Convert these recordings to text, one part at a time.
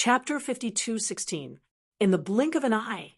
Chapter 52:16. In the blink of an eye,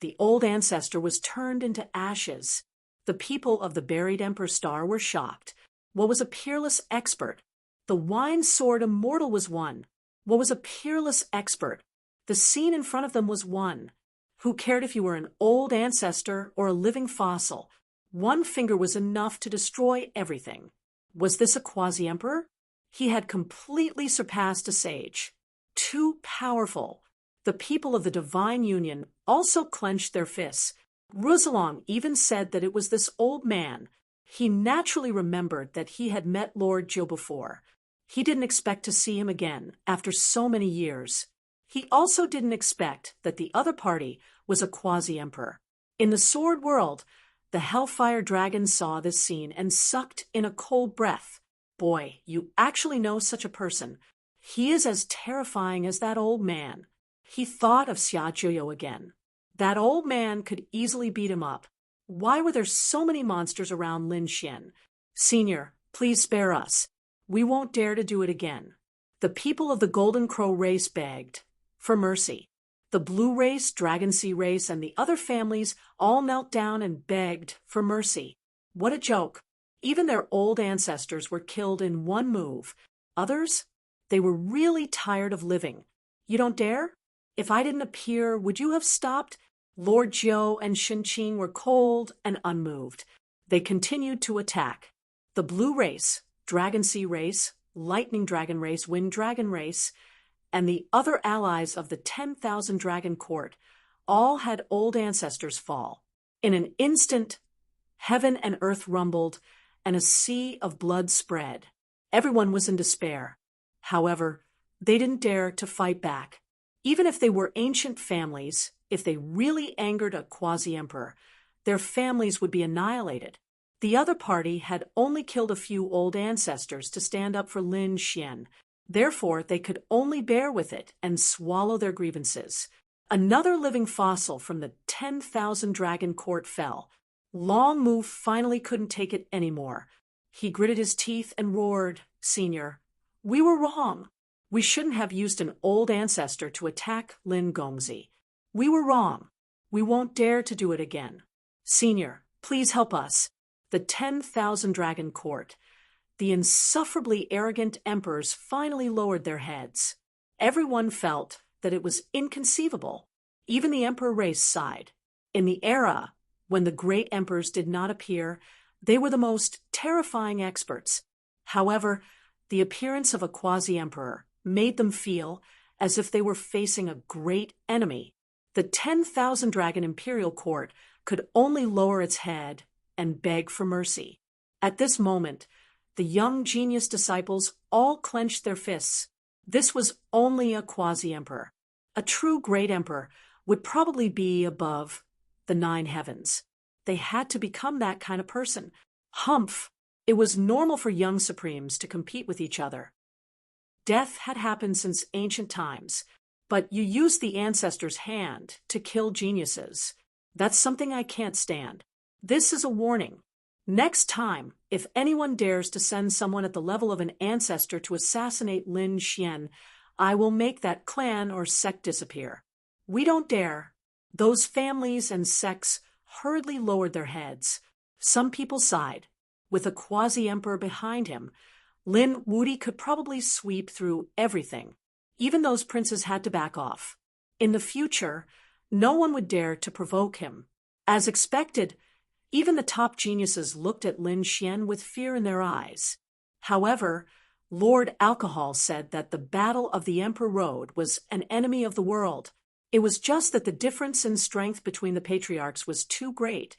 the old ancestor was turned into ashes. The people of the buried Emperor Star were shocked. What was a peerless expert? The wine-sword immortal was one. What was a peerless expert? The scene in front of them was one. Who cared if you were an old ancestor or a living fossil? One finger was enough to destroy everything. Was this a quasi-emperor? He had completely surpassed a sage. Too powerful. The people of the Divine Union also clenched their fists. Roussillon even said that it was this old man. He naturally remembered that he had met Lord Joe before. He didn't expect to see him again after so many years. He also didn't expect that the other party was a quasi-emperor. In the sword world, the Hellfire Dragon saw this scene and sucked in a cold breath. Boy, you actually know such a person. He is as terrifying as that old man. He thought of Xia Zheyo again. That old man could easily beat him up. Why were there so many monsters around Lin Xian? Senior, please spare us. We won't dare to do it again. The people of the Golden Crow race begged for mercy. The Blue race, Dragon Sea race, and the other families all knelt down and begged for mercy. What a joke. Even their old ancestors were killed in one move. Others? They were really tired of living. You don't dare? If I didn't appear, would you have stopped? Lord Jiu and Shinqing were cold and unmoved. They continued to attack. The Blue race, Dragon Sea race, Lightning Dragon race, Wind Dragon race, and the other allies of the 10,000 Dragon Court all had old ancestors fall. In an instant, heaven and earth rumbled, and a sea of blood spread. Everyone was in despair. However, they didn't dare to fight back. Even if they were ancient families, if they really angered a quasi-emperor, their families would be annihilated. The other party had only killed a few old ancestors to stand up for Lin Xian. Therefore, they could only bear with it and swallow their grievances. Another living fossil from the 10,000 Dragon Court fell. Long Mu finally couldn't take it anymore. He gritted his teeth and roared, "Senior, we were wrong. We shouldn't have used an old ancestor to attack Lin Gongzi. We were wrong. We won't dare to do it again. Senior, please help us." The 10,000 Dragon Court. The insufferably arrogant emperors finally lowered their heads. Everyone felt that it was inconceivable. Even the emperor race sighed. In the era when the great emperors did not appear, they were the most terrifying experts. However, the appearance of a quasi-emperor made them feel as if they were facing a great enemy. The 10,000 Dragon Imperial Court could only lower its head and beg for mercy. At this moment, the young genius disciples all clenched their fists. This was only a quasi-emperor. A true great emperor would probably be above the 9 heavens. They had to become that kind of person. Humph! It was normal for young supremes to compete with each other. Death had happened since ancient times, but you used the ancestor's hand to kill geniuses. That's something I can't stand. This is a warning. Next time, if anyone dares to send someone at the level of an ancestor to assassinate Lin Xian, I will make that clan or sect disappear. We don't dare. Those families and sects hurriedly lowered their heads. Some people sighed. With a quasi-emperor behind him, Lin Wudi could probably sweep through everything. Even those princes had to back off. In the future, no one would dare to provoke him. As expected, even the top geniuses looked at Lin Xian with fear in their eyes. However, Lord Alcohol said that the Battle of the Emperor Road was an enemy of the world. It was just that the difference in strength between the patriarchs was too great,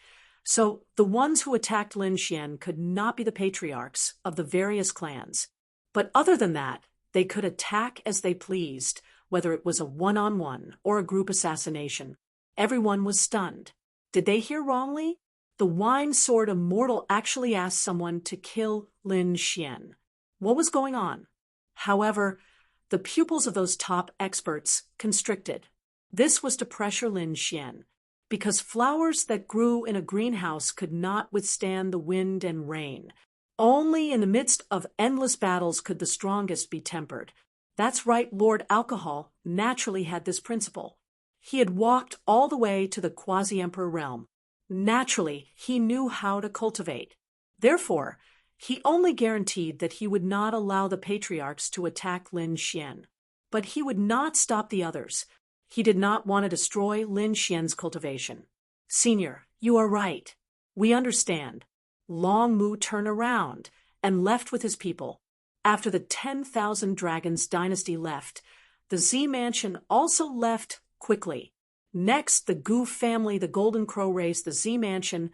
so the ones who attacked Lin Xian could not be the patriarchs of the various clans. But other than that, they could attack as they pleased, whether it was a one-on-one or a group assassination. Everyone was stunned. Did they hear wrongly? The wine-sword immortal actually asked someone to kill Lin Xian. What was going on? However, the pupils of those top experts constricted. This was to pressure Lin Xian, because flowers that grew in a greenhouse could not withstand the wind and rain. Only in the midst of endless battles could the strongest be tempered. That's right, Lord Alcohol naturally had this principle. He had walked all the way to the quasi-emperor realm. Naturally, he knew how to cultivate. Therefore, he only guaranteed that he would not allow the patriarchs to attack Lin Xian. But he would not stop the others. He did not want to destroy Lin Xian's cultivation. Senior, you are right. We understand. Long Mu turned around and left with his people. After the 10,000 Dragons dynasty left, the Z Mansion also left quickly. Next, the Gu family, the Golden Crow race, the Z Mansion,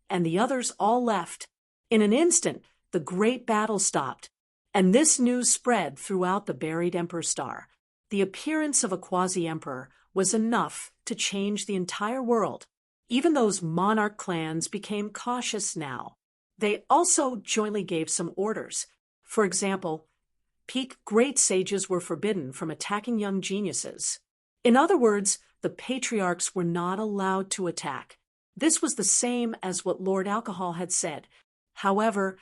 and the others all left. In an instant, the great battle stopped, and this news spread throughout the buried Emperor Star. The appearance of a quasi-emperor was enough to change the entire world. Even those monarch clans became cautious now. They also jointly gave some orders. For example, peak great sages were forbidden from attacking young geniuses. In other words, the patriarchs were not allowed to attack. This was the same as what Lord Alcohol had said. However,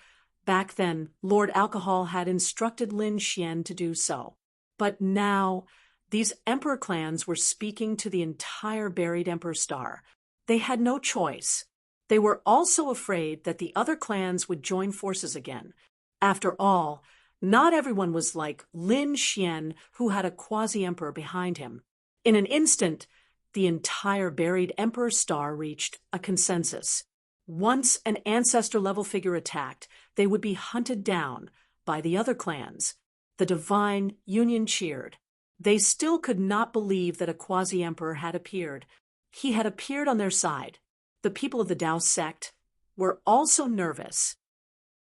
back then, Lord Alcohol had instructed Lin Xian to do so. But now, these emperor clans were speaking to the entire buried Emperor Star. They had no choice. They were also afraid that the other clans would join forces again. After all, not everyone was like Lin Xian, who had a quasi-emperor behind him. In an instant, the entire buried Emperor Star reached a consensus. Once an ancestor-level figure attacked, they would be hunted down by the other clans. The divine union cheered. They still could not believe that a quasi-emperor had appeared. He had appeared on their side. The people of the Dao sect were also nervous.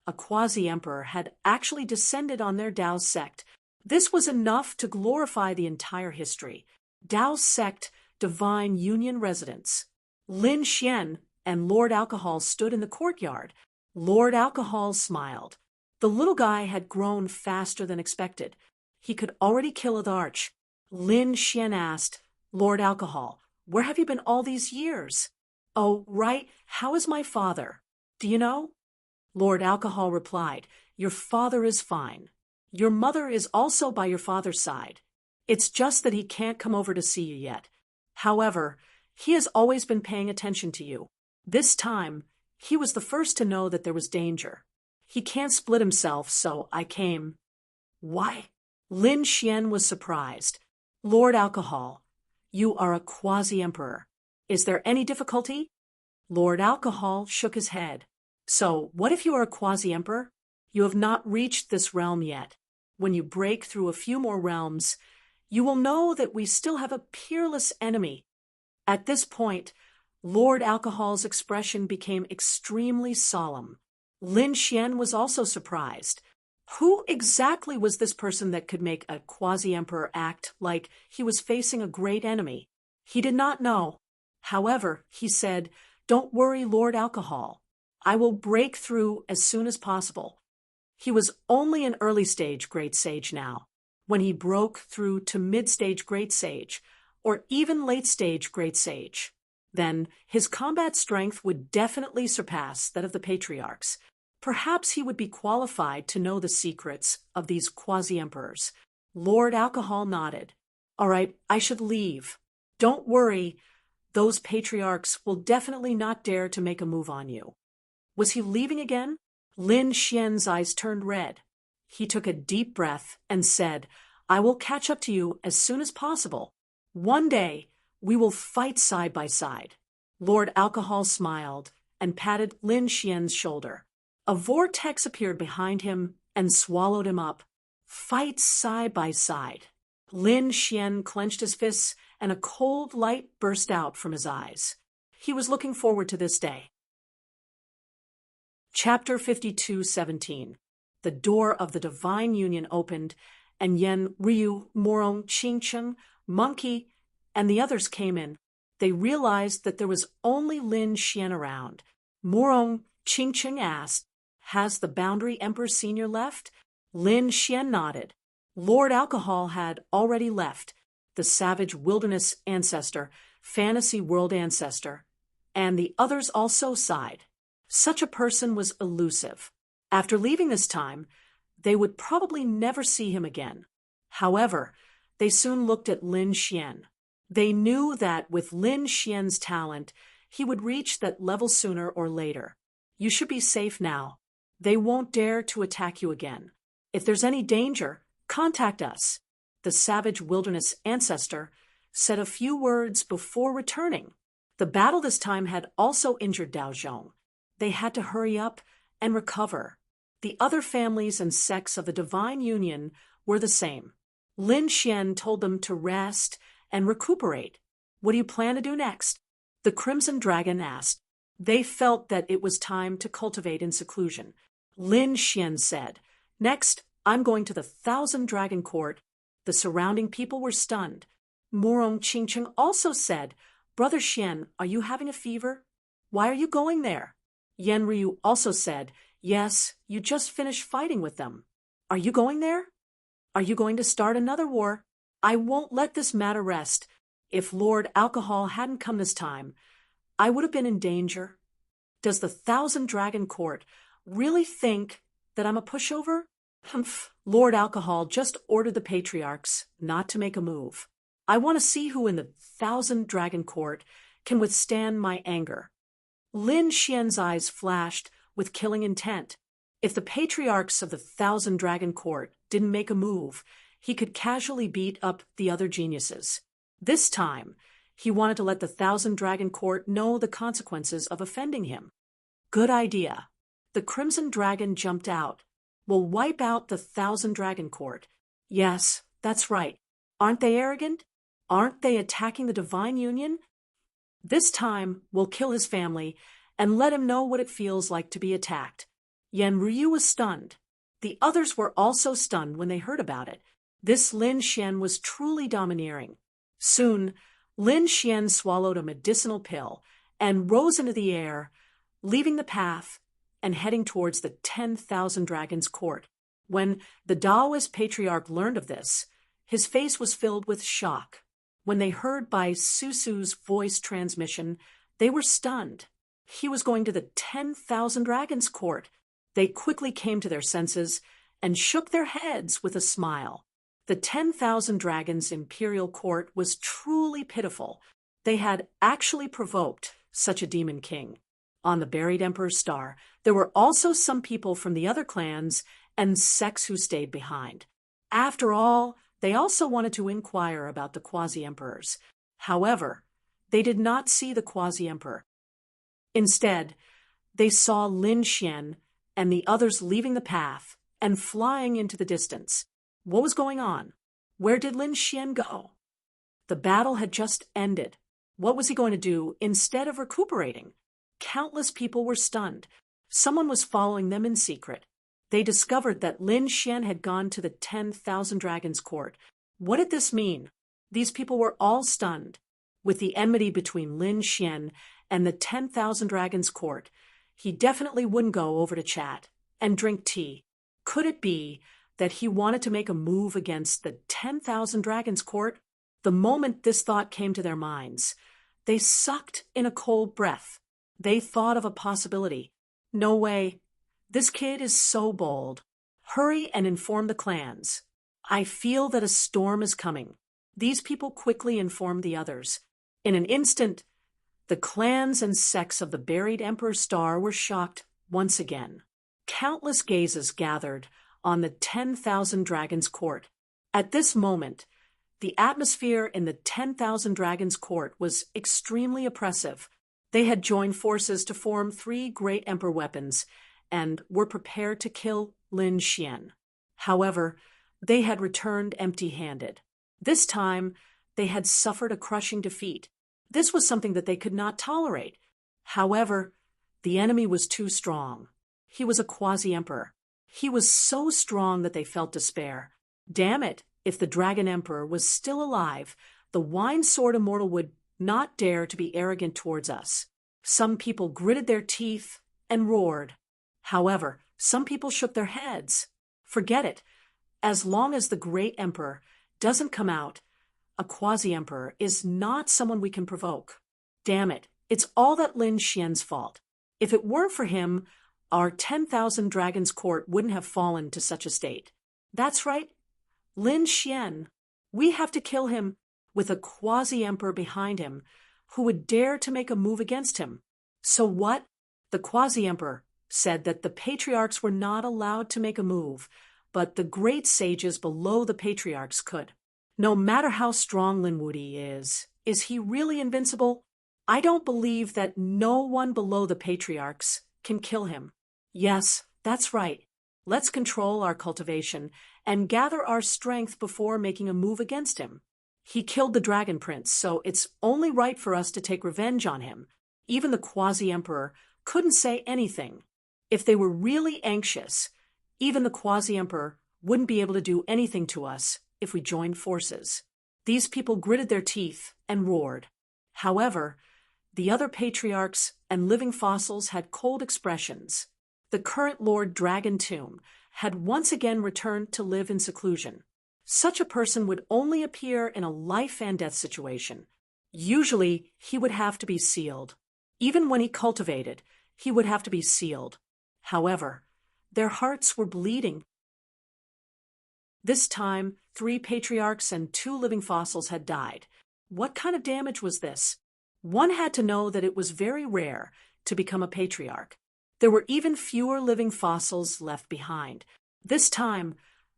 A quasi-emperor had actually descended on their Dao sect. This was enough to glorify the entire history. Dao sect, divine union residents. Lin Xian and Lord Alcohol stood in the courtyard. Lord Alcohol smiled. The little guy had grown faster than expected. He could already kill the arch. Lin Xian asked, Lord Alcohol, where have you been all these years? Oh, right, how is my father? Do you know? Lord Alcohol replied, your father is fine. Your mother is also by your father's side. It's just that he can't come over to see you yet. However, he has always been paying attention to you. This time, he was the first to know that there was danger. He can't split himself, so I came. Why? Lin Xian was surprised. Lord Alcohol, you are a quasi-emperor. Is there any difficulty? Lord Alcohol shook his head. So, what if you are a quasi-emperor? You have not reached this realm yet. When you break through a few more realms, you will know that we still have a peerless enemy. At this point, Lord Alcohol's expression became extremely solemn. Lin Xian was also surprised. Who exactly was this person that could make a quasi-emperor act like he was facing a great enemy? He did not know. However, he said, Don't worry, Lord Alcohol. I will break through as soon as possible. He was only an early-stage great sage now. When he broke through to mid-stage great sage, or even late-stage great sage, then his combat strength would definitely surpass that of the patriarchs. Perhaps he would be qualified to know the secrets of these quasi-emperors. Lord Alcohol nodded. All right, I should leave. Don't worry, those patriarchs will definitely not dare to make a move on you. Was he leaving again? Lin Xian's eyes turned red. He took a deep breath and said, I will catch up to you as soon as possible. One day, we will fight side by side. Lord Alcohol smiled and patted Lin Xian's shoulder. A vortex appeared behind him and swallowed him up. Fight side by side. Lin Xian clenched his fists and a cold light burst out from his eyes. He was looking forward to this day. Chapter 52:17. The door of the Divine Union opened, and Yen, Ryu, Morong, Qingcheng, Monkey, and the others came in. They realized that there was only Lin Xian around. Morong, Qingcheng asked, Has the Boundary Emperor Senior left? Lin Xian nodded. Lord Alcohol had already left. The Savage Wilderness Ancestor, Fantasy World Ancestor, and the others also sighed. Such a person was elusive. After leaving this time, they would probably never see him again. However, they soon looked at Lin Xian. They knew that with Lin Xian's talent, he would reach that level sooner or later. You should be safe now. They won't dare to attack you again. If there's any danger, contact us. The savage wilderness ancestor said a few words before returning. The battle this time had also injured Dao Zhong. They had to hurry up and recover. The other families and sects of the Divine Union were the same. Lin Xian told them to rest and recuperate. What do you plan to do next? The Crimson Dragon asked. They felt that it was time to cultivate in seclusion. Lin Xian said, "Next, I'm going to the Thousand Dragon Court." The surrounding people were stunned. Murong Qingcheng also said, "Brother Xian, are you having a fever? Why are you going there?" Yan Ryu also said, "Yes, you just finished fighting with them. Are you going there? Are you going to start another war? I won't let this matter rest. If Lord Alcohol hadn't come this time, I would have been in danger. Does the Thousand Dragon Court really think that I'm a pushover? Humph. Lord Alcohol just ordered the patriarchs not to make a move. I want to see who in the Thousand Dragon Court can withstand my anger." Lin Xian's eyes flashed with killing intent. If the patriarchs of the Thousand Dragon Court didn't make a move, he could casually beat up the other geniuses. This time, he wanted to let the Thousand Dragon Court know the consequences of offending him. Good idea. The Crimson Dragon jumped out. We'll wipe out the Thousand Dragon Court. Yes, that's right. Aren't they arrogant? Aren't they attacking the Divine Union? This time, we'll kill his family and let him know what it feels like to be attacked. Yan Ryu was stunned. The others were also stunned when they heard about it. This Lin Xian was truly domineering. Soon, Lin Xian swallowed a medicinal pill and rose into the air, leaving the path and heading towards the 10,000 Dragons Court. When the Taoist patriarch learned of this, his face was filled with shock. When they heard by Susu's voice transmission, they were stunned. He was going to the 10,000 Dragons Court. They quickly came to their senses and shook their heads with a smile. The 10,000 Dragons Imperial Court was truly pitiful. They had actually provoked such a demon king. On the buried Emperor's star, there were also some people from the other clans and sects who stayed behind. After all, they also wanted to inquire about the quasi-emperors. However, they did not see the quasi-emperor. Instead, they saw Lin Xian and the others leaving the path and flying into the distance. What was going on? Where did Lin Xian go? The battle had just ended. What was he going to do instead of recuperating? Countless people were stunned. Someone was following them in secret. They discovered that Lin Xian had gone to the 10,000 Dragons Court. What did this mean? These people were all stunned. With the enmity between Lin Xian and the 10,000 Dragons Court, he definitely wouldn't go over to chat and drink tea. Could it be that he wanted to make a move against the 10,000 Dragons Court? The moment this thought came to their minds, they sucked in a cold breath. They thought of a possibility. No way. This kid is so bold. Hurry and inform the clans. I feel that a storm is coming. These people quickly informed the others. In an instant, the clans and sects of the buried Emperor's star were shocked once again. Countless gazes gathered on the 10,000 Dragons Court. At this moment, the atmosphere in the 10,000 Dragons Court was extremely oppressive. They had joined forces to form 3 great emperor weapons and were prepared to kill Lin Xian. However, they had returned empty-handed. This time, they had suffered a crushing defeat. This was something that they could not tolerate. However, the enemy was too strong. He was a quasi-emperor. He was so strong that they felt despair. Damn it, if the Dragon Emperor was still alive, the Wine-Sword Immortal would not dare to be arrogant towards us. Some people gritted their teeth and roared. However, some people shook their heads. Forget it. As long as the great emperor doesn't come out, a quasi-emperor is not someone we can provoke. Damn it, it's all that Lin Xian's fault. If it weren't for him, our 10,000 Dragons Court wouldn't have fallen to such a state. That's right. Lin Xian, we have to kill him, with a quasi-emperor behind him, who would dare to make a move against him. So what? The quasi-emperor said that the patriarchs were not allowed to make a move, but the great sages below the patriarchs could. No matter how strong Lin Wuti is he really invincible? I don't believe that no one below the patriarchs can kill him. Yes, that's right. Let's control our cultivation and gather our strength before making a move against him. He killed the Dragon Prince, so it's only right for us to take revenge on him. Even the quasi-emperor couldn't say anything. If they were really anxious, even the quasi-emperor wouldn't be able to do anything to us if we joined forces. These people gritted their teeth and roared. However, the other patriarchs and living fossils had cold expressions. The current Lord Dragon Tomb had once again returned to live in seclusion. Such a person would only appear in a life and death situation. Usually, he would have to be sealed. Even when he cultivated, he would have to be sealed. However, their hearts were bleeding. This time, 3 patriarchs and 2 living fossils had died. What kind of damage was this? One had to know that it was very rare to become a patriarch. There were even fewer living fossils left behind. This time,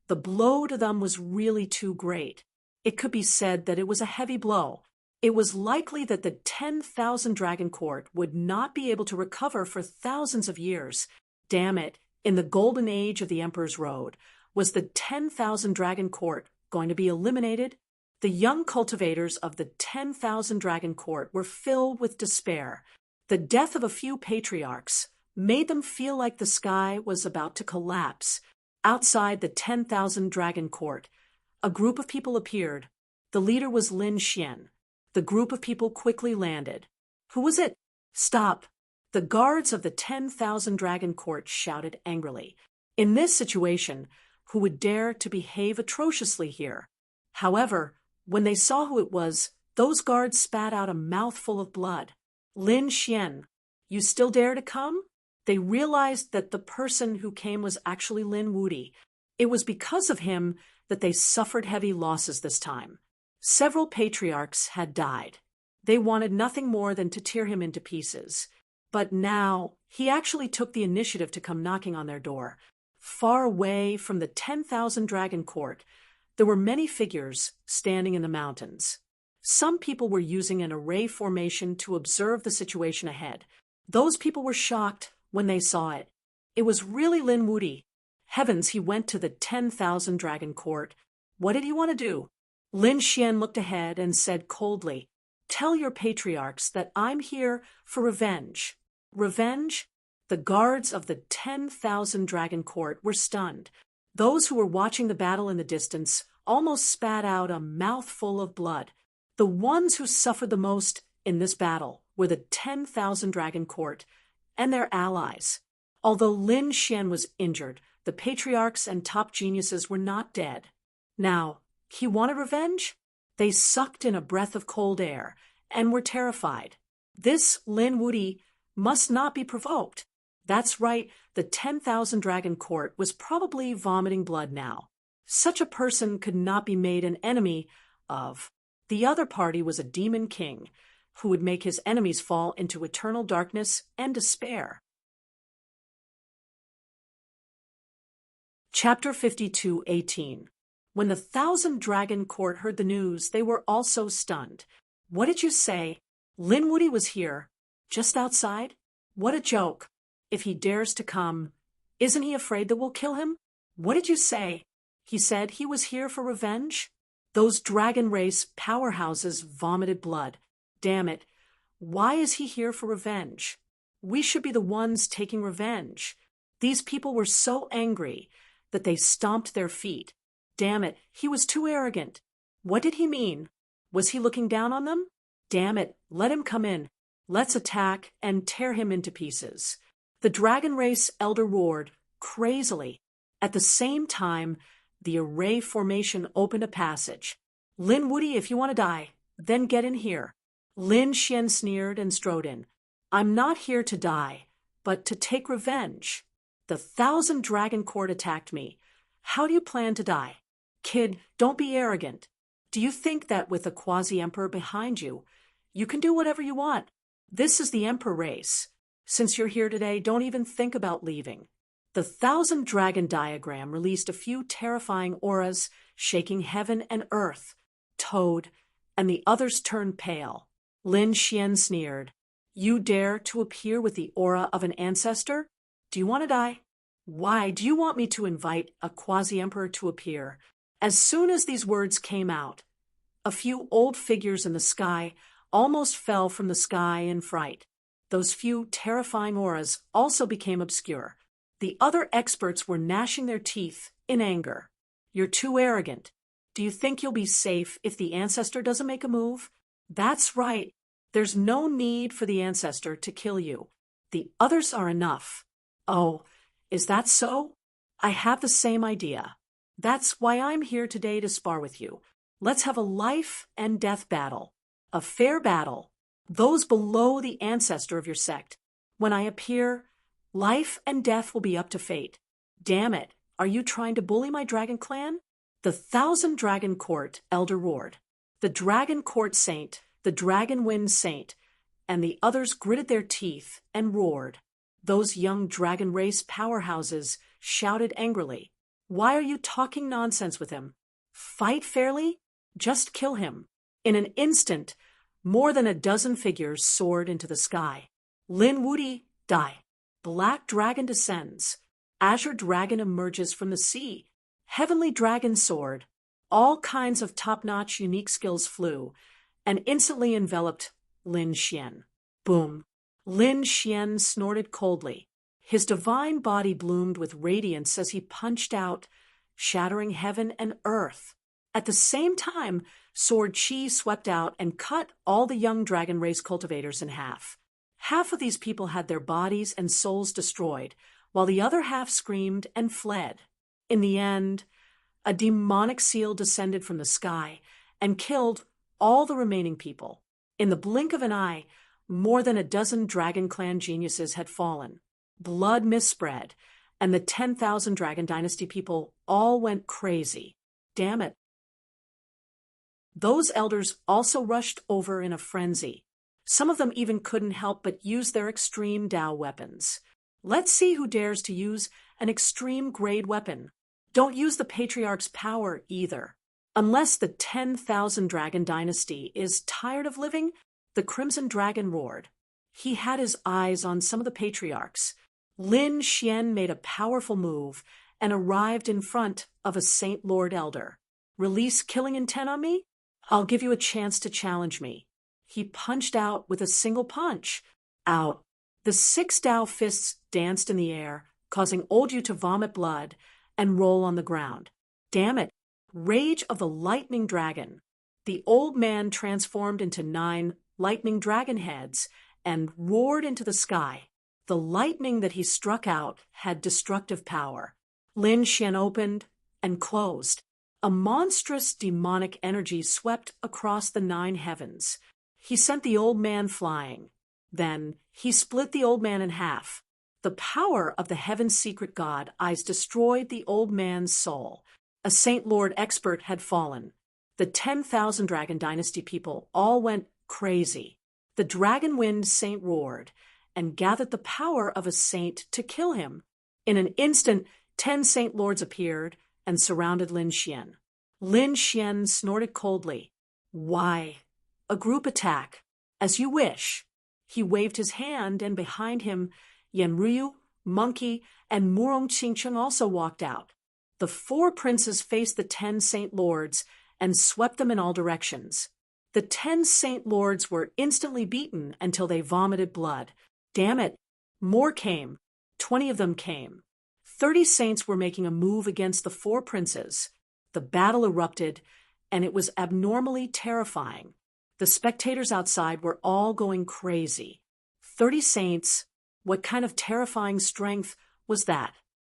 the blow to them was really too great. It could be said that it was a heavy blow. It was likely that the 10,000 Dragon Court would not be able to recover for thousands of years. Damn it, in the golden age of the Emperor's Road, was the 10,000 Dragon Court going to be eliminated? The young cultivators of the 10,000 Dragon Court were filled with despair. The death of a few patriarchs made them feel like the sky was about to collapse. Outside the 10,000 Dragon Court, a group of people appeared. The leader was Lin Xian. The group of people quickly landed. Who was it? Stop! The guards of the 10,000 Dragon Court shouted angrily. In this situation, who would dare to behave atrociously here? However, when they saw who it was, those guards spat out a mouthful of blood. Lin Xian, you still dare to come? They realized that the person who came was actually Lin Wuti. It was because of him that they suffered heavy losses this time. Several patriarchs had died. They wanted nothing more than to tear him into pieces. But now, he actually took the initiative to come knocking on their door. Far away from the 10,000 Dragon Court, there were many figures standing in the mountains. Some people were using an array formation to observe the situation ahead. Those people were shocked when they saw it. It was really Lin Wuti. Heavens, he went to the 10,000 Dragon Court. What did he want to do? Lin Xian looked ahead and said coldly, "Tell your patriarchs that I'm here for revenge." Revenge? The guards of the 10,000 Dragon Court were stunned. Those who were watching the battle in the distance almost spat out a mouthful of blood. The ones who suffered the most in this battle were the 10,000 Dragon Court and their allies. Although Lin Xian was injured, the patriarchs and top geniuses were not dead. Now, he wanted revenge? They sucked in a breath of cold air and were terrified. This Lin Wuti must not be provoked. That's right, the 10,000 Dragon Court was probably vomiting blood now. Such a person could not be made an enemy of. The other party was a demon king, who would make his enemies fall into eternal darkness and despair. Chapter 52:18. When the 1,000 Dragon Court heard the news, they were also stunned. What did you say? Lin Wuti was here, just outside? What a joke. If he dares to come, isn't he afraid that we'll kill him? What did you say? He said he was here for revenge? Those dragon race powerhouses vomited blood. Damn it. Why is he here for revenge? We should be the ones taking revenge. These people were so angry that they stomped their feet. Damn it, he was too arrogant. What did he mean? Was he looking down on them? Damn it, let him come in. Let's attack and tear him into pieces. The dragon race elder roared, crazily. At the same time, the array formation opened a passage. Lin Wuti, if you want to die, then get in here. Lin Xian sneered and strode in. I'm not here to die, but to take revenge. The 1,000 Dragon Court attacked me. How do you plan to die? Kid, don't be arrogant. Do you think that with a quasi-emperor behind you, you can do whatever you want? This is the emperor race. Since you're here today, don't even think about leaving. The Thousand Dragon diagram released a few terrifying auras, shaking heaven and earth. Toad, and the others turned pale. Lin Xian sneered. You dare to appear with the aura of an ancestor? Do you want to die? Why do you want me to invite a quasi-emperor to appear? As soon as these words came out, a few old figures in the sky almost fell from the sky in fright. Those few terrifying auras also became obscure. The other experts were gnashing their teeth in anger. You're too arrogant. Do you think you'll be safe if the ancestor doesn't make a move? That's right. There's no need for the ancestor to kill you. The others are enough. Oh, is that so? I have the same idea. That's why I'm here today to spar with you. Let's have a life and death battle. A fair battle. Those below the ancestor of your sect. When I appear, life and death will be up to fate. Damn it, are you trying to bully my dragon clan? The Thousand Dragon Court elder roared. The Dragon Court Saint, the Dragon Wind Saint, and the others gritted their teeth and roared. Those young dragon race powerhouses shouted angrily. Why are you talking nonsense with him? Fight fairly? Just kill him. In an instant, more than a dozen figures soared into the sky. Lin Wudi, die. Black dragon descends. Azure dragon emerges from the sea. Heavenly dragon soared. All kinds of top-notch unique skills flew, and instantly enveloped Lin Xian. Boom. Lin Xian snorted coldly. His divine body bloomed with radiance as he punched out, shattering heaven and earth. At the same time, Sword Chi swept out and cut all the young dragon race cultivators in half. Half of these people had their bodies and souls destroyed, while the other half screamed and fled. In the end, a demonic seal descended from the sky and killed all the remaining people. In the blink of an eye, more than a dozen Dragon Clan geniuses had fallen. Blood mist-spread, and the 10,000 Dragon Dynasty people all went crazy. Damn it. Those elders also rushed over in a frenzy. Some of them even couldn't help but use their extreme Dao weapons. Let's see who dares to use an extreme-grade weapon. Don't use the Patriarch's power either. Unless the 10,000 Dragon Dynasty is tired of living, the Crimson Dragon roared. He had his eyes on some of the Patriarchs. Lin Xian made a powerful move and arrived in front of a Saint Lord Elder. Release killing intent on me? I'll give you a chance to challenge me. He punched out with a single punch. Out. The 6 Dao fists danced in the air, causing Old Yu to vomit blood and roll on the ground. Damn it. Rage of the Lightning Dragon. The old man transformed into 9 lightning dragon heads and roared into the sky. The lightning that he struck out had destructive power. Lin Xian opened and closed. A monstrous demonic energy swept across the 9 heavens. He sent the old man flying. Then he split the old man in half. The power of the heaven's secret god eyes destroyed the old man's soul. A Saint Lord expert had fallen. The 10,000 Dragon Dynasty people all went crazy. The Dragon Wind Saint roared and gathered the power of a saint to kill him. In an instant, 10 Saint Lords appeared and surrounded Lin Xian. Lin Xian snorted coldly. Why? A group attack. As you wish. He waved his hand, and behind him, Yanryu, Monkey, and Murong Qingcheng also walked out. The 4 princes faced the 10 Saint Lords and swept them in all directions. The 10 Saint Lords were instantly beaten until they vomited blood. Damn it. More came. 20 of them came. 30 saints were making a move against the 4 princes. The battle erupted, and it was abnormally terrifying. The spectators outside were all going crazy. 30 saints, what kind of terrifying strength was that?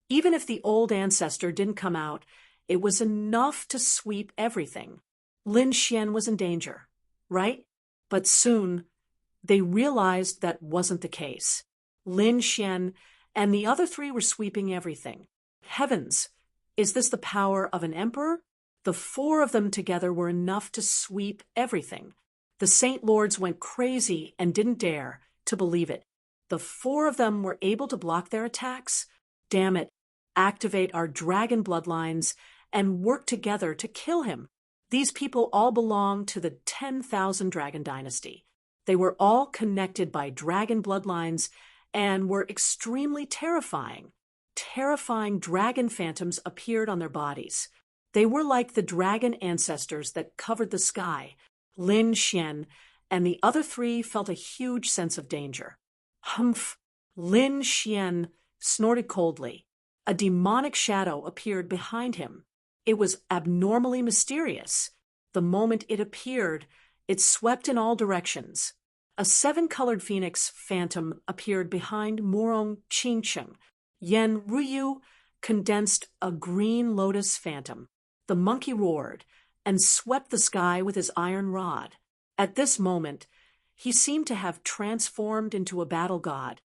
Even if the old ancestor didn't come out, it was enough to sweep everything. Lin Xian was in danger, right? But soon, they realized that wasn't the case. Lin Xian and the other 3 were sweeping everything. Heavens, is this the power of an emperor? The four of them together were enough to sweep everything. The Saint Lords went crazy and didn't dare to believe it. The four of them were able to block their attacks? Damn it, activate our dragon bloodlines and work together to kill him. These people all belong to the 10,000 Dragon Dynasty. They were all connected by dragon bloodlines and were extremely terrifying. Terrifying dragon phantoms appeared on their bodies. They were like the dragon ancestors that covered the sky. Lin Xian and the other three felt a huge sense of danger. Humph! Lin Xian snorted coldly. A demonic shadow appeared behind him. It was abnormally mysterious. The moment it appeared, it swept in all directions. A seven-colored phoenix phantom appeared behind Murong Qingcheng. Yan Ruyu condensed a green lotus phantom. The monkey roared and swept the sky with his iron rod. At this moment, he seemed to have transformed into a battle god.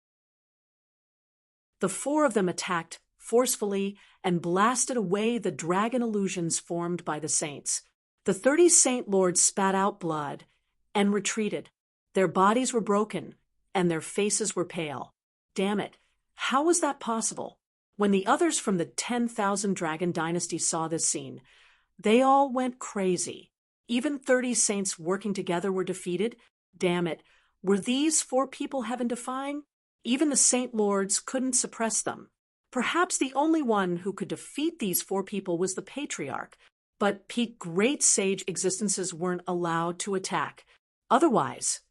The four of them attacked forcefully and blasted away the dragon illusions formed by the saints. The 30 Saint Lords spat out blood and retreated. Their bodies were broken and their faces were pale. Damn it, how was that possible? When the others from the 10,000 Dragon Dynasty saw this scene, they all went crazy. Even 30 saints working together were defeated. Damn it, were these four people heaven-defying? Even the Saint Lords couldn't suppress them. Perhaps the only one who could defeat these four people was the Patriarch, but peak great sage existences weren't allowed to attack. Otherwise,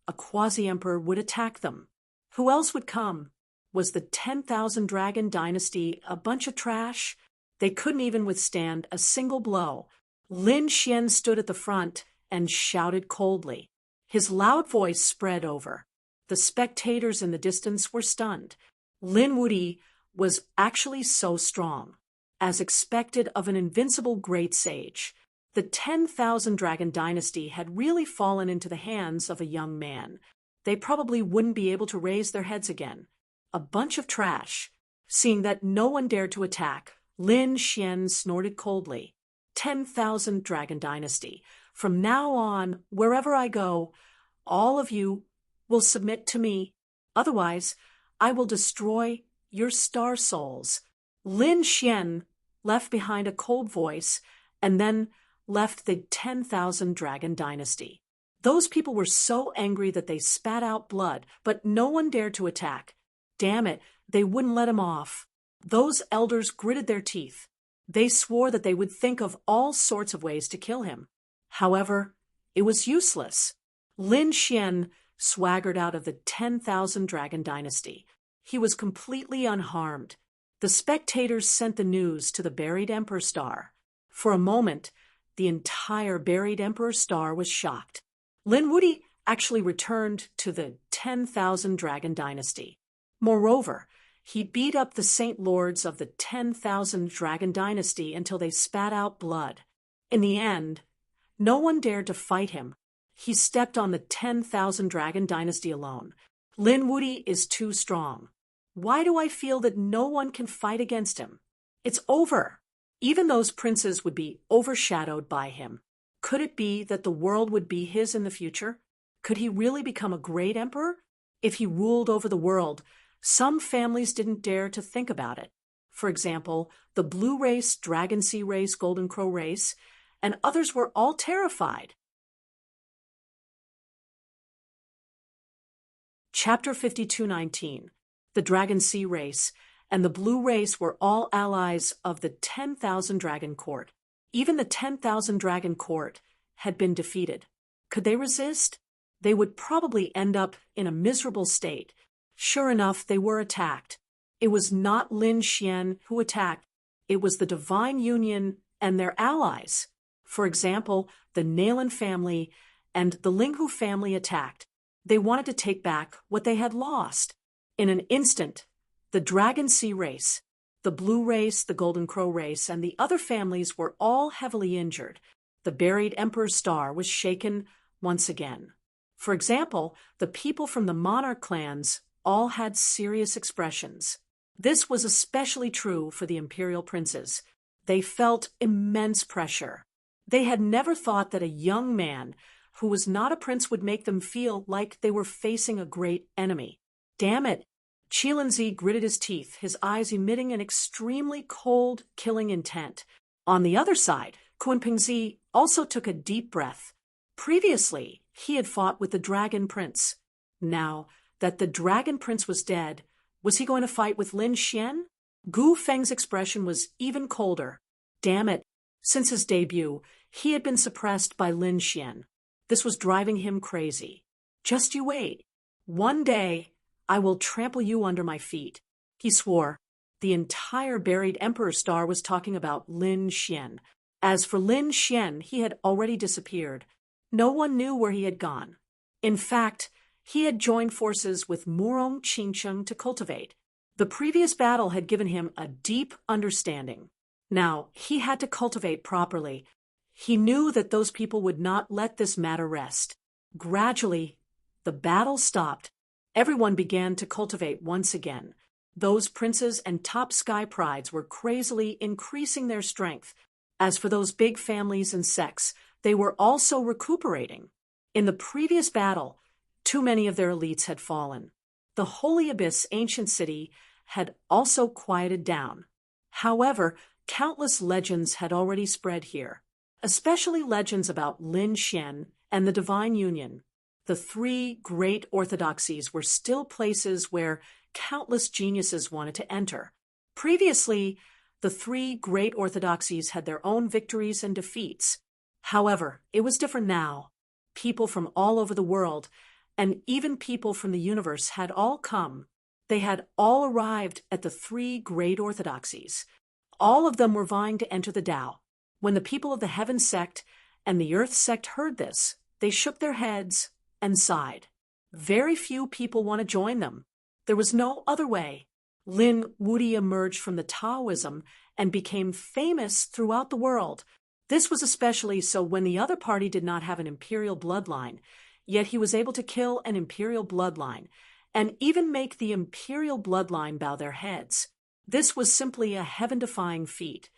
a quasi-emperor would attack them. Who else would come? Was the 10,000 Dragon Dynasty a bunch of trash? They couldn't even withstand a single blow. Lin Xian stood at the front and shouted coldly. His loud voice spread over. The spectators in the distance were stunned. Lin Wuyi was actually so strong. As expected of an invincible great sage, the 10,000 Dragon Dynasty had really fallen into the hands of a young man. They probably wouldn't be able to raise their heads again. A bunch of trash. Seeing that no one dared to attack, Lin Xian snorted coldly. 10,000 Dragon Dynasty. From now on, wherever I go, all of you will submit to me. Otherwise, I will destroy your star souls. Lin Xian left behind a cold voice and then left the 10,000 Dragon Dynasty. Those people were so angry that they spat out blood, but no one dared to attack. Damn it, they wouldn't let him off. Those elders gritted their teeth. They swore that they would think of all sorts of ways to kill him. However, it was useless. Lin Xian swaggered out of the 10,000 Dragon Dynasty. He was completely unharmed. The spectators sent the news to the buried Emperor Star. For a moment, the entire buried Emperor Star was shocked. Lin Wuyi actually returned to the 10,000 Dragon Dynasty. Moreover, he beat up the Saint Lords of the 10,000 Dragon Dynasty until they spat out blood. In the end, no one dared to fight him. He stepped on the 10,000 Dragon Dynasty alone. Lin Wuyi is too strong. Why do I feel that no one can fight against him? It's over. Even those princes would be overshadowed by him. Could it be that the world would be his in the future? Could he really become a great emperor? If he ruled over the world, some families didn't dare to think about it. For example, the Blue Race, Dragon Sea Race, Golden Crow Race, and others were all terrified. Chapter 52:19. The Dragon Sea Race and the Blue Race were all allies of the 10,000 Dragon Court. Even the 10,000 Dragon Court had been defeated. Could they resist? They would probably end up in a miserable state. Sure enough, they were attacked. It was not Lin Xian who attacked. It was the Divine Union and their allies. For example, the Nalan family and the Linghu family attacked. They wanted to take back what they had lost. In an instant, the Dragon Sea Race, the Blue Race, the Golden Crow Race, and the other families were all heavily injured. The buried Emperor's Star was shaken once again. For example, the people from the monarch clans all had serious expressions. This was especially true for the imperial princes. They felt immense pressure. They had never thought that a young man who was not a prince would make them feel like they were facing a great enemy. Damn it! Chilinzi gritted his teeth, his eyes emitting an extremely cold, killing intent. On the other side, Kunpingzi also took a deep breath. Previously, he had fought with the Dragon Prince. Now that the Dragon Prince was dead, was he going to fight with Lin Xian? Gu Feng's expression was even colder. Damn it! Since his debut, he had been suppressed by Lin Xian. This was driving him crazy. Just you wait. One day, I will trample you under my feet, he swore. The entire buried Emperor Star was talking about Lin Xian. As for Lin Xian, he had already disappeared. No one knew where he had gone. In fact, he had joined forces with Murong Qingcheng to cultivate. The previous battle had given him a deep understanding. Now, he had to cultivate properly. He knew that those people would not let this matter rest. Gradually, the battle stopped. Everyone began to cultivate once again. Those princes and top sky prides were crazily increasing their strength. As for those big families and sects, they were also recuperating. In the previous battle, too many of their elites had fallen. The Holy Abyss ancient city had also quieted down. However, countless legends had already spread here, especially legends about Lin Xian and the Divine Union. The three great orthodoxies were still places where countless geniuses wanted to enter. Previously, the three great orthodoxies had their own victories and defeats. However, it was different now. People from all over the world, and even people from the universe, had all come. They had all arrived at the three great orthodoxies. All of them were vying to enter the Tao. When the people of the Heaven sect and the Earth sect heard this, they shook their heads and sighed. Very few people want to join them. There was no other way. Lin Wudi emerged from the Taoism and became famous throughout the world. This was especially so when the other party did not have an imperial bloodline, yet he was able to kill an imperial bloodline and even make the imperial bloodline bow their heads. This was simply a heaven-defying feat.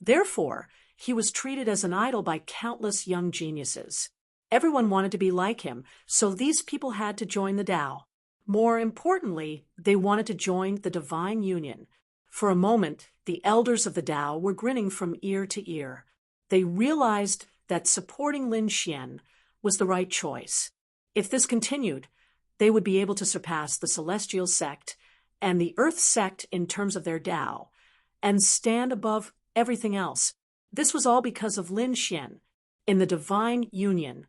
Therefore, he was treated as an idol by countless young geniuses. Everyone wanted to be like him, so these people had to join the Tao. More importantly, they wanted to join the Divine Union. For a moment, the elders of the Tao were grinning from ear to ear. They realized that supporting Lin Xian was the right choice. If this continued, they would be able to surpass the Celestial sect and the Earth sect in terms of their Tao, and stand above everything else. This was all because of Lin Xian. In the Divine Union,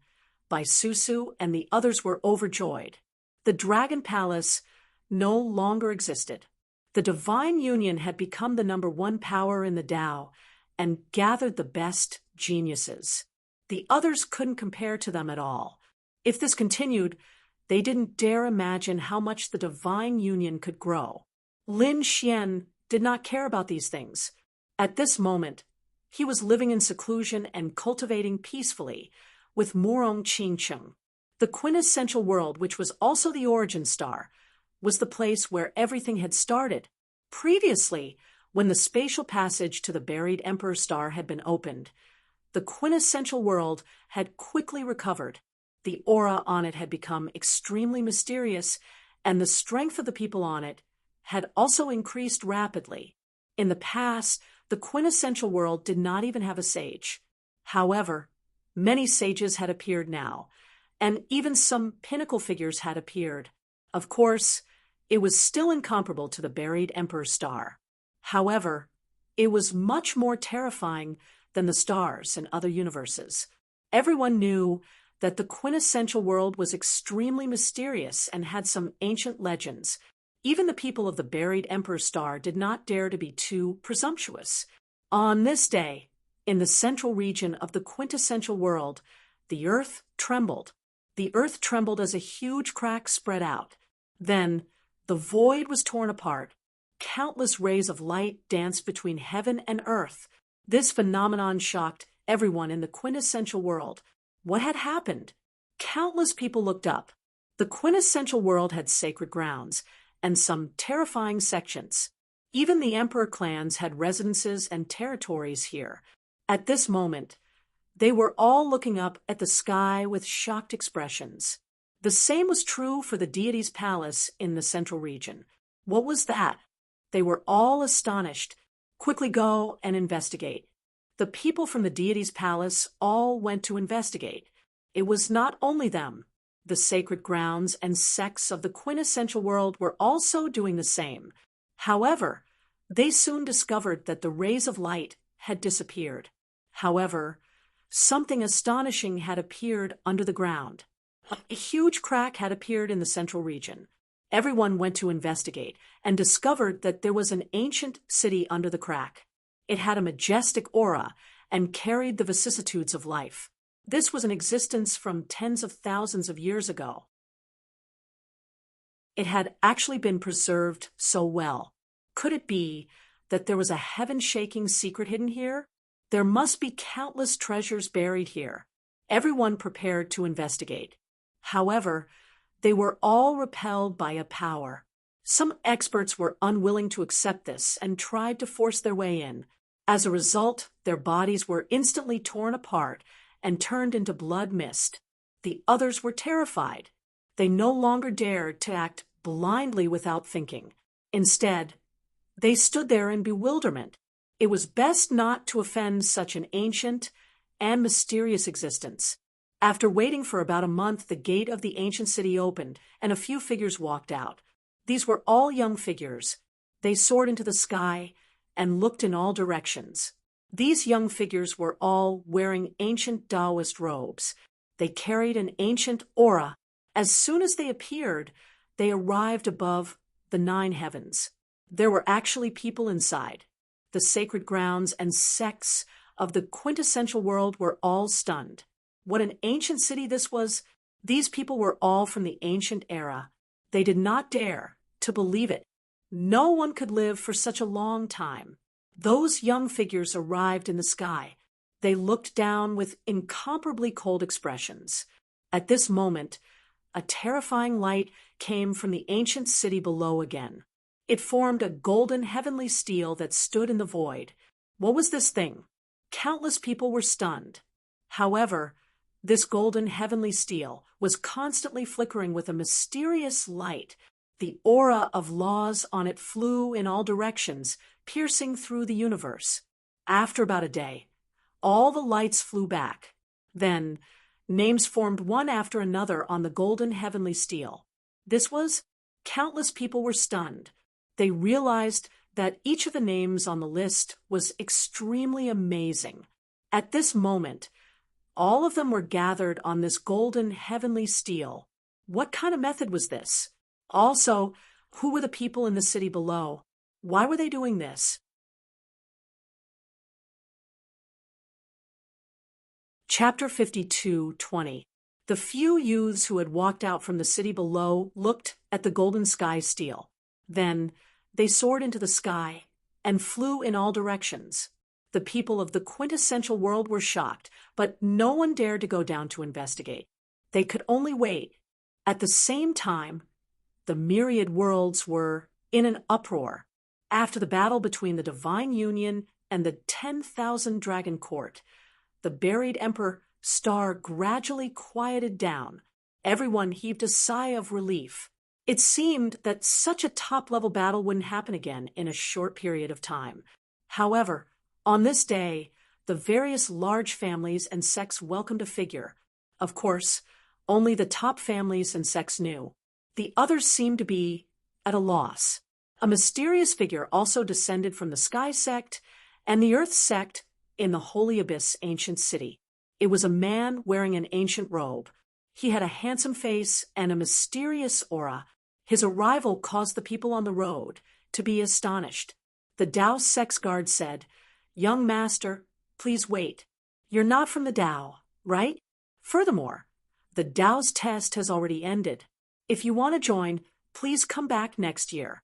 Bai Susu and the others were overjoyed. The Dragon Palace no longer existed. The Divine Union had become the #1 power in the Tao and gathered the best geniuses. The others couldn't compare to them at all. If this continued, they didn't dare imagine how much the Divine Union could grow. Lin Xian did not care about these things. At this moment, he was living in seclusion and cultivating peacefully with Murong Qingcheng. The quintessential world, which was also the origin star, was the place where everything had started. Previously, when the spatial passage to the buried Emperor Star had been opened, the quintessential world had quickly recovered. The aura on it had become extremely mysterious, and the strength of the people on it had also increased rapidly. In the past, the quintessential world did not even have a sage. However, many sages had appeared now, and even some pinnacle figures had appeared. Of course, it was still incomparable to the buried Emperor Star. However, it was much more terrifying than the stars in other universes. Everyone knew that the quintessential world was extremely mysterious and had some ancient legends. Even the people of the buried Emperor Star did not dare to be too presumptuous. On this day, in the central region of the quintessential world, the earth trembled. The earth trembled as a huge crack spread out. Then, the void was torn apart. Countless rays of light danced between heaven and earth. This phenomenon shocked everyone in the quintessential world. What had happened? Countless people looked up. The quintessential world had sacred grounds and some terrifying sections. Even the emperor clans had residences and territories here. At this moment, they were all looking up at the sky with shocked expressions. The same was true for the deity's palace in the central region. What was that? They were all astonished. Quickly go and investigate. The people from the deity's palace all went to investigate. It was not only them. The sacred grounds and sects of the quintessential world were also doing the same. However, they soon discovered that the rays of light had disappeared. However, something astonishing had appeared under the ground. A huge crack had appeared in the central region. Everyone went to investigate and discovered that there was an ancient city under the crack. It had a majestic aura and carried the vicissitudes of life. This was an existence from tens of thousands of years ago. It had actually been preserved so well. Could it be that there was a heaven-shaking secret hidden here? There must be countless treasures buried here. Everyone prepared to investigate. However, they were all repelled by a power. Some experts were unwilling to accept this and tried to force their way in. As a result, their bodies were instantly torn apart and turned into blood mist. The others were terrified. They no longer dared to act blindly without thinking. Instead, they stood there in bewilderment. It was best not to offend such an ancient and mysterious existence. After waiting for about a month, the gate of the ancient city opened, and a few figures walked out. These were all young figures. They soared into the sky and looked in all directions. These young figures were all wearing ancient Taoist robes. They carried an ancient aura. As soon as they appeared, they arrived above the 9 heavens. There were actually people inside. The sacred grounds and sects of the quintessential world were all stunned. What an ancient city this was! These people were all from the ancient era. They did not dare to believe it. No one could live for such a long time. Those young figures arrived in the sky. They looked down with incomparably cold expressions. At this moment, a terrifying light came from the ancient city below again. It formed a golden heavenly stele that stood in the void. What was this thing? Countless people were stunned. However, this golden heavenly stele was constantly flickering with a mysterious light. The aura of laws on it flew in all directions, piercing through the universe. After about a day, all the lights flew back. Then, names formed one after another on the golden heavenly stele. This was, countless people were stunned. They realized that each of the names on the list was extremely amazing. At this moment, all of them were gathered on this golden heavenly stele. What kind of method was this? Also, who were the people in the city below? Why were they doing this? Chapter 52:20. The few youths who had walked out from the city below looked at the golden sky stele. Then they soared into the sky and flew in all directions. The people of the quintessential world were shocked, but no one dared to go down to investigate. They could only wait. At the same time, the myriad worlds were in an uproar. After the battle between the Divine Union and the 10,000 Dragon Court, the buried Emperor Star gradually quieted down. Everyone heaved a sigh of relief. It seemed that such a top-level battle wouldn't happen again in a short period of time. However, on this day, the various large families and sects welcomed a figure. Of course, only the top families and sects knew. The others seemed to be at a loss. A mysterious figure also descended from the Sky Sect and the Earth Sect in the Holy Abyss ancient city. It was a man wearing an ancient robe. He had a handsome face and a mysterious aura. His arrival caused the people on the road to be astonished. The Tao Sect's guard said, "Young master, please wait. You're not from the Tao, right? Furthermore, the Tao's test has already ended. If you want to join, please come back next year."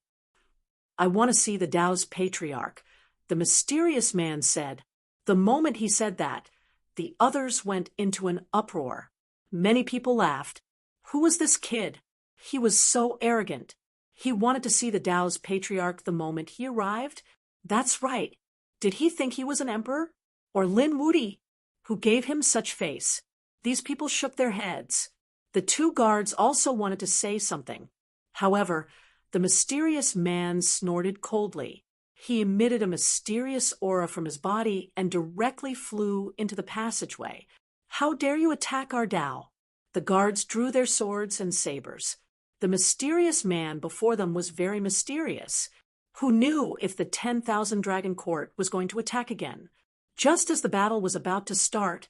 "I want to see the Tao's patriarch," the mysterious man said. The moment he said that, the others went into an uproar. Many people laughed. Who was this kid? He was so arrogant. He wanted to see the Tao's patriarch the moment he arrived? That's right. Did he think he was an emperor? Or Lin Wudi, who gave him such face? These people shook their heads. The two guards also wanted to say something. However, the mysterious man snorted coldly. He emitted a mysterious aura from his body and directly flew into the passageway. How dare you attack our Tao? The guards drew their swords and sabers. The mysterious man before them was very mysterious. Who knew if the 10,000 Dragon Court was going to attack again? Just as the battle was about to start,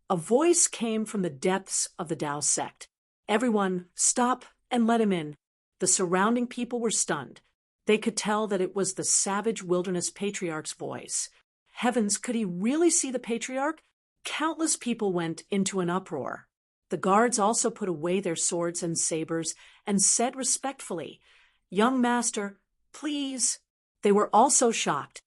a voice came from the depths of the Tao sect. Everyone, stop and let him in. The surrounding people were stunned. They could tell that it was the savage wilderness patriarch's voice. Heavens, could he really see the patriarch? Countless people went into an uproar. The guards also put away their swords and sabers and said respectfully, "Young master, please." They were also shocked.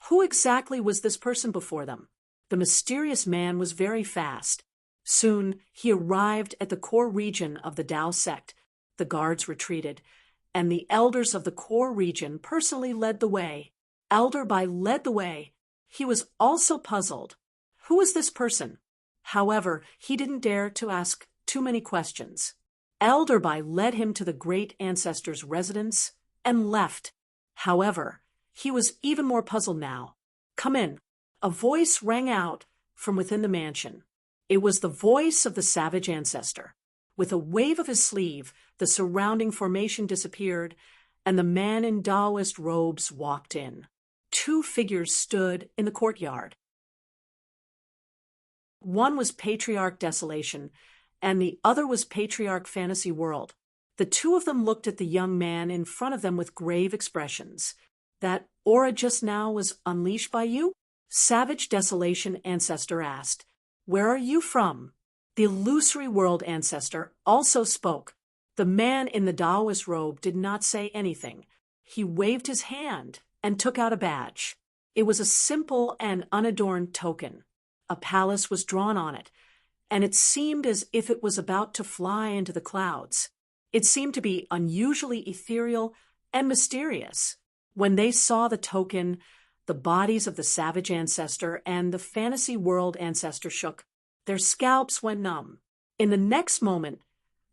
Who exactly was this person before them? The mysterious man was very fast. Soon he arrived at the core region of the Tao sect. The guards retreated, and the elders of the core region personally led the way. Elder Bai led the way. He was also puzzled. Who was this person? However, he didn't dare to ask too many questions. Elder Bai led him to the great ancestor's residence and left. However, he was even more puzzled now. "Come in." A voice rang out from within the mansion. It was the voice of the savage ancestor. With a wave of his sleeve, the surrounding formation disappeared, and the man in Taoist robes walked in. Two figures stood in the courtyard. One was Patriarch Desolation, and the other was Patriarch Fantasy World. The two of them looked at the young man in front of them with grave expressions. "That aura just now was unleashed by you?" Savage Desolation Ancestor asked. "Where are you from?" The Illusory World Ancestor also spoke. The man in the Taoist robe did not say anything. He waved his hand and took out a badge. It was a simple and unadorned token. A palace was drawn on it, and it seemed as if it was about to fly into the clouds. It seemed to be unusually ethereal and mysterious. When they saw the token, the bodies of the savage ancestor and the fantasy world ancestor shook. Their scalps went numb. In the next moment,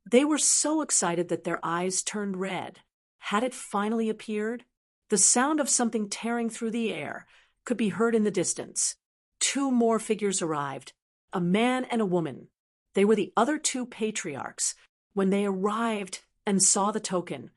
they were so excited that their eyes turned red. Had it finally appeared? The sound of something tearing through the air could be heard in the distance. Two more figures arrived, a man and a woman. They were the other two patriarchs. When they arrived and saw the token,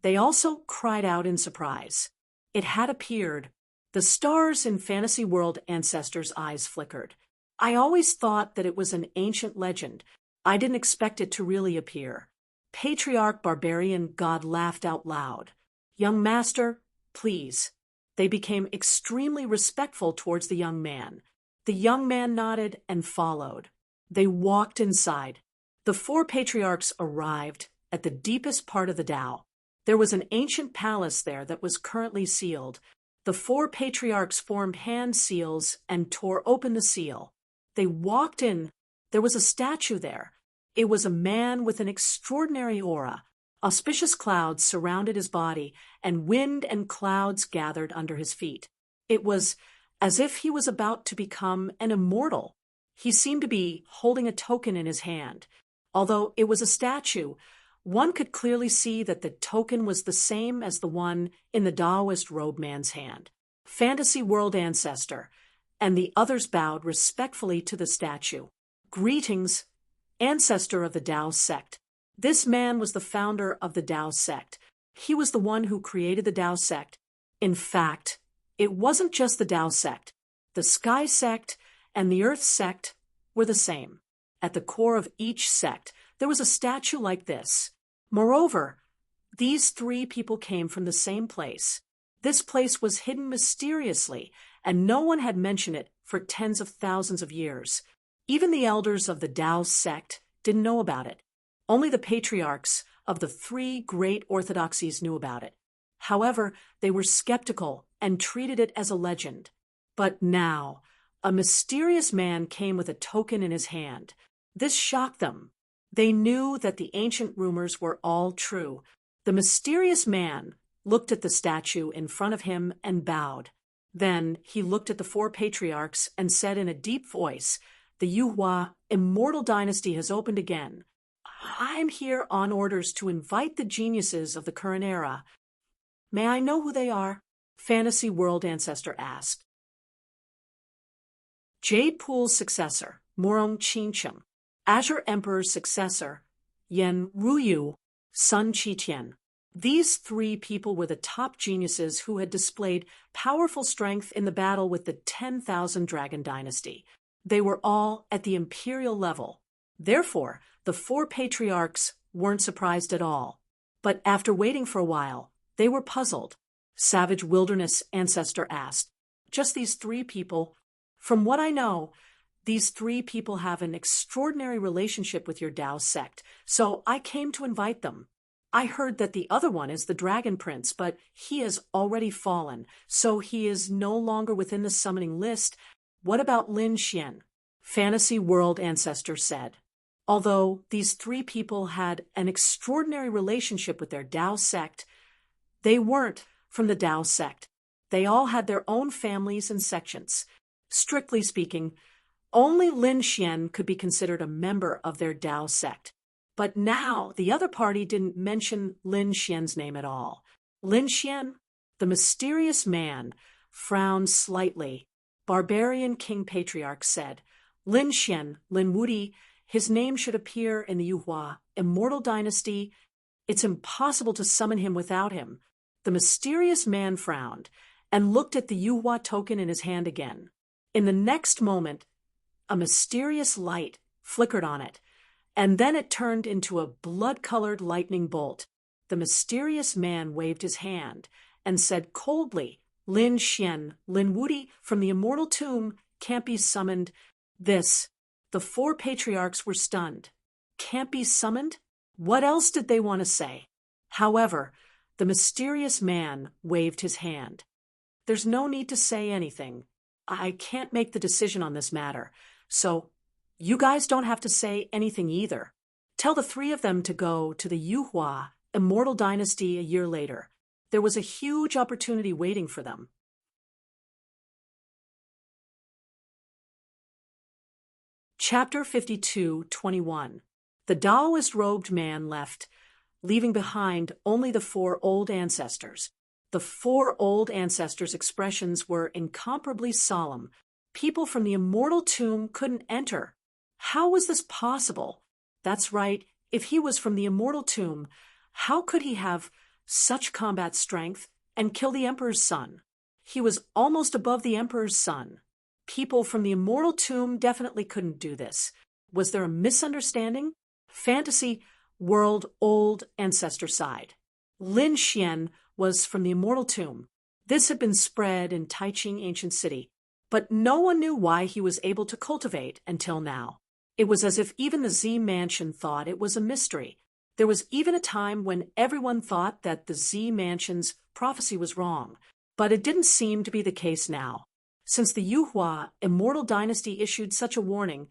they also cried out in surprise. It had appeared. The stars in Fantasy World Ancestor's eyes flickered. "I always thought that it was an ancient legend. I didn't expect it to really appear." Patriarch Barbarian God laughed out loud. "Young master, please." They became extremely respectful towards the young man. The young man nodded and followed. They walked inside. The four patriarchs arrived at the deepest part of the Tao. There was an ancient palace there that was currently sealed. The four patriarchs formed hand seals and tore open the seal. They walked in. There was a statue there. It was a man with an extraordinary aura. Auspicious clouds surrounded his body, and wind and clouds gathered under his feet. It was as if he was about to become an immortal. He seemed to be holding a token in his hand. Although it was a statue, one could clearly see that the token was the same as the one in the Taoist robe man's hand. Fantasy World Ancestor, and the others bowed respectfully to the statue. "Greetings, Ancestor of the Tao sect." This man was the founder of the Tao sect. He was the one who created the Tao sect. In fact, it wasn't just the Tao sect. The Sky sect and the Earth sect were the same. At the core of each sect, there was a statue like this. Moreover, these three people came from the same place. This place was hidden mysteriously, and no one had mentioned it for tens of thousands of years. Even the elders of the Tao sect didn't know about it. Only the patriarchs of the three great orthodoxies knew about it. However, they were skeptical and treated it as a legend. But now, a mysterious man came with a token in his hand. This shocked them. They knew that the ancient rumors were all true. The The mysterious man looked at the statue in front of him and bowed. Then he looked at the four patriarchs and said in a deep voice, "The Yuhua immortal dynasty has opened again. I'm here on orders to invite the geniuses of the current era. May I know who they are?" Fantasy World Ancestor asked. Jade Pool's successor, Morong Chinchum. Azure Emperor's successor, Yen Ruyu, Sun Qitian. These three people were the top geniuses who had displayed powerful strength in the battle with the 10,000 Dragon Dynasty. They were all at the imperial level. Therefore, the four patriarchs weren't surprised at all. But after waiting for a while, they were puzzled. Savage Wilderness Ancestor asked, "Just these three people? From what I know, these three people have an extraordinary relationship with your Tao sect, so I came to invite them. I heard that the other one is the Dragon Prince, but he has already fallen, so he is no longer within the summoning list. What about Lin Xian?" Fantasy World Ancestor said. Although these three people had an extraordinary relationship with their Tao sect, they weren't from the Tao sect. They all had their own families and sections. Strictly speaking, only Lin Xian could be considered a member of their Tao sect. But now the other party didn't mention Lin Xian's name at all. Lin Xian, the mysterious man, frowned slightly. Barbarian King Patriarch said, "Lin Xian, Lin Wudi, his name should appear in the Yuhua Immortal Dynasty. It's impossible to summon him without him." The mysterious man frowned and looked at the Yuhua token in his hand again. In the next moment, a mysterious light flickered on it, and then it turned into a blood-colored lightning bolt. The mysterious man waved his hand and said coldly, "Lin Xian, Lin Wudi from the immortal tomb can't be summoned." The four patriarchs were stunned. Can't be summoned? What else did they want to say? However, the mysterious man waved his hand. "There's no need to say anything. I can't make the decision on this matter, so you guys don't have to say anything either. Tell the three of them to go to the Yuhua Immortal Dynasty a year later. There was a huge opportunity waiting for them." Chapter 52:21. The Taoist-robed man left, leaving behind only the four old ancestors. The four old ancestors' expressions were incomparably solemn. People from the immortal tomb couldn't enter. How was this possible? That's right, if he was from the immortal tomb, how could he have such combat strength and kill the Emperor's son? He was almost above the Emperor's son. People from the immortal tomb definitely couldn't do this. Was there a misunderstanding? Fantasy World Old Ancestor sighed. Lin Xian was from the immortal tomb. This had been spread in Taiching Ancient City, but no one knew why he was able to cultivate until now. It was as if even the Z Mansion thought it was a mystery. There was even a time when everyone thought that the Z Mansion's prophecy was wrong, but it didn't seem to be the case now. Since the Yuhua Immortal Dynasty issued such a warning,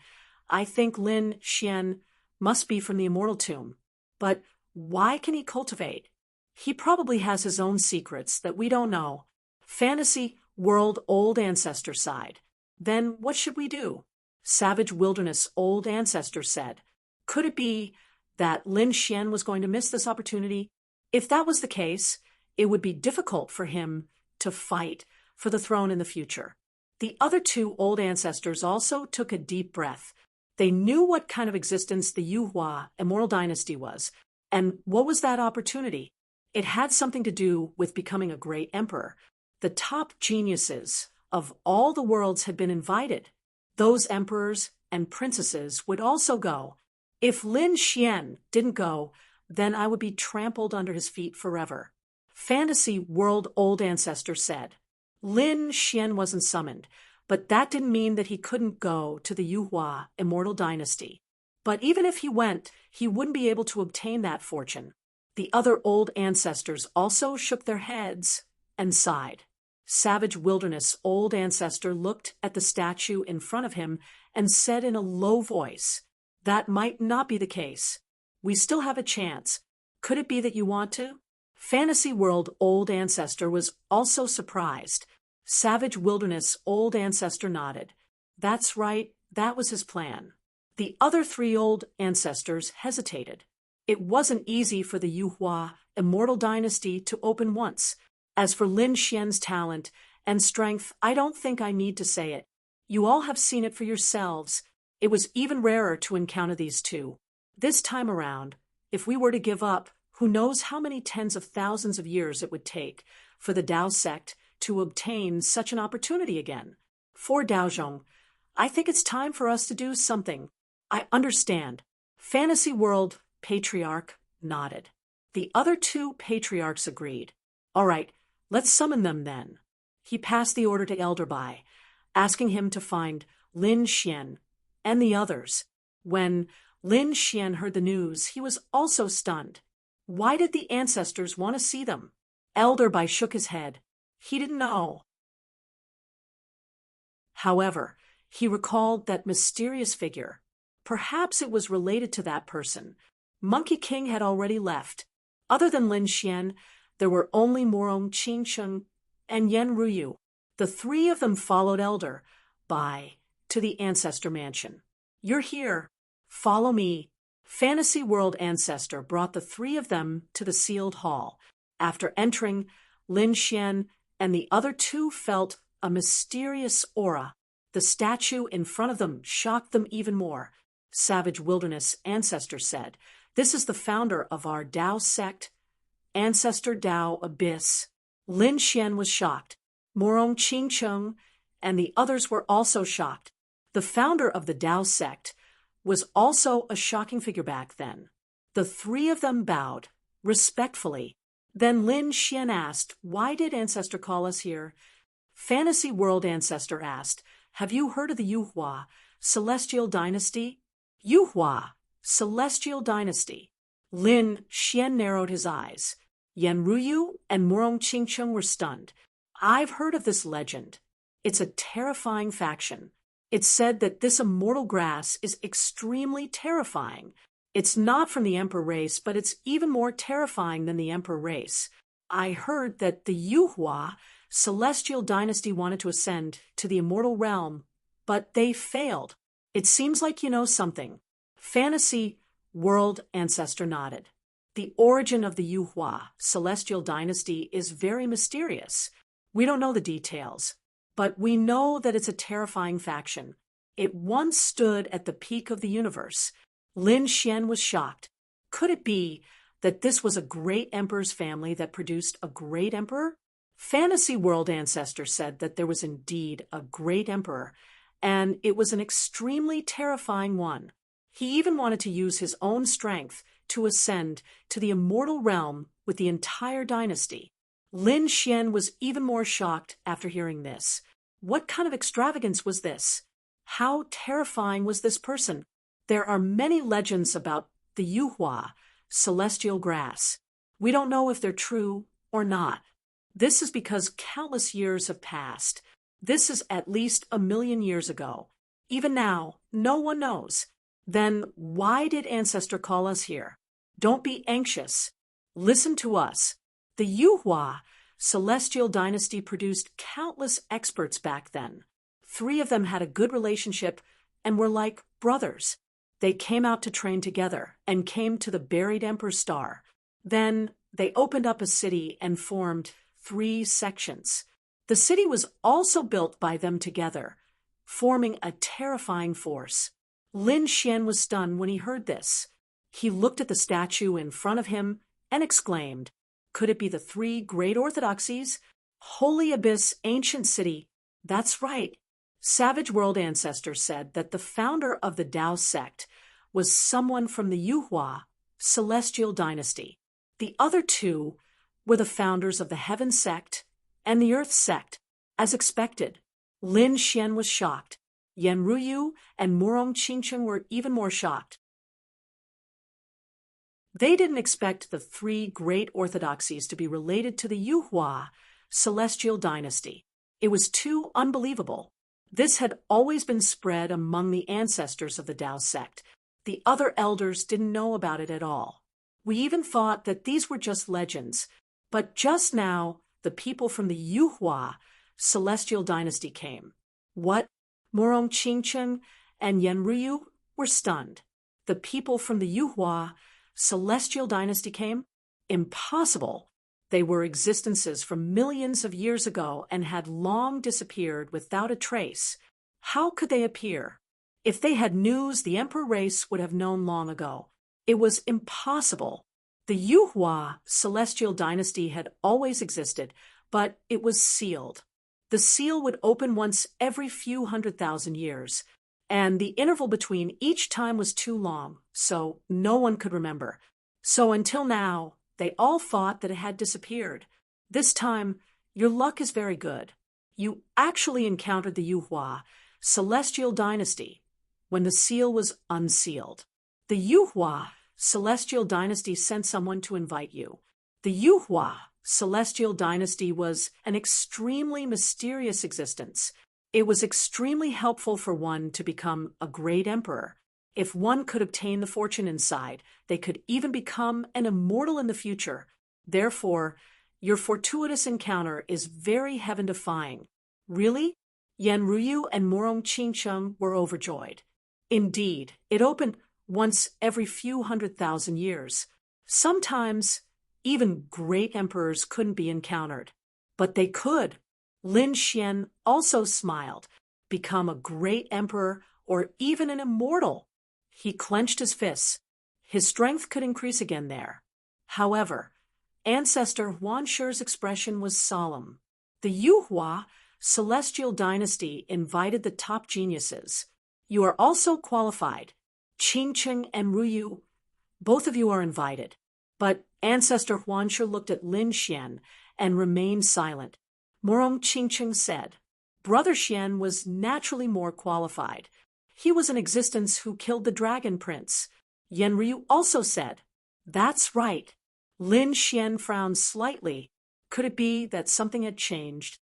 I think Lin Xian must be from the immortal tomb. But why can he cultivate? He probably has his own secrets that we don't know. Fantasy World Old Ancestor sighed. Then what should we do? Savage Wilderness Old Ancestor said. Could it be that Lin Xian was going to miss this opportunity? If that was the case, it would be difficult for him to fight for the throne in the future. The other two old ancestors also took a deep breath. They knew what kind of existence the Yuhua Immortal Dynasty was, and what was that opportunity? It had something to do with becoming a great emperor. The top geniuses of all the worlds had been invited. Those emperors and princesses would also go. If Lin Xian didn't go, then I would be trampled under his feet forever. Fantasy World Old Ancestor said. Lin Xian wasn't summoned, but that didn't mean that he couldn't go to the Yuhua Immortal Dynasty. But even if he went, he wouldn't be able to obtain that fortune. The other old ancestors also shook their heads and sighed. Savage Wilderness Old Ancestor looked at the statue in front of him and said in a low voice, "That might not be the case. We still have a chance. Could it be that you want to?" Fantasy World Old Ancestor was also surprised. Savage Wilderness Old Ancestor nodded. That's right, that was his plan. The other three old ancestors hesitated. It wasn't easy for the Yuhua Immortal Dynasty to open once. As for Lin Xian's talent and strength, I don't think I need to say it. You all have seen it for yourselves. It was even rarer to encounter these two. This time around, if we were to give up, who knows how many tens of thousands of years it would take for the Dao sect to obtain such an opportunity again. For Daozhong, I think it's time for us to do something. I understand. Fantasy World Patriarch nodded. The other two patriarchs agreed. All right, let's summon them then. He passed the order to Elder Bai, asking him to find Lin Xian and the others. When Lin Xian heard the news, he was also stunned. Why did the ancestors want to see them? Elder Bai shook his head. He didn't know. However, he recalled that mysterious figure. Perhaps it was related to that person. Monkey King had already left. Other than Lin Xian, there were only Morong Qingsheng and Yen Ruyu. The three of them followed Elder Bai to the Ancestor Mansion. You're here. Follow me. Fantasy World Ancestor brought the three of them to the sealed hall. After entering, Lin Xian and the other two felt a mysterious aura. The statue in front of them shocked them even more. Savage Wilderness Ancestor said, "This is the founder of our Dao sect, Ancestor Dao Abyss." Lin Xian was shocked. Morong Qingcheng and the others were also shocked. The founder of the Dao sect was also a shocking figure back then. The three of them bowed, respectfully. Then Lin Xian asked, "Why did Ancestor call us here?" Fantasy World Ancestor asked, "Have you heard of the Yuhua Celestial Dynasty?" Yuhua Celestial Dynasty. Lin Xian narrowed his eyes. Yen Ruyu and Morong Qingcheng were stunned. I've heard of this legend. It's a terrifying faction. It's said that this immortal grass is extremely terrifying. It's not from the Emperor race, but it's even more terrifying than the Emperor race. I heard that the Yuhua Celestial Dynasty wanted to ascend to the immortal realm, but they failed. It seems like you know something. Fantasy World Ancestor nodded. The origin of the Yuhua Celestial Dynasty is very mysterious. We don't know the details, but we know that it's a terrifying faction. It once stood at the peak of the universe. Lin Xian was shocked. Could it be that this was a great emperor's family that produced a great emperor? Fantasy World Ancestor said that there was indeed a great emperor, and it was an extremely terrifying one. He even wanted to use his own strength to ascend to the immortal realm with the entire dynasty. Lin Xian was even more shocked after hearing this. What kind of extravagance was this? How terrifying was this person? There are many legends about the Yuhua Celestial Grass. We don't know if they're true or not. This is because countless years have passed. This is at least 1,000,000 years ago. Even now, no one knows. Then why did Ancestor call us here? Don't be anxious. Listen to us. The Yuhua Celestial Dynasty produced countless experts back then. 3 of them had a good relationship and were like brothers. They came out to train together and came to the buried Emperor Star. Then they opened up a city and formed 3 sections. The city was also built by them together, forming a terrifying force. Lin Xian was stunned when he heard this. He looked at the statue in front of him and exclaimed, "Could it be the 3 great orthodoxies? Holy Abyss, ancient city." That's right. Savage World Ancestor said that the founder of the Dao sect was someone from the Yuhua Celestial Dynasty. The other 2 were the founders of the Heaven sect and the Earth sect. As expected, Lin Xian was shocked. Yen Ruyu and Morong Qingcheng were even more shocked. They didn't expect the 3 great orthodoxies to be related to the Yuhua Celestial Dynasty. It was too unbelievable. This had always been spread among the ancestors of the Dao sect. The other elders didn't know about it at all. We even thought that these were just legends, But just now, the people from the Yuhua celestial dynasty came. What? Morong Qingcheng and Yenryu were stunned. The people from the Yuhua celestial dynasty came? Impossible! They were existences from millions of years ago and had long disappeared without a trace. How could they appear? If they had news, the emperor race would have known long ago. It was impossible. The Yuhua celestial dynasty had always existed, but it was sealed. The seal would open once every few 100,000 years, and the interval between each time was too long, so no one could remember. So until now, they all thought that it had disappeared. This time, your luck is very good. You actually encountered the Yuhua celestial dynasty when the seal was unsealed. The Yuhua celestial dynasty sent someone to invite you. The Yuhua celestial dynasty was an extremely mysterious existence. It was extremely helpful for one to become a great emperor. If one could obtain the fortune inside, they could even become an immortal in the future. Therefore, your fortuitous encounter is very heaven-defying. Really? Yenryu and Morong Qingcheng were overjoyed. Indeed, it opened once every few 100,000 years. Sometimes, even great emperors couldn't be encountered. But they could. Lin Xian also smiled. Become a great emperor or even an immortal. He clenched his fists. His strength could increase again there. However, Ancestor Huan Shi's expression was solemn. The Yuhua celestial dynasty invited the top geniuses. You are also qualified. Qingcheng and Ruyu, both of you are invited. But Ancestor Huan Shi looked at Lin Xian and remained silent. Morong Qingcheng said, Brother Xian was naturally more qualified. He was an existence who killed the Dragon Prince. Yenryu also said, That's right. Lin Xian frowned slightly. Could it be that something had changed?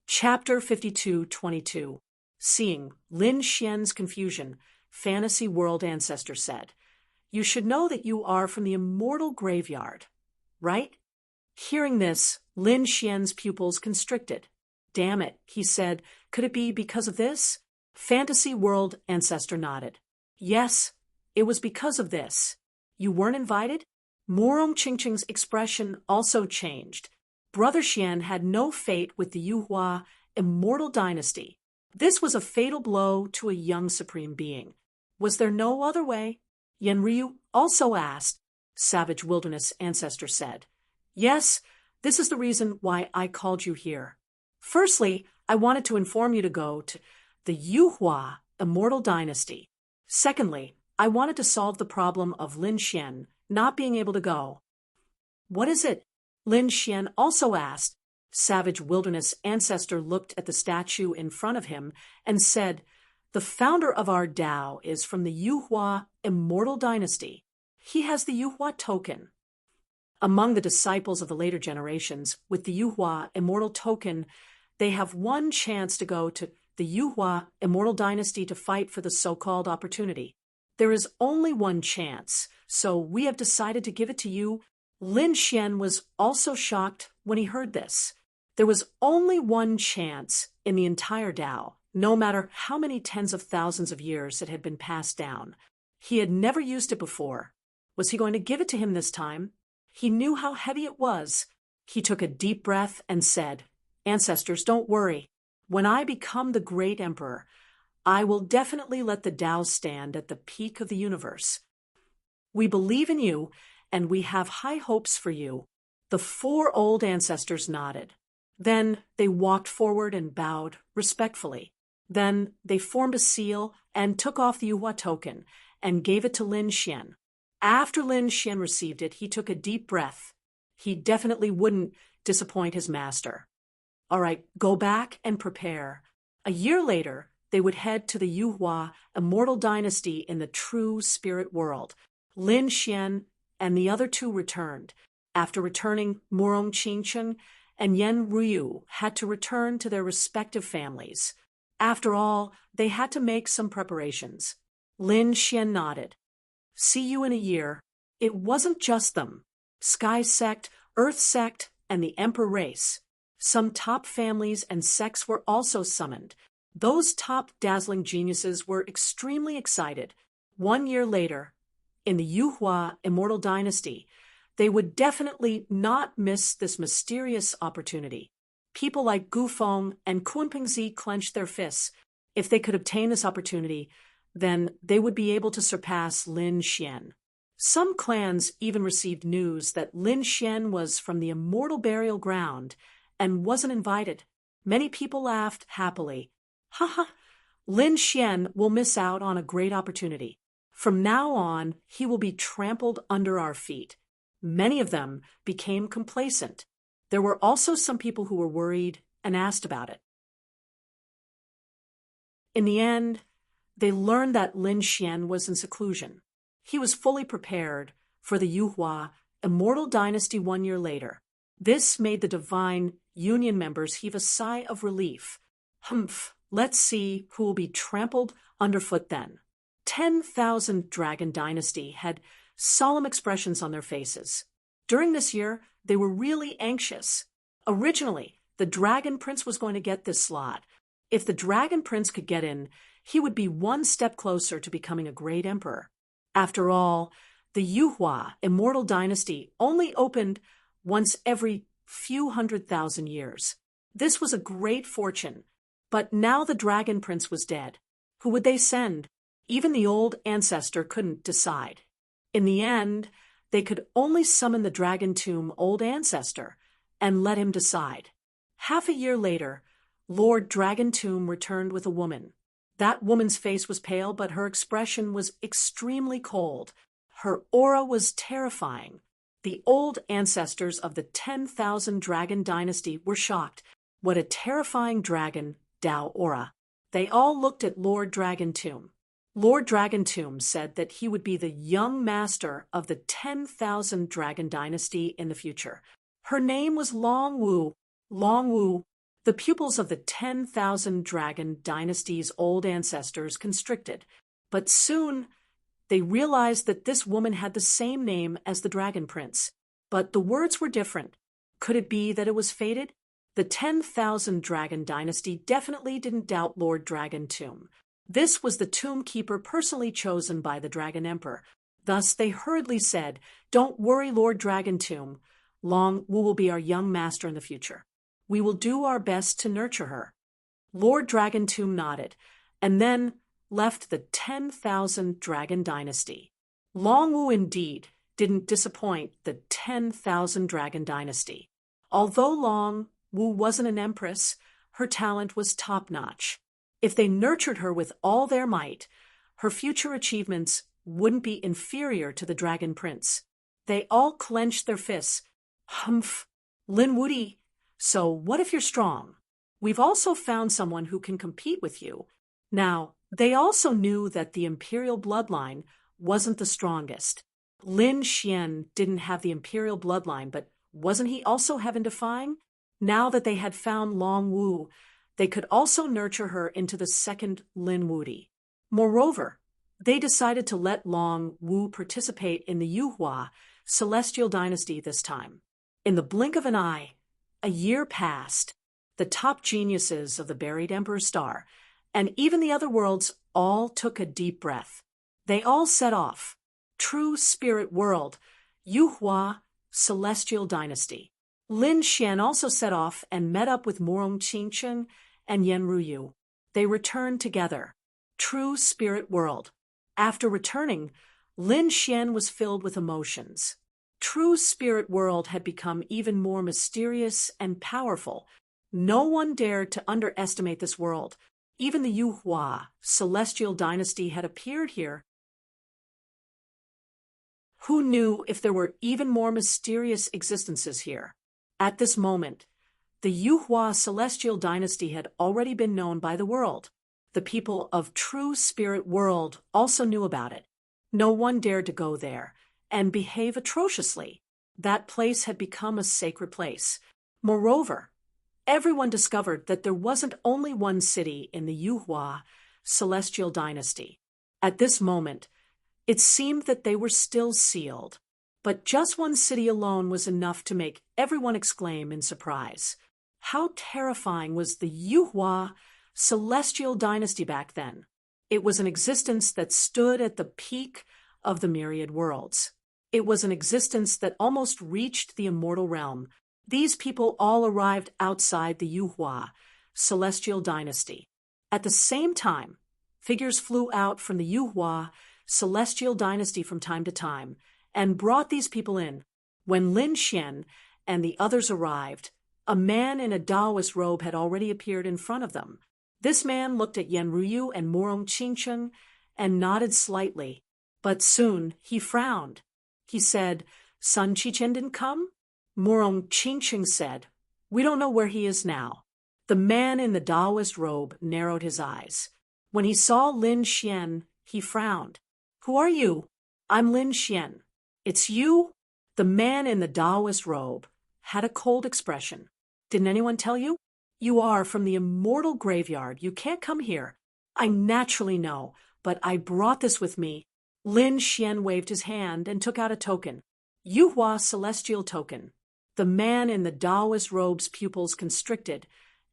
Chapter 52:22. Seeing Lin Xian's confusion, Fantasy World Ancestor said, You should know that you are from the immortal graveyard, right? Hearing this, Lin Xian's pupils constricted. Damn it, he said. Could it be because of this? Fantasy World Ancestor nodded. Yes, it was because of this. You weren't invited? Morong Qingcheng's expression also changed. Brother Xian had no fate with the Yuhua immortal dynasty. This was a fatal blow to a young supreme being. Was there no other way? Yenryu also asked. Savage Wilderness Ancestor said, Yes, this is the reason why I called you here. Firstly, I wanted to inform you to go to the Yuhua immortal dynasty. Secondly, I wanted to solve the problem of Lin Xian not being able to go. What is it? Lin Xian also asked. Savage Wilderness Ancestor looked at the statue in front of him and said, The founder of our Tao is from the Yuhua immortal dynasty. He has the Yuhua token. Among the disciples of the later generations, with the Yuhua immortal token, they have one chance to go to the Yuhua immortal dynasty to fight for the so-called opportunity. There is only one chance, so we have decided to give it to you. Lin Xian was also shocked when he heard this. There was only one chance in the entire Tao, no matter how many tens of thousands of years it had been passed down. He had never used it before. Was he going to give it to him this time? He knew how heavy it was. He took a deep breath and said, Ancestors, don't worry. When I become the great emperor, I will definitely let the Tao stand at the peak of the universe. We believe in you, and we have high hopes for you. The four old ancestors nodded. Then they walked forward and bowed respectfully. Then they formed a seal and took off the Yuhua token and gave it to Lin Xian. After Lin Xian received it, he took a deep breath. He definitely wouldn't disappoint his master. All right, go back and prepare. A year later, they would head to the Yuhua immortal dynasty in the true spirit world. Lin Xian and the other two returned. After returning, Morong Qingcheng and Yenryu had to return to their respective families. After all, they had to make some preparations. Lin Xian nodded. See you in a year. It wasn't just them. Sky sect, Earth sect, and the Emperor race. Some top families and sects were also summoned. Those top dazzling geniuses were extremely excited. 1 year later, in the Yuhua Immortal Dynasty, they would definitely not miss this mysterious opportunity. People like Gu Feng and Kunpingzi clenched their fists. If they could obtain this opportunity, then they would be able to surpass Lin Xian. Some clans even received news that Lin Xian was from the immortal burial ground and wasn't invited. Many people laughed happily. Haha, Lin Xian will miss out on a great opportunity. From now on, he will be trampled under our feet. Many of them became complacent. There were also some people who were worried and asked about it. In the end, they learned that Lin Xian was in seclusion. He was fully prepared for the Yuhua Immortal Dynasty 1 year later. This made the Divine Union members heave a sigh of relief. Humph, let's see who will be trampled underfoot then. 10,000 Dragon Dynasty had solemn expressions on their faces. During this year, they were really anxious. Originally, the Dragon Prince was going to get this slot. If the Dragon Prince could get in, he would be one step closer to becoming a great emperor. After all, the Yuhua Immortal Dynasty only opened once every few 100,000 years. This was a great fortune, but now the Dragon Prince was dead. Who would they send? Even the old ancestor couldn't decide. In the end, they could only summon the Dragon Tomb Old Ancestor and let him decide. Half a year later, Lord Dragon Tomb returned with a woman. That woman's face was pale, but her expression was extremely cold. Her aura was terrifying. The old ancestors of the 10,000 Dragon Dynasty were shocked. What a terrifying dragon, Dao aura. They all looked at Lord Dragon Tomb. Lord Dragon Tomb said that he would be the young master of the 10,000 Dragon Dynasty in the future. Her name was Long Wu. Long Wu. The pupils of the 10,000 Dragon Dynasty's old ancestors constricted, but soon they realized that this woman had the same name as the Dragon Prince. But the words were different. Could it be that it was fated? The 10,000 Dragon Dynasty definitely didn't doubt Lord Dragon Tomb. This was the tomb keeper personally chosen by the Dragon Emperor. Thus they hurriedly said, "Don't worry, Lord Dragon Tomb. Long Wu will be our young master in the future. We will do our best to nurture her." Lord Dragon Tomb nodded, and then left the 10,000 Dragon Dynasty. Long Wu indeed didn't disappoint the 10,000 Dragon Dynasty. Although Long Wu wasn't an empress, her talent was top-notch. If they nurtured her with all their might, her future achievements wouldn't be inferior to the Dragon Prince. They all clenched their fists. Humph, Lin Wudi. So what if you're strong? We've also found someone who can compete with you. Now, they also knew that the imperial bloodline wasn't the strongest. Lin Xian didn't have the imperial bloodline, but wasn't he also heaven-defying? Now that they had found Long Wu, they could also nurture her into the second Lin Wudi. Moreover, they decided to let Long Wu participate in the Yuhua Celestial Dynasty this time. In the blink of an eye, a year passed. The top geniuses of the buried Emperor Star, and even the other worlds, all took a deep breath. They all set off. True Spirit World, Yuhua Celestial Dynasty. Lin Xian also set off and met up with Morong Qingcheng and Yen Ruyu. They returned together. True Spirit World. After returning, Lin Xian was filled with emotions. True Spirit World had become even more mysterious and powerful. No one dared to underestimate this world. Even the Yuhua Celestial Dynasty had appeared here. Who knew if there were even more mysterious existences here? At this moment, the Yuhua Celestial Dynasty had already been known by the world. The people of True Spirit World also knew about it. No one dared to go there and behave atrociously. That place had become a sacred place. Moreover, everyone discovered that there wasn't only one city in the Yuhua Celestial Dynasty. At this moment, It seemed that they were still sealed. But just one city alone was enough to make everyone exclaim in surprise. How terrifying was the Yuhua celestial dynasty back then? It was an existence that stood at the peak of the myriad worlds. It was an existence that almost reached the immortal realm. These people all arrived outside the Yuhua celestial dynasty. At the same time, figures flew out from the Yuhua celestial dynasty from time to time and brought these people in. When Lin Xian and the others arrived, a man in a Taoist robe had already appeared in front of them. This man looked at Yan Ruyu and Morong Qingcheng and nodded slightly, but soon he frowned. He said, "Sun Qichen didn't come?" Morong Qingcheng said, "We don't know where he is now." The man in the Taoist robe narrowed his eyes. When he saw Lin Xian, he frowned. "Who are you?" "I'm Lin Xian." "It's you?" The man in the Taoist robe had a cold expression. "Didn't anyone tell you? You are from the immortal graveyard. You can't come here." "I naturally know, but I brought this with me." Lin Xian waved his hand and took out a token. Yuhua celestial token. The man in the Taoist robe's pupils constricted,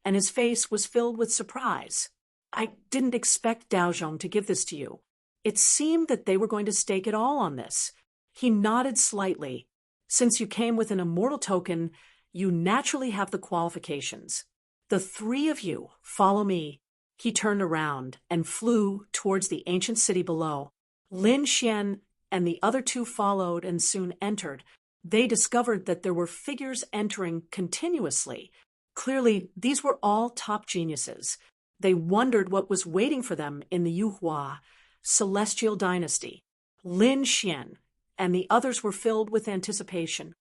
and his face was filled with surprise. "I didn't expect Daozhong to give this to you." It seemed that they were going to stake it all on this. He nodded slightly. "Since you came with an immortal token, you naturally have the qualifications. The three of you, follow me." He turned around and flew towards the ancient city below. Lin Xian and the other two followed and soon entered. They discovered that there were figures entering continuously. Clearly, these were all top geniuses. They wondered what was waiting for them in the Yuhua celestial dynasty. Lin Xian and the others were filled with anticipation.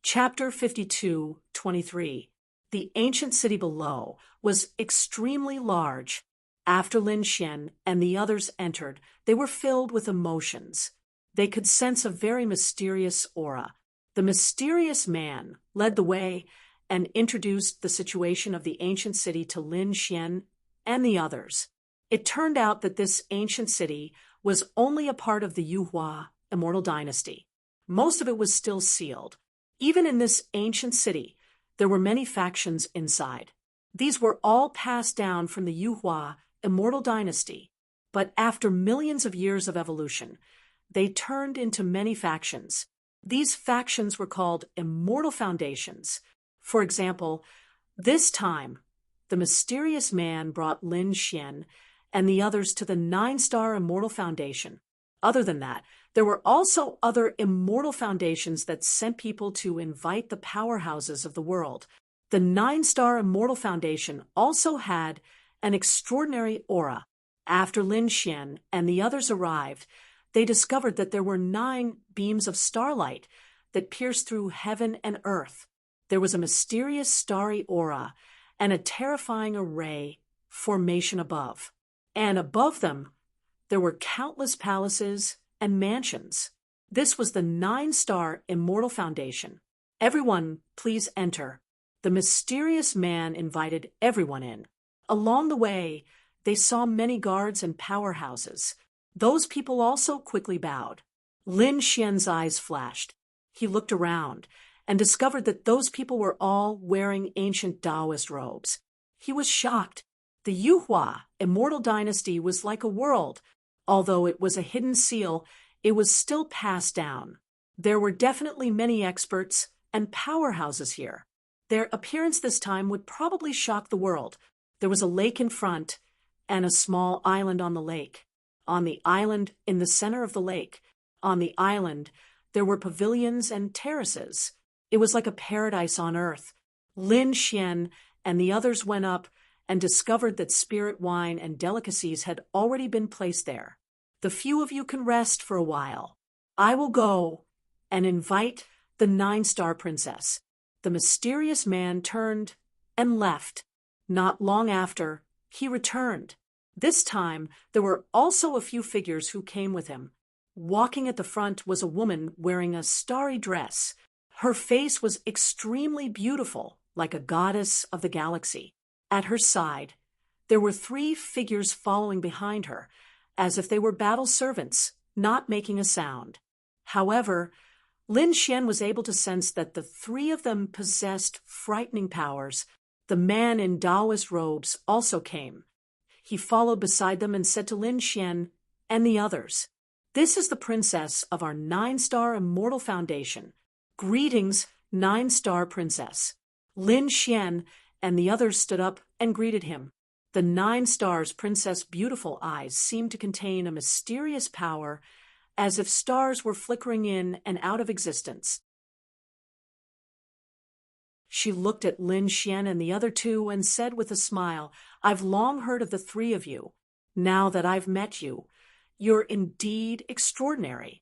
Chapter 52:23. The ancient city below was extremely large. After Lin Xian and the others entered, they were filled with emotions. They could sense a very mysterious aura. The mysterious man led the way and introduced the situation of the ancient city to Lin Xian and the others. It turned out that this ancient city was only a part of the Yuhua immortal dynasty. Most of it was still sealed. Even in this ancient city, there were many factions inside. These were all passed down from the Yuhua immortal dynasty, but after millions of years of evolution, they turned into many factions. These factions were called immortal foundations. For example, this time, the mysterious man brought Lin Xian and the others to the 9-star immortal foundation. Other than that, there were also other immortal foundations that sent people to invite the powerhouses of the world. The 9-star immortal foundation also had an extraordinary aura. After Lin Xian and the others arrived, they discovered that there were 9 beams of starlight that pierced through heaven and earth. There was a mysterious starry aura and a terrifying array formation above. And above them, there were countless palaces and mansions. This was the 9-star immortal foundation. "Everyone, please enter." The mysterious man invited everyone in. Along the way, they saw many guards and powerhouses. Those people also quickly bowed. Lin Xian's eyes flashed. He looked around and discovered that those people were all wearing ancient Taoist robes. He was shocked. The Yuhua immortal dynasty was like a world. Although it was a hidden seal, it was still passed down. There were definitely many experts and powerhouses here. Their appearance this time would probably shock the world. There was a lake in front and a small island on the lake. On the island, in the center of the lake, on the island, there were pavilions and terraces. It was like a paradise on earth. Lin Xian and the others went up and discovered that spirit wine and delicacies had already been placed there. "The few of you can rest for a while. I will go and invite the 9-star princess." The mysterious man turned and left. Not long after, he returned. This time, there were also a few figures who came with him. Walking at the front was a woman wearing a starry dress. Her face was extremely beautiful, like a goddess of the galaxy. At her side, There were 3 figures following behind her, as if they were battle servants, not making a sound. However, Lin Xian was able to sense that the 3 of them possessed frightening powers. The man in Taoist robes also came. He followed beside them and said to Lin Xian and the others, "This is the princess of our 9-star immortal foundation. Greetings, 9-star princess." Lin Xian and the others stood up and greeted him. The 9 stars princess' beautiful eyes seemed to contain a mysterious power, as if stars were flickering in and out of existence. She looked at Lin Xian and the other 2 and said with a smile, "I've long heard of the 3 of you. Now that I've met you, you're indeed extraordinary."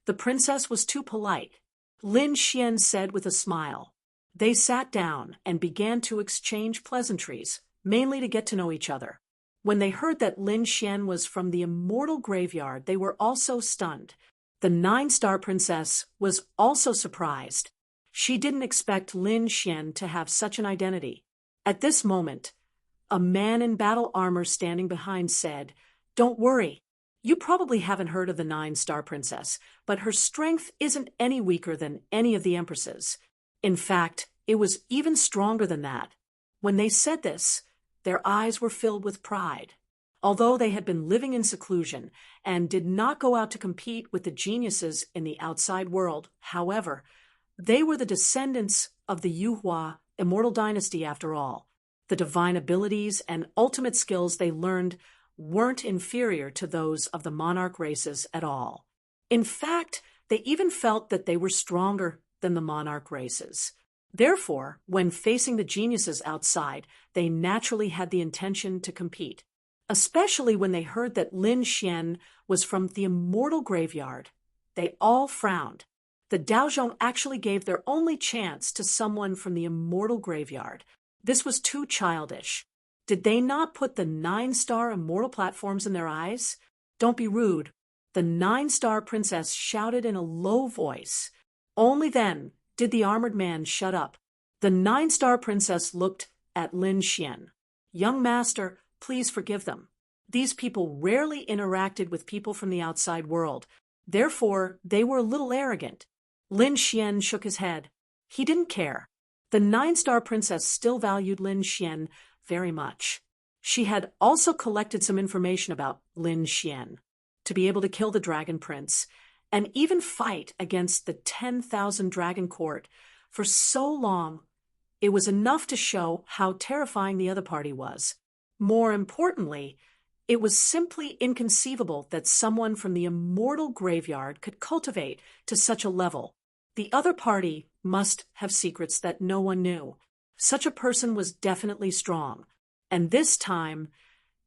The princess was too polite. Lin Xian said with a smile. They sat down and began to exchange pleasantries, mainly to get to know each other. When they heard that Lin Xian was from the immortal graveyard, they were also stunned. The 9-star princess was also surprised. She didn't expect Lin Xian to have such an identity. At this moment, a man in battle armor standing behind said, "Don't worry. You probably haven't heard of the 9-star princess, but her strength isn't any weaker than any of the empresses. In fact, it was even stronger than that." When they said this, their eyes were filled with pride. Although they had been living in seclusion and did not go out to compete with the geniuses in the outside world, however, they were the descendants of the Yuhua immortal dynasty after all. The divine abilities and ultimate skills they learned weren't inferior to those of the monarch races at all. In fact, they even felt that they were stronger than the monarch races. Therefore, when facing the geniuses outside, they naturally had the intention to compete, especially when they heard that Lin Xian was from the immortal graveyard. They all frowned. The Daozhong actually gave their only chance to someone from the immortal graveyard. This was too childish. Did they not put the 9-star immortal platforms in their eyes? Don't be rude. The 9-star princess shouted in a low voice. Only then did the armored man shut up. The 9-star princess looked at Lin Xian. "Young master, please forgive them. These people rarely interacted with people from the outside world. Therefore, they were a little arrogant." Lin Xian shook his head. He didn't care. The 9-star princess still valued Lin Xian very much. She had also collected some information about Lin Xian to be able to kill the Dragon Prince and even fight against the 10,000 Dragon Court. For so long, it was enough to show how terrifying the other party was. More importantly, it was simply inconceivable that someone from the immortal graveyard could cultivate to such a level. The other party must have secrets that no one knew. Such a person was definitely strong. And this time,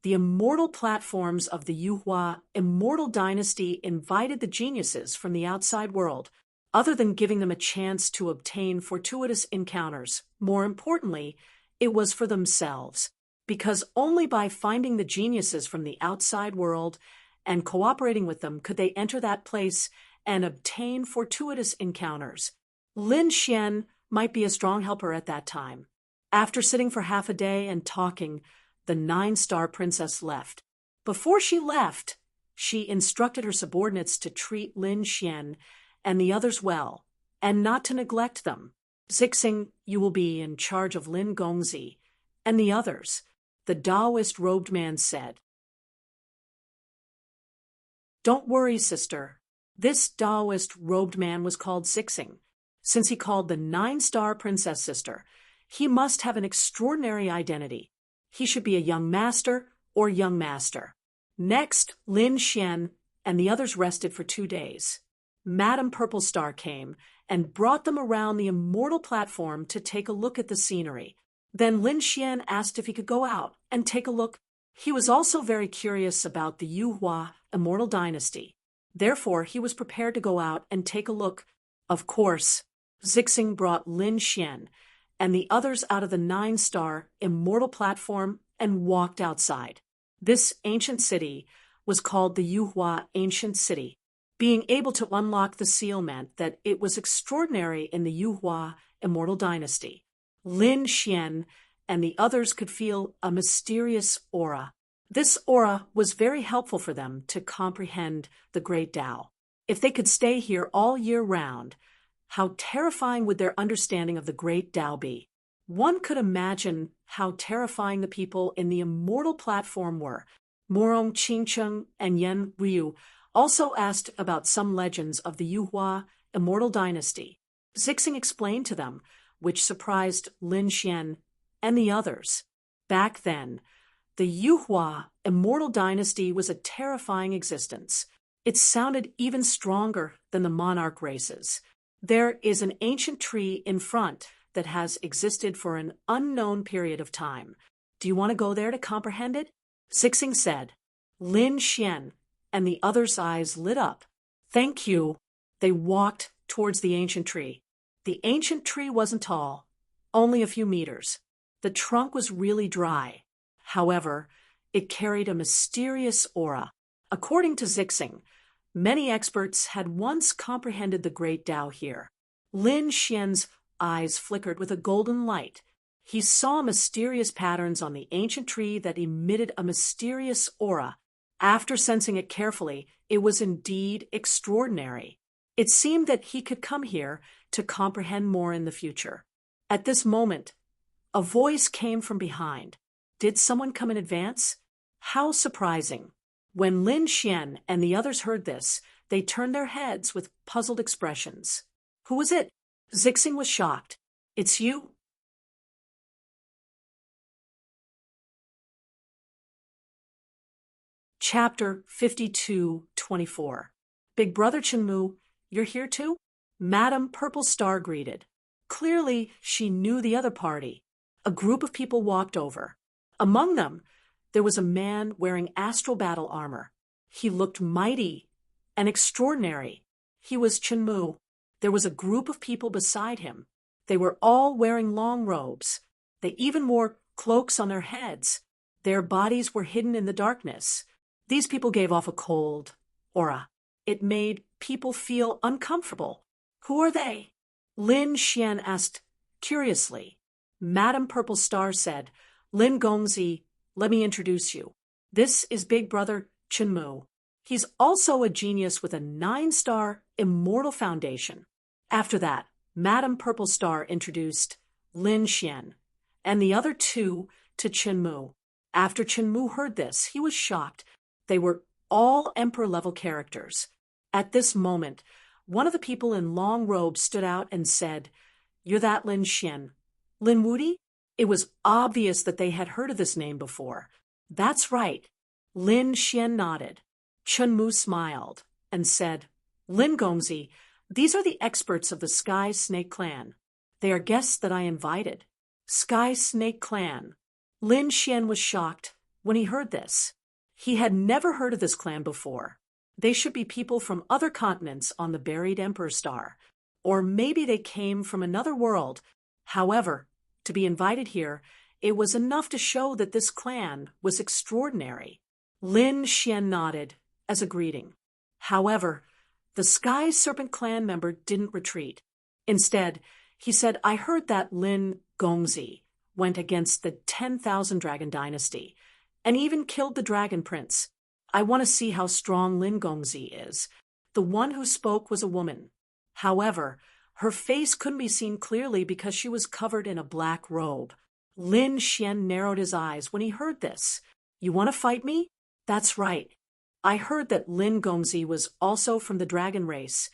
the immortal platforms of the Yuhua immortal dynasty invited the geniuses from the outside world, other than giving them a chance to obtain fortuitous encounters. More importantly, it was for themselves, because only by finding the geniuses from the outside world and cooperating with them could they enter that place and obtain fortuitous encounters. Lin Xian might be a strong helper at that time. After sitting for half a day and talking, the 9-star princess left. Before she left, she instructed her subordinates to treat Lin Xian and the others well, and not to neglect them. "Zixing, you will be in charge of Lin Gongzi and the others," the Taoist robed man said. "Don't worry, sister." This Taoist robed man was called Zixing. Since he called the 9-star princess sister, he must have an extraordinary identity. He should be a young master or young master. Next, Lin Xian and the others rested for 2 days. Madame Purple Star came and brought them around the immortal platform to take a look at the scenery. Then Lin Xian asked if he could go out and take a look. He was also very curious about the Yuhua immortal dynasty. Therefore, he was prepared to go out and take a look. Of course, Zixing brought Lin Xian and the others out of the 9-star immortal platform and walked outside. This ancient city was called the Yuhua Ancient City. Being able to unlock the seal meant that it was extraordinary in the Yuhua immortal dynasty. Lin Xian and the others could feel a mysterious aura. This aura was very helpful for them to comprehend the Great Tao. If they could stay here all year round, how terrifying would their understanding of the Great Tao be? One could imagine how terrifying the people in the immortal platform were. Morong Qingcheng and Yen Ryu also asked about some legends of the Yuhua immortal dynasty. Zixing explained to them, which surprised Lin Xian and the others. Back then, the Yuhua immortal dynasty was a terrifying existence. It sounded even stronger than the monarch races. There is an ancient tree in front that has existed for an unknown period of time. Do you want to go there to comprehend it? Zixing said. Lin Xian and the others' eyes lit up. Thank you. They walked towards the ancient tree. The ancient tree wasn't tall, only a few meters. The trunk was really dry. However, it carried a mysterious aura. According to Zixing, many experts had once comprehended the Great Tao here. Lin Xian's eyes flickered with a golden light. He saw mysterious patterns on the ancient tree that emitted a mysterious aura. After sensing it carefully, it was indeed extraordinary. It seemed that he could come here to comprehend more in the future. At this moment, a voice came from behind. Did someone come in advance? How surprising. When Lin Xian and the others heard this, they turned their heads with puzzled expressions. Who was it? Zixing was shocked. It's you? Chapter 52-24. Big Brother Chenmu, you're here too? Madame Purple Star greeted. Clearly, she knew the other party. A group of people walked over. Among them, there was a man wearing astral battle armor. He looked mighty and extraordinary. He was Chenmu. There was a group of people beside him. They were all wearing long robes. They even wore cloaks on their heads. Their bodies were hidden in the darkness. These people gave off a cold aura. It made people feel uncomfortable. Who are they? Lin Xian asked curiously. Madame Purple Star said, Lin Gongzi, let me introduce you. This is Big Brother Chenmu. He's also a genius with a 9-star immortal foundation. After that, Madame Purple Star introduced Lin Xian and the other two to Chenmu. After Chenmu heard this, he was shocked. They were all emperor-level characters. At this moment, one of the people in long robes stood out and said, You're that Lin Xian. Lin Wudi? It was obvious that they had heard of this name before. That's right. Lin Xian nodded. Chenmu smiled and said, Lin Gongzi, these are the experts of the Sky Snake Clan. They are guests that I invited. Sky Snake Clan. Lin Xian was shocked when he heard this. He had never heard of this clan before. They should be people from other continents on the buried Emperor Star. Or maybe they came from another world. However, to be invited here, it was enough to show that this clan was extraordinary. Lin Xian nodded as a greeting. However, the Sky Serpent clan member didn't retreat. Instead, he said, I heard that Lin Gongzi went against the 10,000 Dragon Dynasty and even killed the Dragon Prince. I want to see how strong Lin Gongzi is. The one who spoke was a woman. However, her face couldn't be seen clearly because she was covered in a black robe. Lin Xian narrowed his eyes when he heard this. You want to fight me? That's right. I heard that Lin Gongzi was also from the dragon race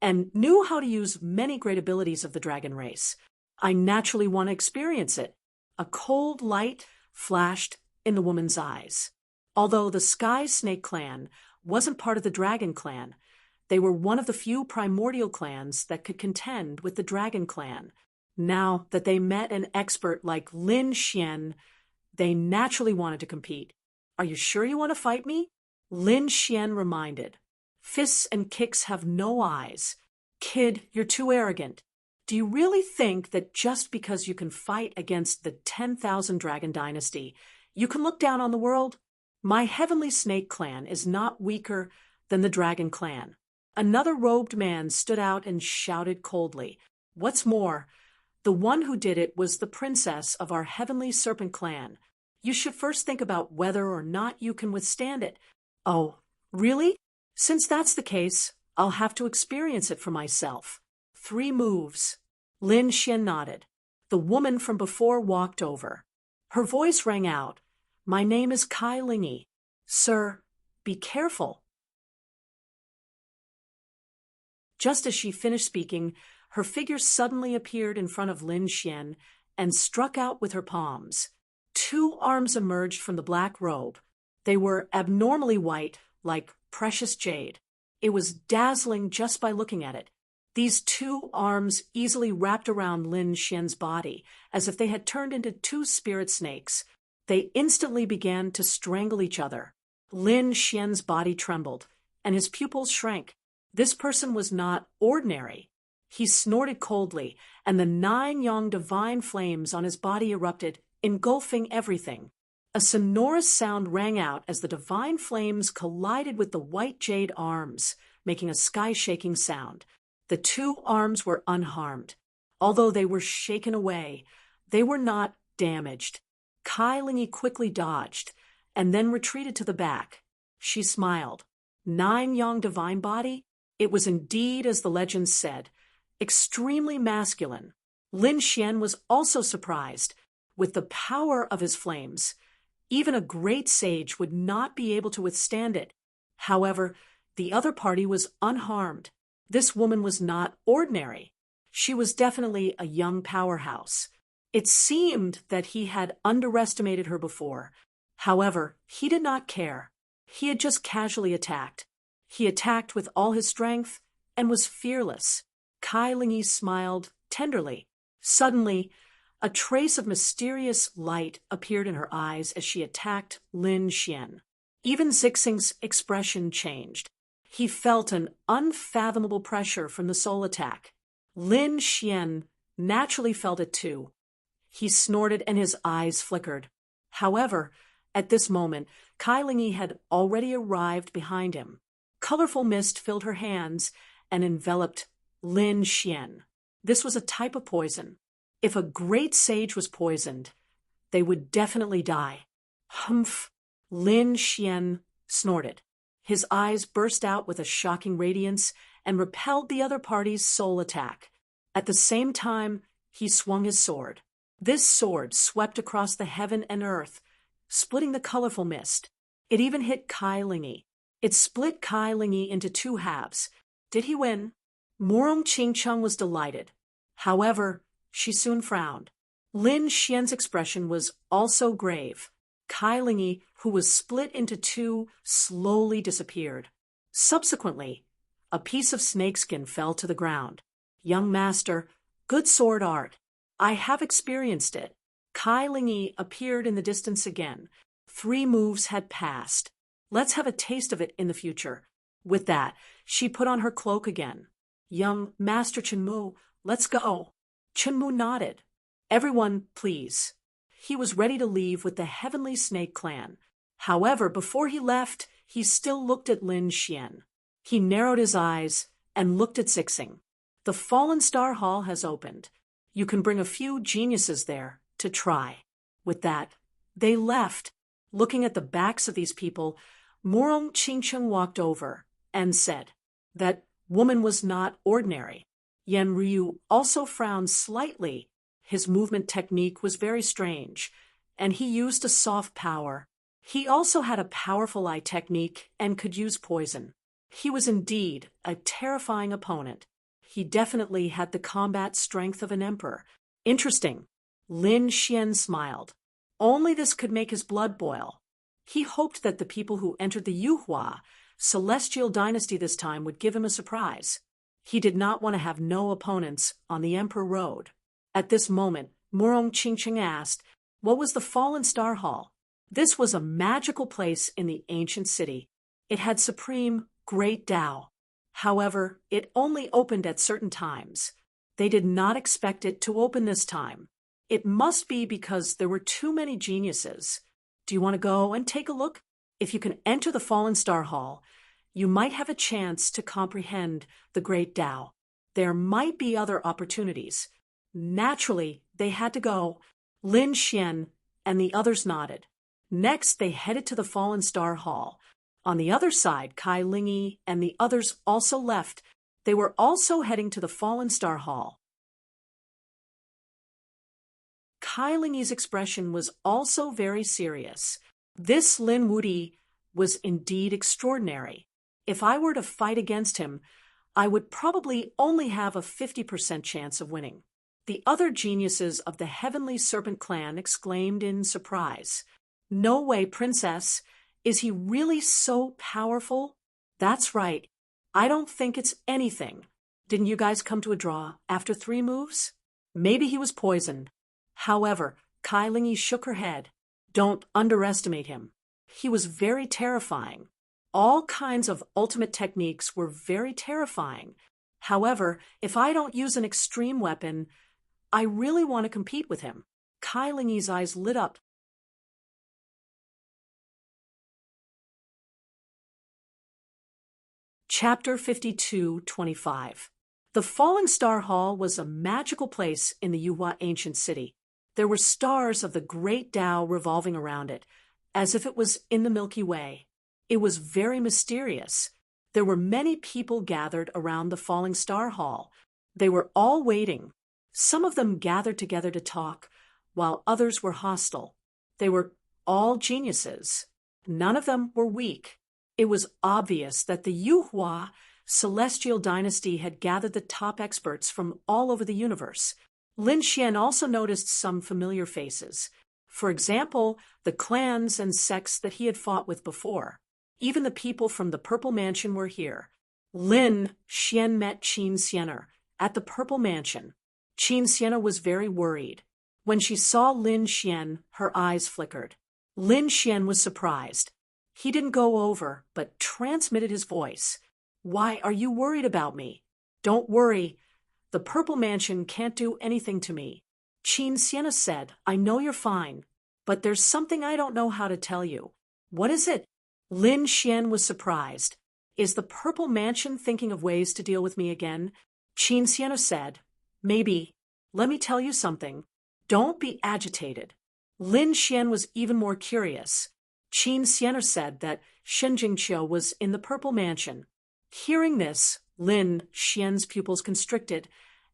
and knew how to use many great abilities of the dragon race. I naturally want to experience it. A cold light flashed in the woman's eyes. Although the Sky Snake clan wasn't part of the Dragon clan, they were one of the few primordial clans that could contend with the Dragon clan. Now that they met an expert like Lin Xian, they naturally wanted to compete. Are you sure you want to fight me? Lin Xian reminded. Fists and kicks have no eyes. Kid, you're too arrogant. Do you really think that just because you can fight against the 10,000 Dragon Dynasty, you can look down on the world? My Heavenly Snake clan is not weaker than the Dragon clan. Another robed man stood out and shouted coldly. What's more, The one who did it was the princess of our heavenly serpent clan. You should first think about whether or not you can withstand it. Oh, really? Since that's the case, I'll have to experience it for myself. 3 moves. Lin Xian nodded. The woman from before walked over. Her voice rang out. My name is Kai Lingy. Sir, be careful. Just as she finished speaking, her figure suddenly appeared in front of Lin Xian and struck out with her palms. 2 arms emerged from the black robe. They were abnormally white, like precious jade. It was dazzling just by looking at it. These 2 arms easily wrapped around Lin Xian's body, as if they had turned into 2 spirit snakes. They instantly began to strangle each other. Lin Xian's body trembled, and his pupils shrank. This person was not ordinary. He snorted coldly, and the 9 yang divine flames on his body erupted, engulfing everything. A sonorous sound rang out as the divine flames collided with the white jade arms, making a sky-shaking sound. The 2 arms were unharmed. Although they were shaken away, they were not damaged. Kai Lingy quickly dodged, and then retreated to the back. She smiled. 9 yang divine body? It was indeed as the legends said, extremely masculine. Lin Xian was also surprised. With the power of his flames, even a great sage would not be able to withstand it. However, the other party was unharmed. This woman was not ordinary. She was definitely a young powerhouse. It seemed that he had underestimated her before. However, he did not care. He had just casually attacked. He attacked with all his strength and was fearless. Kai Lingy smiled tenderly. Suddenly, a trace of mysterious light appeared in her eyes as she attacked Lin Xian. Even Zixing's expression changed. He felt an unfathomable pressure from the soul attack. Lin Xian naturally felt it too. He snorted and his eyes flickered. However, at this moment, Kai Lingy had already arrived behind him. Colorful mist filled her hands and enveloped Lin Xian. This was a type of poison. If a great sage was poisoned, they would definitely die. Humph! Lin Xian snorted. His eyes burst out with a shocking radiance and repelled the other party's soul attack. At the same time, he swung his sword. This sword swept across the heaven and earth, splitting the colorful mist. It even hit Kai Lingy. It split Kai Lingy into 2 halves. Did he win? Morong Qingcheng was delighted. However, she soon frowned. Lin Xian's expression was also grave. Kai Lingy, who was split into 2, slowly disappeared. Subsequently, a piece of snakeskin fell to the ground. Young master, good sword art. I have experienced it. Kai Lingy appeared in the distance again. 3 moves had passed. Let's have a taste of it in the future. With that, she put on her cloak again. Young Master Chenmu, let's go. Chenmu nodded. Everyone, please. He was ready to leave with the Heavenly Snake Clan. However, before he left, he still looked at Lin Xian. He narrowed his eyes and looked at Zixing. The Fallen Star Hall has opened. You can bring a few geniuses there to try. With that, they left. Looking at the backs of these people, Morong Qingcheng walked over and said, that woman was not ordinary. Yan Ryu also frowned slightly. His movement technique was very strange, and he used a soft power. He also had a powerful eye technique and could use poison. He was indeed a terrifying opponent. He definitely had the combat strength of an emperor. Interesting. Lin Xian smiled. Only this could make his blood boil. He hoped that the people who entered the Yuhua celestial dynasty this time would give him a surprise. He did not want to have no opponents on the Emperor Road. At this moment, Morong Qingcheng asked, what was the Fallen Star Hall? This was a magical place in the ancient city. It had supreme great Tao. However, it only opened at certain times. They did not expect it to open this time. It must be because there were too many geniuses. Do you want to go and take a look? If you can enter the Fallen Star Hall, you might have a chance to comprehend the great Tao. There might be other opportunities. Naturally, they had to go. Lin Xian and the others nodded. Next, they headed to the Fallen Star Hall. On the other side, Kai Lingyi and the others also left. They were also heading to the Fallen Star Hall. Kai Lingyi's expression was also very serious. This Lin Wuti was indeed extraordinary. If I were to fight against him, I would probably only have a 50% chance of winning. The other geniuses of the Heavenly Serpent clan exclaimed in surprise. No way, Princess. Is he really so powerful? That's right. I don't think it's anything. Didn't you guys come to a draw after 3 moves? Maybe he was poisoned. However, Kai Lingyi shook her head. Don't underestimate him. He was very terrifying. All kinds of ultimate techniques were very terrifying. However, if I don't use an extreme weapon, I really want to compete with him. Kai Lingyi's eyes lit up. Chapter 52:25. The Falling Star Hall was a magical place in the Yuhua ancient city. There were stars of the great Tao revolving around it, as if it was in the Milky Way. It was very mysterious. There were many people gathered around the Falling Star Hall. They were all waiting. Some of them gathered together to talk, while others were hostile. They were all geniuses. None of them were weak. It was obvious that the Yuhua celestial dynasty had gathered the top experts from all over the universe. Lin Xian also noticed some familiar faces. For example, the clans and sects that he had fought with before. Even the people from the Purple Mansion were here. Lin Xian met Qin Xianer at the Purple Mansion. Qin Xianer was very worried. When she saw Lin Xian, her eyes flickered. Lin Xian was surprised. He didn't go over, but transmitted his voice. Why are you worried about me? Don't worry. The Purple Mansion can't do anything to me. Qin Xianer said, I know you're fine, but there's something I don't know how to tell you. What is it? Lin Xian was surprised. Is the Purple Mansion thinking of ways to deal with me again? Qin Xianer said, maybe. Let me tell you something. Don't be agitated. Lin Xian was even more curious. Qin Xianer said that Shen Jingqiu was in the Purple Mansion. Hearing this, Lin Xian's pupils constricted,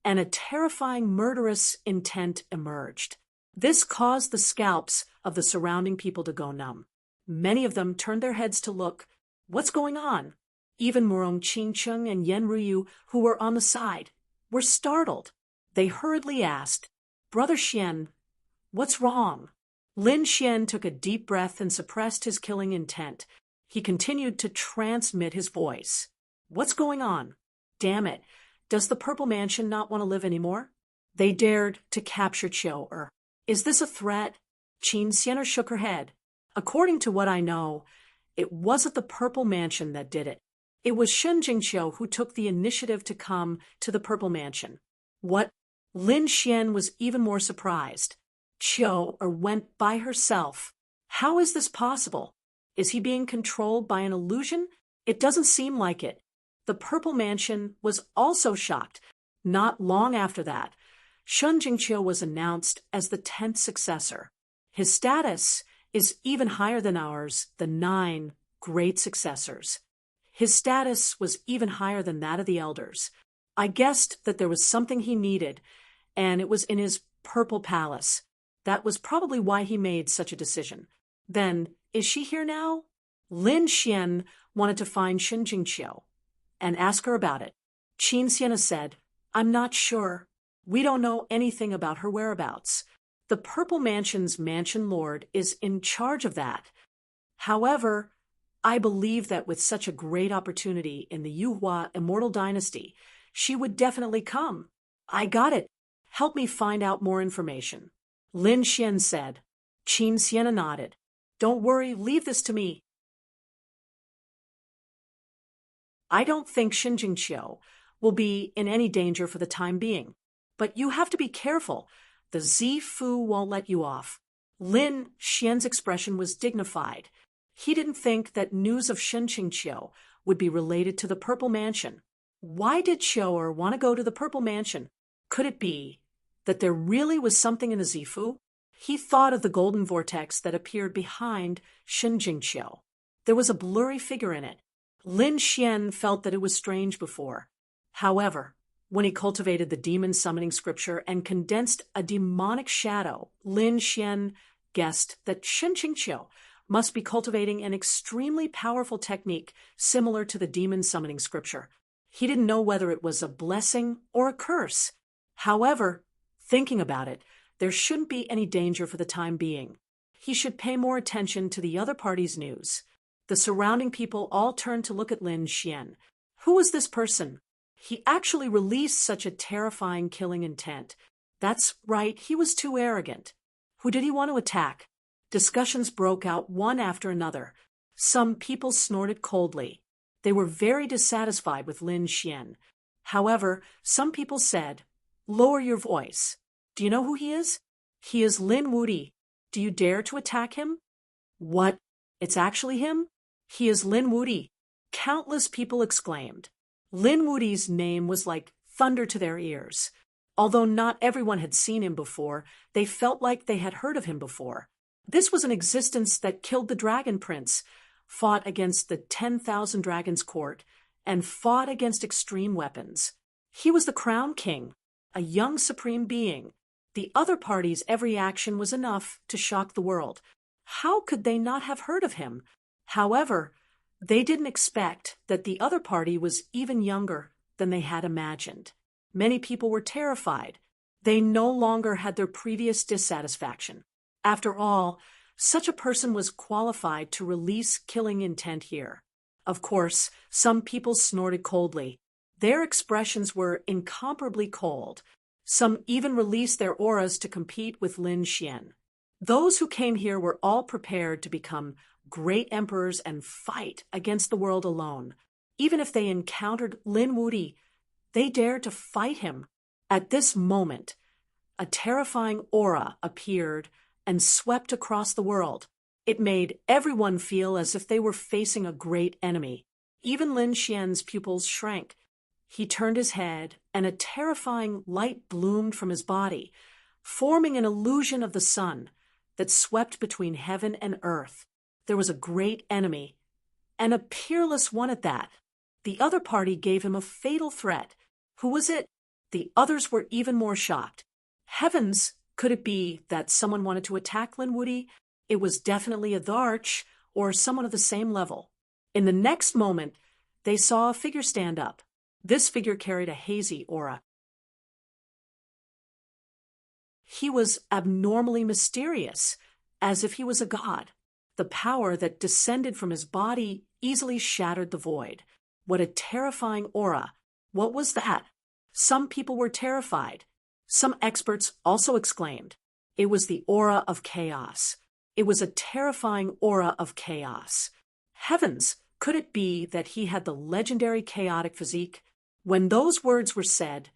and a terrifying murderous intent emerged. This caused the scalps of the surrounding people to go numb. Many of them turned their heads to look. What's going on? Even Murong Qingcheng and Yan Ruyu, who were on the side, were startled. They hurriedly asked, Brother Xian, what's wrong? Lin Xian took a deep breath and suppressed his killing intent. He continued to transmit his voice. What's going on? Damn it. Does the Purple Mansion not want to live anymore? They dared to capture Qiu. Is this a threat? Qin Xianer shook her head. According to what I know, it wasn't the Purple Mansion that did it. It was Shen Jingqiu who took the initiative to come to the Purple Mansion. What? Lin Xian was even more surprised. Qiu went by herself. How is this possible? Is he being controlled by an illusion? It doesn't seem like it. The Purple Mansion was also shocked. Not long after that, Shen Jingqiu was announced as the 10th successor. His status is even higher than ours, the 9 great successors. His status was even higher than that of the elders. I guessed that there was something he needed, and it was in his Purple Palace. That was probably why he made such a decision. Then, is she here now? Lin Xian wanted to find Shen Jingqiu and ask her about it. Qin Xianer said, I'm not sure. We don't know anything about her whereabouts. The Purple Mansion's Mansion Lord is in charge of that. However, I believe that with such a great opportunity in the Yuhua Immortal Dynasty, she would definitely come. I got it. Help me find out more information. Lin Xian said. Qin Xianer nodded. Don't worry, leave this to me. I don't think Shen Jingqiu will be in any danger for the time being. But you have to be careful. The Zifu won't let you off. Lin Xian's expression was dignified. He didn't think that news of Shen Jingqiu would be related to the Purple Mansion. Why did Qiu want to go to the Purple Mansion? Could it be that there really was something in the Zifu? He thought of the golden vortex that appeared behind Shinjingqiu. There was a blurry figure in it. Lin Xian felt that it was strange before. However, when he cultivated the demon summoning scripture and condensed a demonic shadow, Lin Xian guessed that Shinjingqiu must be cultivating an extremely powerful technique similar to the demon summoning scripture. He didn't know whether it was a blessing or a curse. However, thinking about it, there shouldn't be any danger for the time being. He should pay more attention to the other party's news. The surrounding people all turned to look at Lin Xian. Who was this person? He actually released such a terrifying killing intent. That's right, he was too arrogant. Who did he want to attack? Discussions broke out one after another. Some people snorted coldly. They were very dissatisfied with Lin Xian. However, some people said, "Lower your voice. Do you know who he is? He is Lin Wuti. Do you dare to attack him?" "What? It's actually him? He is Lin Wuti," countless people exclaimed. Lin Wuti's name was like thunder to their ears. Although not everyone had seen him before, they felt like they had heard of him before. This was an existence that killed the Dragon Prince, fought against the 10,000 Dragons Court, and fought against extreme weapons. He was the Crown King, a young supreme being. The other party's every action was enough to shock the world. How could they not have heard of him? However, they didn't expect that the other party was even younger than they had imagined. Many people were terrified. They no longer had their previous dissatisfaction. After all, such a person was qualified to release killing intent here. Of course, some people snorted coldly. Their expressions were incomparably cold. Some even released their auras to compete with Lin Xian. Those who came here were all prepared to become great emperors and fight against the world alone. Even if they encountered Lin Wuti, they dared to fight him. At this moment, a terrifying aura appeared and swept across the world. It made everyone feel as if they were facing a great enemy. Even Lin Xian's pupils shrank. He turned his head, and a terrifying light bloomed from his body, forming an illusion of the sun that swept between heaven and earth. There was a great enemy, and a peerless one at that. The other party gave him a fatal threat. Who was it? The others were even more shocked. Heavens, could it be that someone wanted to attack Lin Wuti? It was definitely a Dharch, or someone of the same level. In the next moment, they saw a figure stand up. This figure carried a hazy aura. He was abnormally mysterious, as if he was a god. The power that descended from his body easily shattered the void. What a terrifying aura! What was that? Some people were terrified. Some experts also exclaimed. It was the aura of chaos. It was a terrifying aura of chaos. Heavens, could it be that he had the legendary chaotic physique? When those words were said,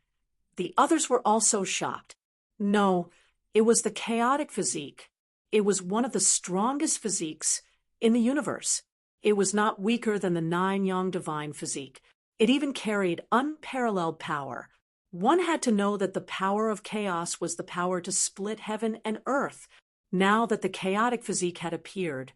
the others were also shocked. No, it was the chaotic physique. It was one of the strongest physiques in the universe. It was not weaker than the 9-yang divine physique. It even carried unparalleled power. One had to know that the power of chaos was the power to split heaven and earth. Now that the chaotic physique had appeared,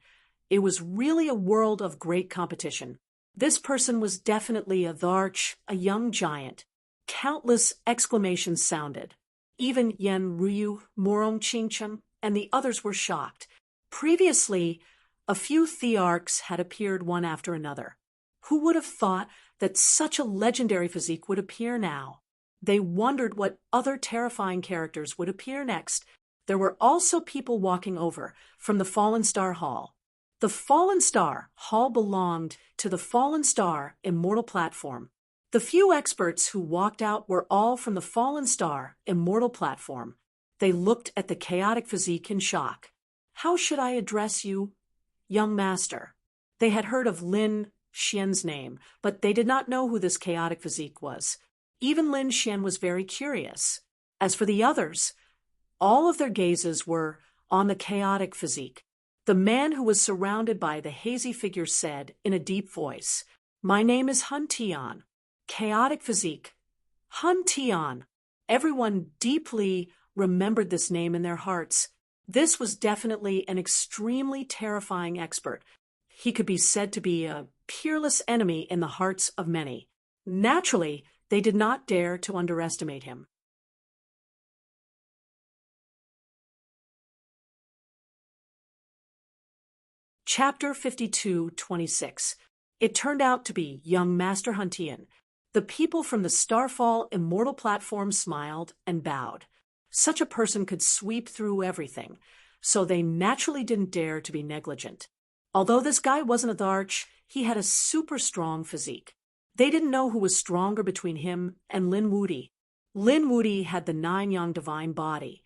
it was really a world of great competition. This person was definitely a Dharch, a young giant. Countless exclamations sounded. Even Yen Ryu, Morong Qingchen, and the others were shocked. Previously, a few thearchs had appeared one after another. Who would have thought that such a legendary physique would appear now? They wondered what other terrifying characters would appear next. There were also people walking over from the Fallen Star Hall. The Fallen Star Hall belonged to the Fallen Star Immortal Platform. The few experts who walked out were all from the Fallen Star Immortal Platform. They looked at the chaotic physique in shock. How should I address you, young master? They had heard of Lin Xian's name, but they did not know who this chaotic physique was. Even Lin Xian was very curious. As for the others, all of their gazes were on the chaotic physique. The man who was surrounded by the hazy figure said in a deep voice, "My name is Hun Tian. Chaotic physique. Hun Tian." Everyone deeply remembered this name in their hearts. This was definitely an extremely terrifying expert. He could be said to be a peerless enemy in the hearts of many. Naturally, they did not dare to underestimate him. Chapter 52:26. It turned out to be young Master Huntian. The people from the Starfall Immortal platform smiled and bowed. Such a person could sweep through everything, so they naturally didn't dare to be negligent. Although this guy wasn't a Tharch, he had a super strong physique. They didn't know who was stronger between him and Lin Wuti. Lin Wuti had the 9-yang divine body,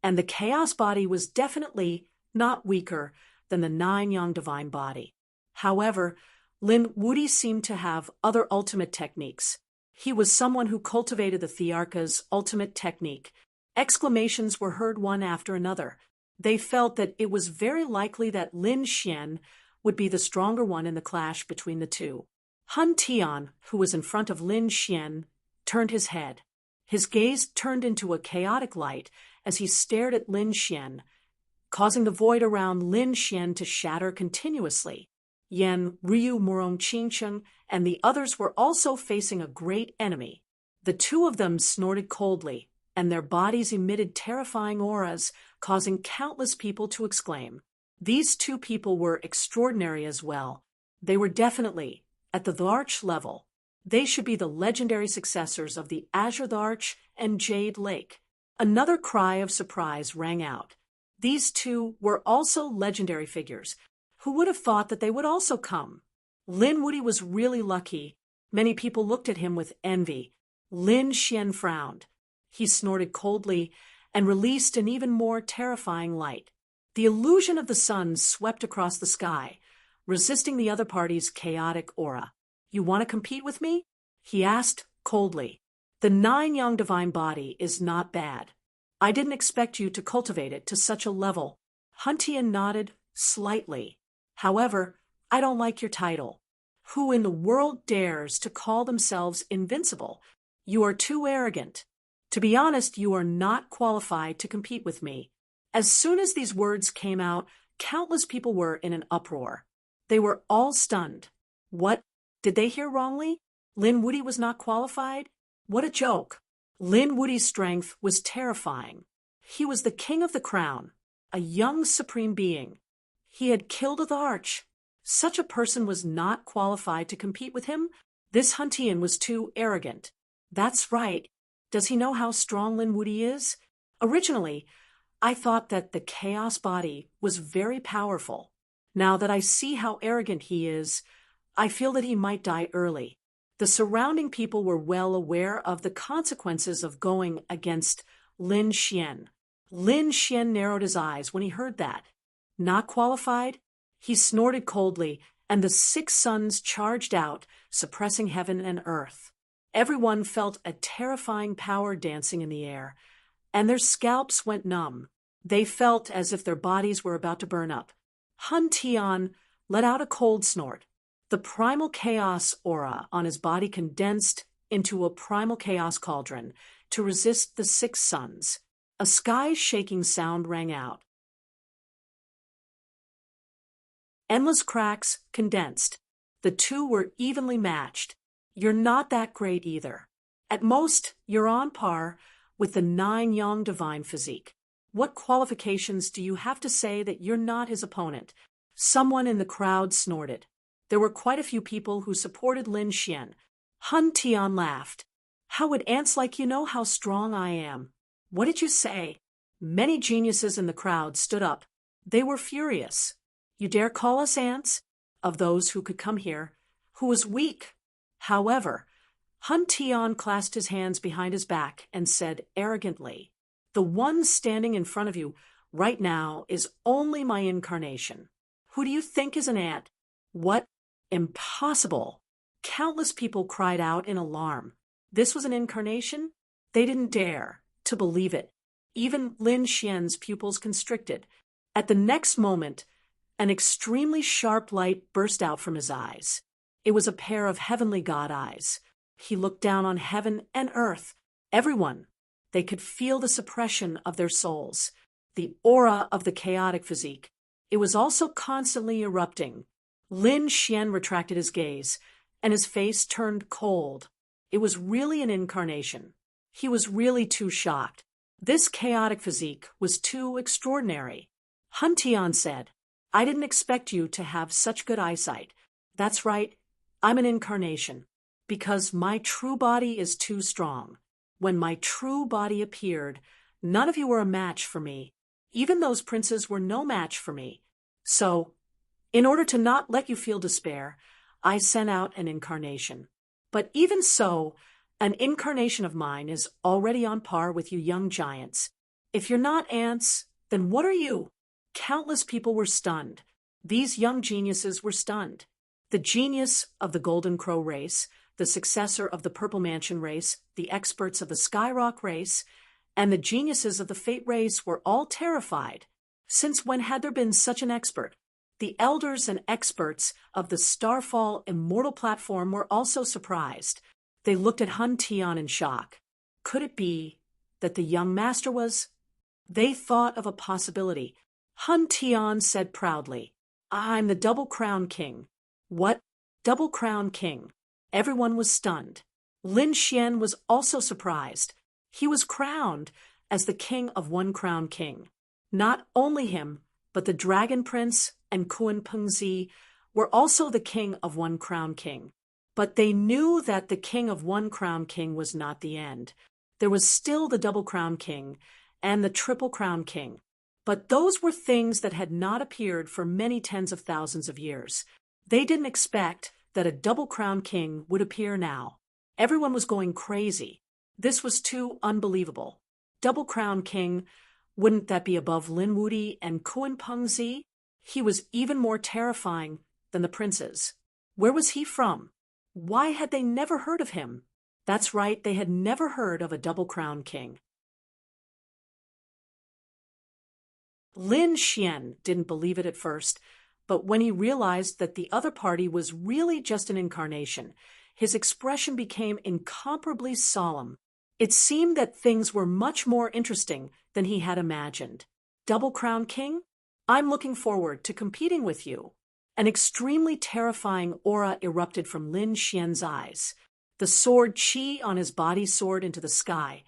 and the chaos body was definitely not weaker than the 9-yang divine body. However, Lin Wuti seemed to have other ultimate techniques. He was someone who cultivated the Thearka's ultimate technique. Exclamations were heard one after another. They felt that it was very likely that Lin Xian would be the stronger one in the clash between the two. Han Tian, who was in front of Lin Xian, turned his head. His gaze turned into a chaotic light as he stared at Lin Xian, causing the void around Lin Xian to shatter continuously. Yan, Ryu, Murong Qingcheng, and the others were also facing a great enemy. The two of them snorted coldly, and their bodies emitted terrifying auras, causing countless people to exclaim. These two people were extraordinary as well. They were definitely at the Tharch level. They should be the legendary successors of the Azure Tharch and Jade Lake. Another cry of surprise rang out. These two were also legendary figures. Who would have thought that they would also come? Lin Wuti was really lucky. Many people looked at him with envy. Lin Xian frowned. He snorted coldly and released an even more terrifying light. The illusion of the sun swept across the sky, resisting the other party's chaotic aura. "You want to compete with me?" he asked coldly. "The 9-yang divine body is not bad. I didn't expect you to cultivate it to such a level." Huntian nodded slightly. "However, I don't like your title. Who in the world dares to call themselves invincible? You are too arrogant. To be honest, you are not qualified to compete with me." As soon as these words came out, countless people were in an uproar. They were all stunned. What? Did they hear wrongly? Lin Wuti was not qualified? What a joke. Lin Wuti's strength was terrifying. He was the king of the crown, a young supreme being. He had killed a Tharch. Such a person was not qualified to compete with him? This Huntian was too arrogant. That's right. Does he know how strong Lin Wuti is? Originally, I thought that the chaos body was very powerful. Now that I see how arrogant he is, I feel that he might die early. The surrounding people were well aware of the consequences of going against Lin Xian. Lin Xian narrowed his eyes when he heard that. Not qualified? He snorted coldly, and the 6 suns charged out, suppressing heaven and earth. Everyone felt a terrifying power dancing in the air, and their scalps went numb. They felt as if their bodies were about to burn up. Han Tian let out a cold snort. The primal chaos aura on his body condensed into a primal chaos cauldron to resist the 6 suns. A sky-shaking sound rang out. Endless cracks condensed. The two were evenly matched. You're not that great either. At most, you're on par with the 9-yang divine physique. What qualifications do you have to say that you're not his opponent? Someone in the crowd snorted. There were quite a few people who supported Lin Xian. Han Tian laughed. "How would ants like you know how strong I am?" "What did you say?" Many geniuses in the crowd stood up. They were furious. "You dare call us ants?" Of those who could come here, who was weak. However, Han Tian clasped his hands behind his back and said arrogantly, "The one standing in front of you right now is only my incarnation. Who do you think is an ant?" "What? Impossible!" Countless people cried out in alarm. This was an incarnation? They didn't dare to believe it. Even Lin Xian's pupils constricted. At the next moment, an extremely sharp light burst out from his eyes. It was a pair of heavenly god eyes. He looked down on heaven and earth. Everyone. They could feel the suppression of their souls, the aura of the chaotic physique. It was also constantly erupting. Lin Xian retracted his gaze, and his face turned cold. It was really an incarnation. He was really too shocked. This chaotic physique was too extraordinary. Han Tian said, "I didn't expect you to have such good eyesight. That's right, I'm an incarnation. Because my true body is too strong. When my true body appeared, none of you were a match for me. Even those princes were no match for me. So, in order to not let you feel despair, I sent out an incarnation. But even so, an incarnation of mine is already on par with you young giants. If you're not ants, then what are you?" Countless people were stunned. These young geniuses were stunned. The genius of the Golden Crow race, the successor of the Purple Mansion race, the experts of the Skyrock race, and the geniuses of the Fate race were all terrified. Since when had there been such an expert? The elders and experts of the Starfall Immortal platform were also surprised. They looked at Han Tian in shock. Could it be that the young master was? They thought of a possibility. Han Tian said proudly, "I'm the Double Crown King." "What? Double Crown King?" Everyone was stunned. Lin Xian was also surprised. He was crowned as the king of One Crown King. Not only him, but the Dragon Prince and Kun Pengzi were also the king of One Crown King. But they knew that the king of One Crown King was not the end. There was still the Double Crown King and the Triple Crown King. But those were things that had not appeared for many tens of thousands of years. They didn't expect that a Double Crown King would appear now. Everyone was going crazy. This was too unbelievable. Double Crown King, wouldn't that be above Lin Wudi and Kun Pengzi? He was even more terrifying than the princes. Where was he from? Why had they never heard of him? That's right, they had never heard of a Double Crown King. Lin Xian didn't believe it at first, but when he realized that the other party was really just an incarnation, his expression became incomparably solemn. It seemed that things were much more interesting than he had imagined. Double Crown King? I'm looking forward to competing with you. An extremely terrifying aura erupted from Lin Xian's eyes. The sword Qi on his body soared into the sky,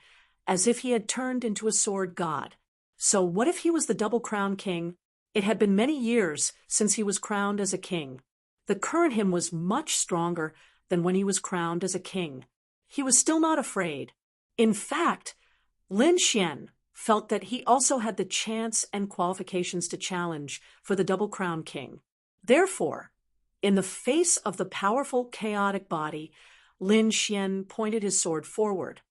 as if he had turned into a sword god. So what if he was the Double Crown King? It had been many years since he was crowned as a king. The current him was much stronger than when he was crowned as a king. He was still not afraid. In fact, Lin Xian felt that he also had the chance and qualifications to challenge for the Double Crown King. Therefore, in the face of the powerful chaotic body, Lin Xian pointed his sword forward.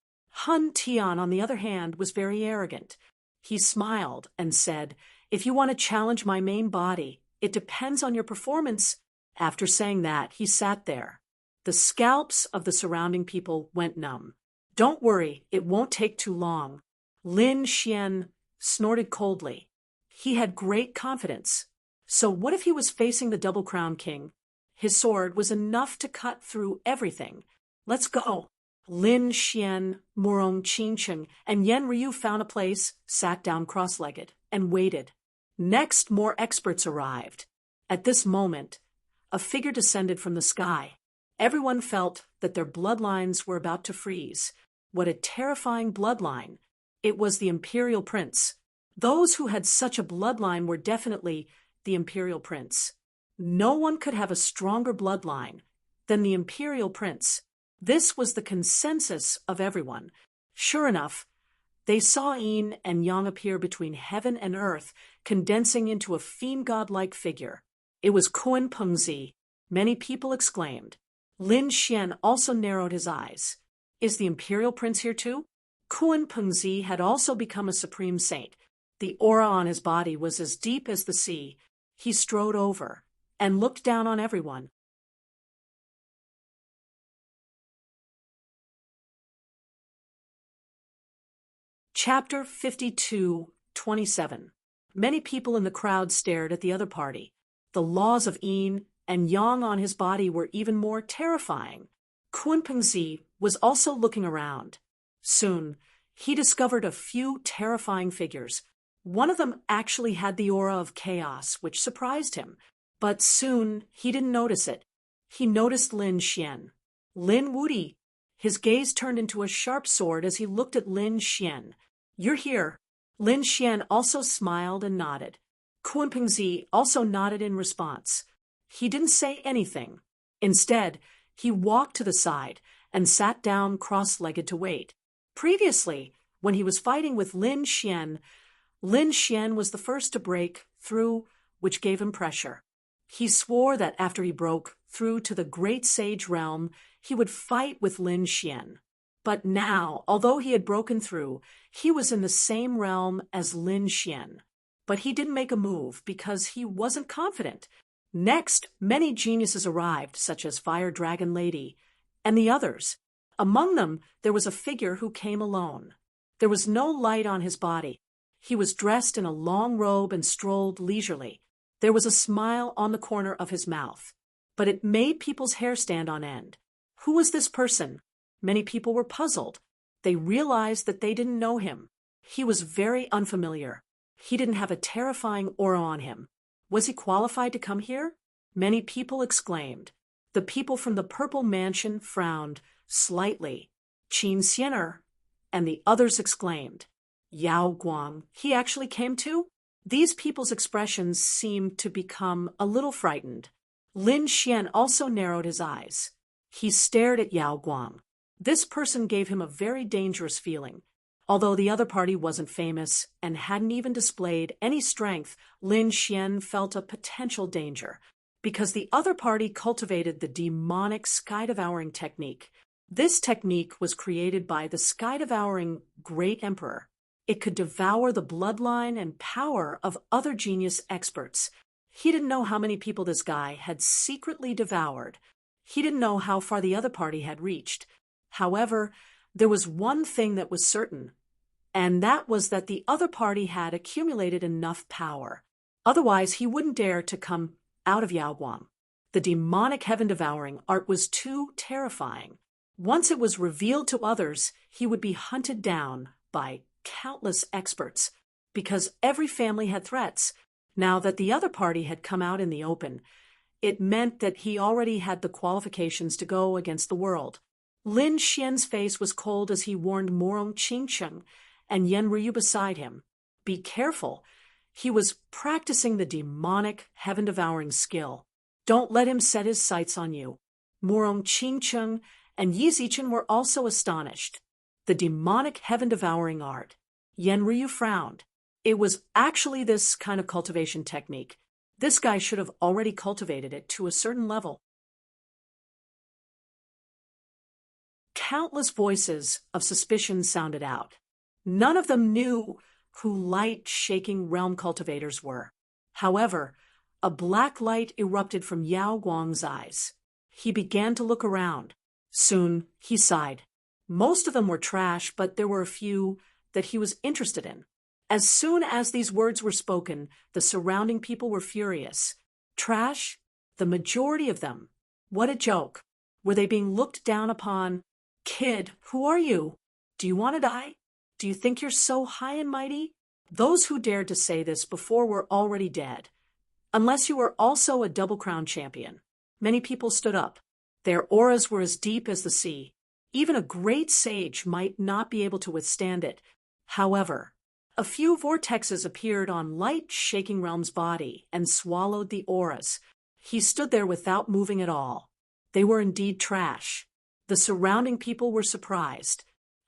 Han Tian, on the other hand, was very arrogant. He smiled and said, "If you want to challenge my main body, it depends on your performance." After saying that, he sat there. The scalps of the surrounding people went numb. "Don't worry, it won't take too long." Lin Xian snorted coldly. He had great confidence. So what if he was facing the Double Crown King? His sword was enough to cut through everything. "Let's go." Lin Xian, Murong Qingcheng, and Yan Ryu found a place, sat down cross-legged, and waited. Next, more experts arrived. At this moment, a figure descended from the sky. Everyone felt that their bloodlines were about to freeze. What a terrifying bloodline! It was the Imperial Prince. Those who had such a bloodline were definitely the Imperial Prince. No one could have a stronger bloodline than the Imperial Prince. This was the consensus of everyone. Sure enough, they saw Yin and Yang appear between heaven and earth, condensing into a fiend god-like figure. It was Kun Pengzi. Many people exclaimed. Lin Xian also narrowed his eyes. Is the Imperial Prince here too? Kun Pengzi had also become a supreme saint. The aura on his body was as deep as the sea. He strode over and looked down on everyone. Chapter 52:27. Many people in the crowd stared at the other party. The laws of Yin and Yang on his body were even more terrifying. Kun Pengzi was also looking around. Soon, He discovered a few terrifying figures. One of them actually had the aura of chaos, which surprised him. But soon he didn't notice it. He noticed Lin Xian. Lin Wuti. His gaze turned into a sharp sword as he looked at Lin Xian. "You're here." Lin Xian also smiled and nodded. Kunpengzi also nodded in response. He didn't say anything. Instead, he walked to the side and sat down cross-legged to wait. Previously, when he was fighting with Lin Xian was the first to break through, which gave him pressure. He swore that after he broke through to the great sage realm, he would fight with Lin Xian. But now, although he had broken through, he was in the same realm as Lin Xian. But he didn't make a move because he wasn't confident. Next, many geniuses arrived, such as Fire Dragon Lady and the others. Among them, there was a figure who came alone. There was no light on his body. He was dressed in a long robe and strolled leisurely. There was a smile on the corner of his mouth, but it made people's hair stand on end. Who was this person? Many people were puzzled. They realized that they didn't know him. He was very unfamiliar. He didn't have a terrifying aura on him. Was he qualified to come here? Many people exclaimed. The people from the Purple Mansion frowned slightly. Qin Xianer and the others exclaimed. Yao Guang, he actually came too? These people's expressions seemed to become a little frightened. Lin Xian also narrowed his eyes. He stared at Yao Guang. This person gave him a very dangerous feeling. Although the other party wasn't famous and hadn't even displayed any strength, Lin Xian felt a potential danger because the other party cultivated the demonic sky-devouring technique. This technique was created by the sky-devouring Great Emperor. It could devour the bloodline and power of other genius experts. He didn't know how many people this guy had secretly devoured. He didn't know how far the other party had reached. However, there was one thing that was certain, and that was that the other party had accumulated enough power. Otherwise, he wouldn't dare to come out of Yaoguang. The demonic heaven-devouring art was too terrifying. Once it was revealed to others, he would be hunted down by countless experts, because every family had threats. Now that the other party had come out in the open, it meant that he already had the qualifications to go against the world. Lin Xian's face was cold as he warned Morong Qingcheng and Yan Ryu beside him. Be careful. He was practicing the demonic, heaven-devouring skill. Don't let him set his sights on you. Morong Qingcheng and Yi Zichen were also astonished. The demonic, heaven-devouring art. Yan Ryu frowned. It was actually this kind of cultivation technique. This guy should have already cultivated it to a certain level. Countless voices of suspicion sounded out. None of them knew who light-shaking realm cultivators were. However, a black light erupted from Yao Guang's eyes. He began to look around. Soon, he sighed. Most of them were trash, but there were a few that he was interested in. As soon as these words were spoken, the surrounding people were furious. Trash? The majority of them. What a joke. Were they being looked down upon? Kid, who are you? Do you want to die? Do you think you're so high and mighty? Those who dared to say this before were already dead. Unless you were also a double-crown champion. Many people stood up. Their auras were as deep as the sea. Even a great sage might not be able to withstand it. However, a few vortexes appeared on light-shaking Realm's body and swallowed the auras. He stood there without moving at all. They were indeed trash. The surrounding people were surprised.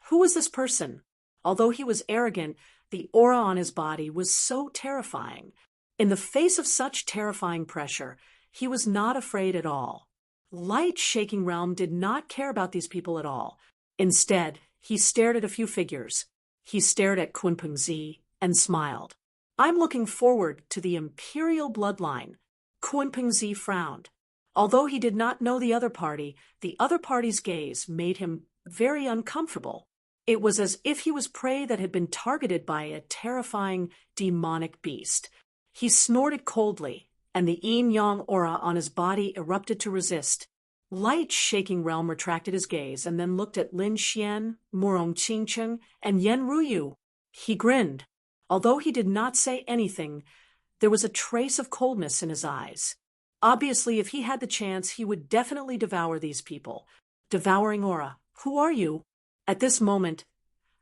Who was this person? Although he was arrogant, the aura on his body was so terrifying. In the face of such terrifying pressure, he was not afraid at all. Light-shaking Realm did not care about these people at all. Instead, he stared at a few figures. He stared at Kunpengzi and smiled. I'm looking forward to the imperial bloodline. Kunpengzi frowned. Although he did not know the other party's gaze made him very uncomfortable. It was as if he was prey that had been targeted by a terrifying demonic beast. He snorted coldly, and the yin-yang aura on his body erupted to resist. Light-shaking realm retracted his gaze and then looked at Lin Xian, Murong Qingcheng, and Yen Ruyu. He grinned. Although he did not say anything, there was a trace of coldness in his eyes. Obviously, if he had the chance, he would definitely devour these people. Devouring aura. Who are you? At this moment,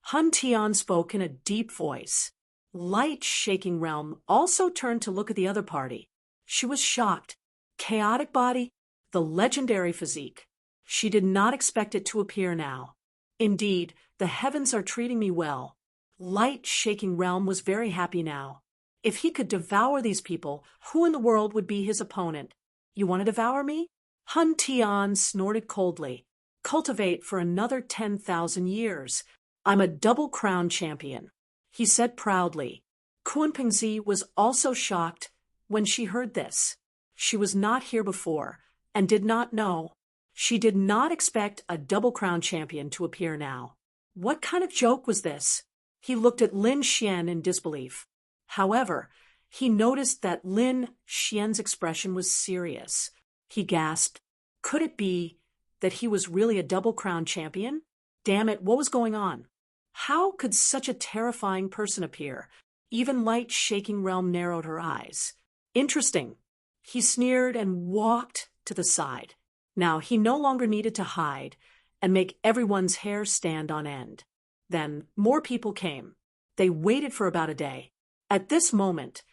Hun Tian spoke in a deep voice. Light-shaking realm also turned to look at the other party. She was shocked. Chaotic body, the legendary physique. She did not expect it to appear now. Indeed, the heavens are treating me well. Light-shaking realm was very happy now. If he could devour these people, who in the world would be his opponent? You want to devour me? Hun Tian snorted coldly. Cultivate for another 10,000 years. I'm a double-crown champion, he said proudly. Kun Pingzi was also shocked when she heard this. She was not here before and did not know. She did not expect a double-crown champion to appear now. What kind of joke was this? He looked at Lin Xian in disbelief. However, he noticed that Lin Xian's expression was serious. He gasped. Could it be that he was really a double-crown champion? Damn it, what was going on? How could such a terrifying person appear? Even light-shaking realm narrowed her eyes. Interesting. He sneered and walked to the side. Now he no longer needed to hide and make everyone's hair stand on end. Then more people came. They waited for about a day. At this moment,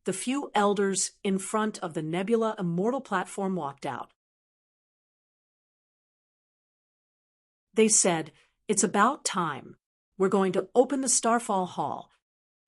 the few elders in front of the Nebula Immortal platform walked out. They said, "It's about time. We're going to open the Starfall Hall."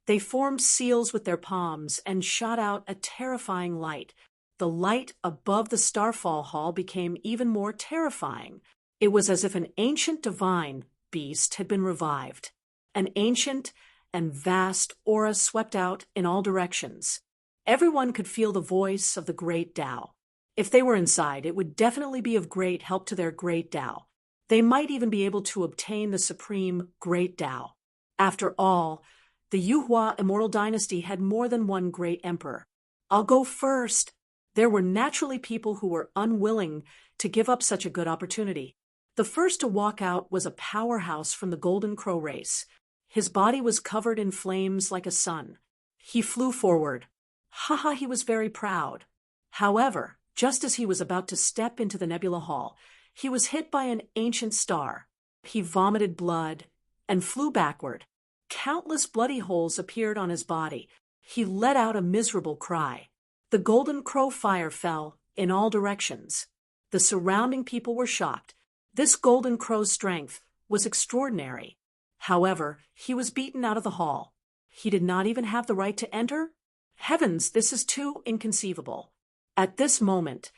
They formed seals with their palms and shot out a terrifying light. The light above the Starfall Hall became even more terrifying. It was as if an ancient divine beast had been revived. An ancient and vast aura swept out in all directions. Everyone could feel the voice of the Great Tao. If they were inside, it would definitely be of great help to their Great Tao. They might even be able to obtain the supreme Great Tao. After all, the Yuhua Immortal Dynasty had more than one great emperor. I'll go first. There were naturally people who were unwilling to give up such a good opportunity. The first to walk out was a powerhouse from the Golden Crow race. His body was covered in flames like a sun. He flew forward. Haha, he was very proud. However, just as he was about to step into the Nebula Hall, he was hit by an ancient star. He vomited blood and flew backward. Countless bloody holes appeared on his body. He let out a miserable cry. The Golden Crow fire fell in all directions. The surrounding people were shocked. This Golden Crow's strength was extraordinary. However, he was beaten out of the hall. He did not even have the right to enter? Heavens, this is too inconceivable. At this moment,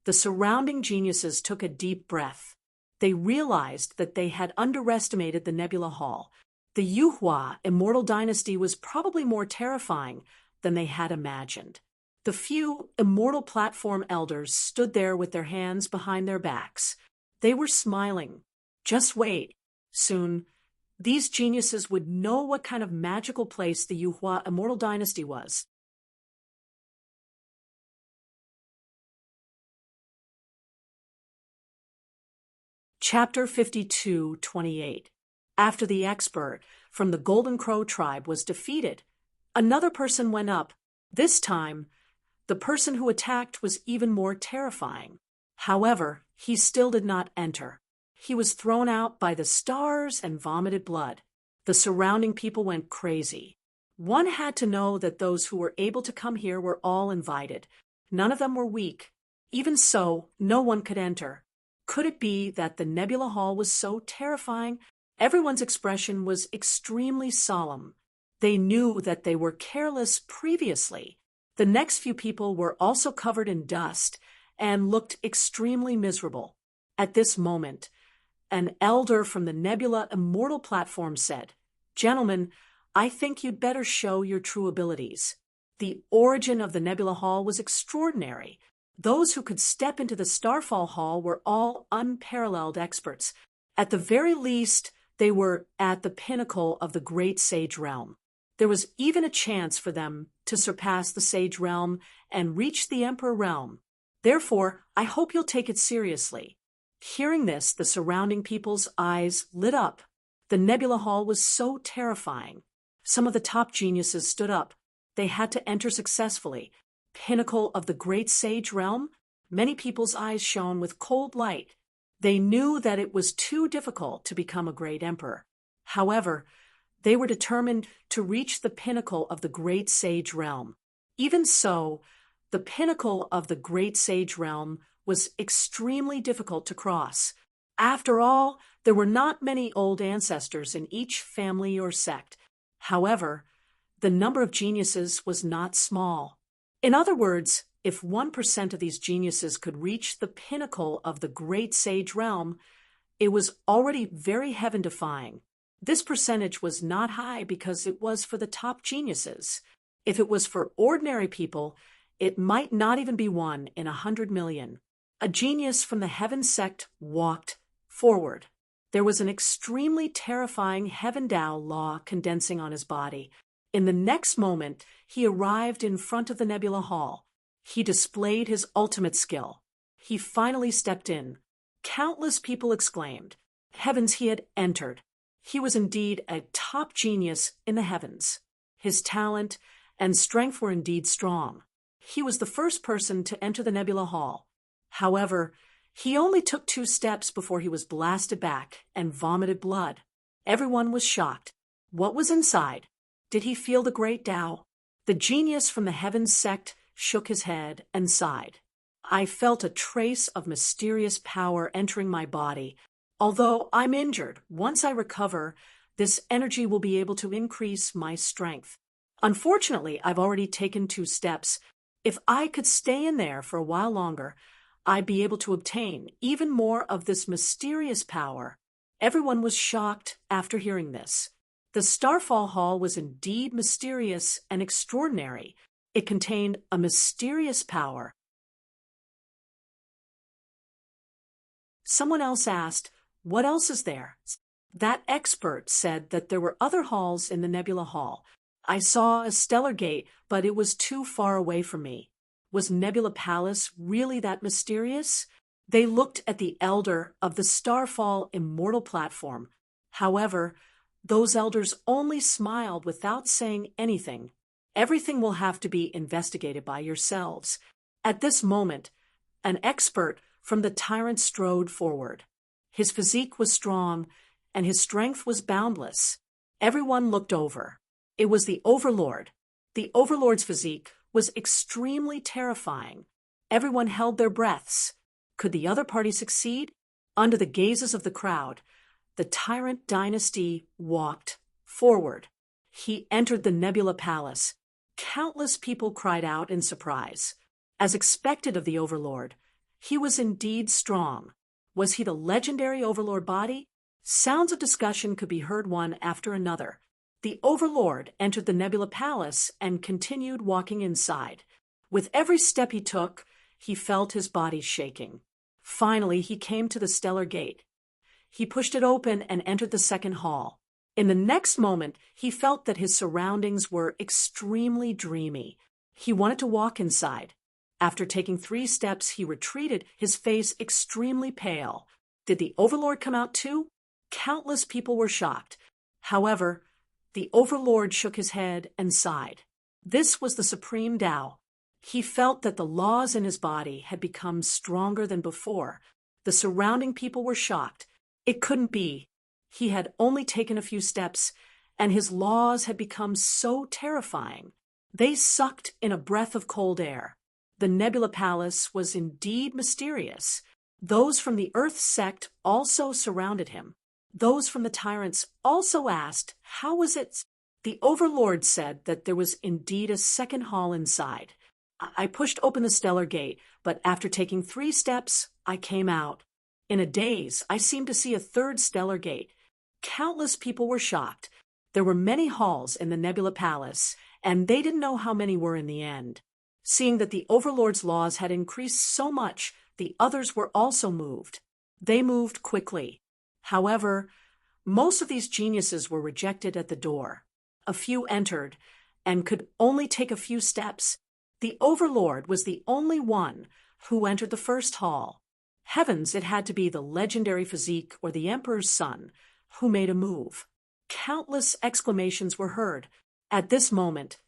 the surrounding geniuses took a deep breath. They realized that they had underestimated the Nebula Hall. The Yuhua Immortal Dynasty was probably more terrifying than they had imagined. The few Immortal Platform elders stood there with their hands behind their backs. They were smiling. Just wait. Soon, these geniuses would know what kind of magical place the Yuhua Immortal Dynasty was. Chapter 52:28. After the expert from the Golden Crow tribe was defeated, another person went up. This time, the person who attacked was even more terrifying. However, he still did not enter. He was thrown out by the stars and vomited blood. The surrounding people went crazy. One had to know that those who were able to come here were all invited. None of them were weak. Even so, no one could enter. Could it be that the Nebula Hall was so terrifying? Everyone's expression was extremely solemn. They knew that they were careless previously. The next few people were also covered in dust and looked extremely miserable. At this moment, an elder from the Nebula Immortal platform said, "Gentlemen, I think you'd better show your true abilities." The origin of the Nebula Hall was extraordinary. Those who could step into the Starfall Hall were all unparalleled experts. At the very least, they were at the pinnacle of the Great Sage Realm. There was even a chance for them to surpass the Sage Realm and reach the Emperor Realm. Therefore, I hope you'll take it seriously. Hearing this, the surrounding people's eyes lit up. The nebula hall was so terrifying. Some of the top geniuses stood up. They had to enter successfully. Pinnacle of the great sage realm? Many people's eyes shone with cold light. They knew that it was too difficult to become a great emperor. However, they were determined to reach the pinnacle of the great sage realm. Even so, the pinnacle of the great sage realm was extremely difficult to cross. After all, there were not many old ancestors in each family or sect. However, the number of geniuses was not small. In other words, if 1% of these geniuses could reach the pinnacle of the great sage realm, it was already very heaven-defying. This percentage was not high because it was for the top geniuses. If it was for ordinary people, it might not even be 1 in 100 million. A genius from the heaven sect walked forward. There was an extremely terrifying heaven Tao law condensing on his body. In the next moment, he arrived in front of the nebula hall. He displayed his ultimate skill. He finally stepped in. Countless people exclaimed. Heavens, he had entered. He was indeed a top genius in the heavens. His talent and strength were indeed strong. He was the first person to enter the nebula hall. However, he only took 2 steps before he was blasted back and vomited blood. Everyone was shocked. What was inside? Did he feel the great Tao? The genius from the heavens sect shook his head and sighed. I felt a trace of mysterious power entering my body. Although I'm injured, once I recover, this energy will be able to increase my strength. Unfortunately, I've already taken 2 steps. If I could stay in there for a while longer, I'd be able to obtain even more of this mysterious power. Everyone was shocked after hearing this. The Starfall Hall was indeed mysterious and extraordinary. It contained a mysterious power. Someone else asked, "What else is there?" That expert said that there were other halls in the Nebula Hall. I saw a stellar gate, but it was too far away from me. Was Nebula Palace really that mysterious? They looked at the elder of the Starfall Immortal platform. However, those elders only smiled without saying anything. Everything will have to be investigated by yourselves. At this moment, an expert from the tyrant strode forward. His physique was strong, and his strength was boundless. Everyone looked over. It was the Overlord. The Overlord's physique was extremely terrifying. Everyone held their breaths. Could the other party succeed? Under the gazes of the crowd, the tyrant dynasty walked forward. He entered the Nebula Palace. Countless people cried out in surprise. As expected of the Overlord, he was indeed strong. Was he the legendary Overlord body? Sounds of discussion could be heard one after another. The Overlord entered the Nebula Palace and continued walking inside. With every step he took, he felt his body shaking. Finally, he came to the Stellar Gate. He pushed it open and entered the second hall. In the next moment, he felt that his surroundings were extremely dreamy. He wanted to walk inside. After taking 3 steps, he retreated, his face extremely pale. Did the Overlord come out too? Countless people were shocked. However, the Overlord shook his head and sighed. This was the Supreme Tao. He felt that the laws in his body had become stronger than before. The surrounding people were shocked. It couldn't be. He had only taken a few steps, and his laws had become so terrifying. They sucked in a breath of cold air. The Nebula Palace was indeed mysterious. Those from the Earth sect also surrounded him. Those from the tyrants also asked, how was it? The Overlord said that there was indeed a second hall inside. I pushed open the Stellar Gate, but after taking 3 steps, I came out. In a daze, I seemed to see a third Stellar Gate. Countless people were shocked. There were many halls in the Nebula Palace, and they didn't know how many were in the end. Seeing that the Overlord's laws had increased so much, the others were also moved. They moved quickly. However, most of these geniuses were rejected at the door. A few entered and could only take a few steps. The Overlord was the only one who entered the first hall. Heavens, it had to be the legendary physique or the emperor's son who made a move. Countless exclamations were heard. At this moment,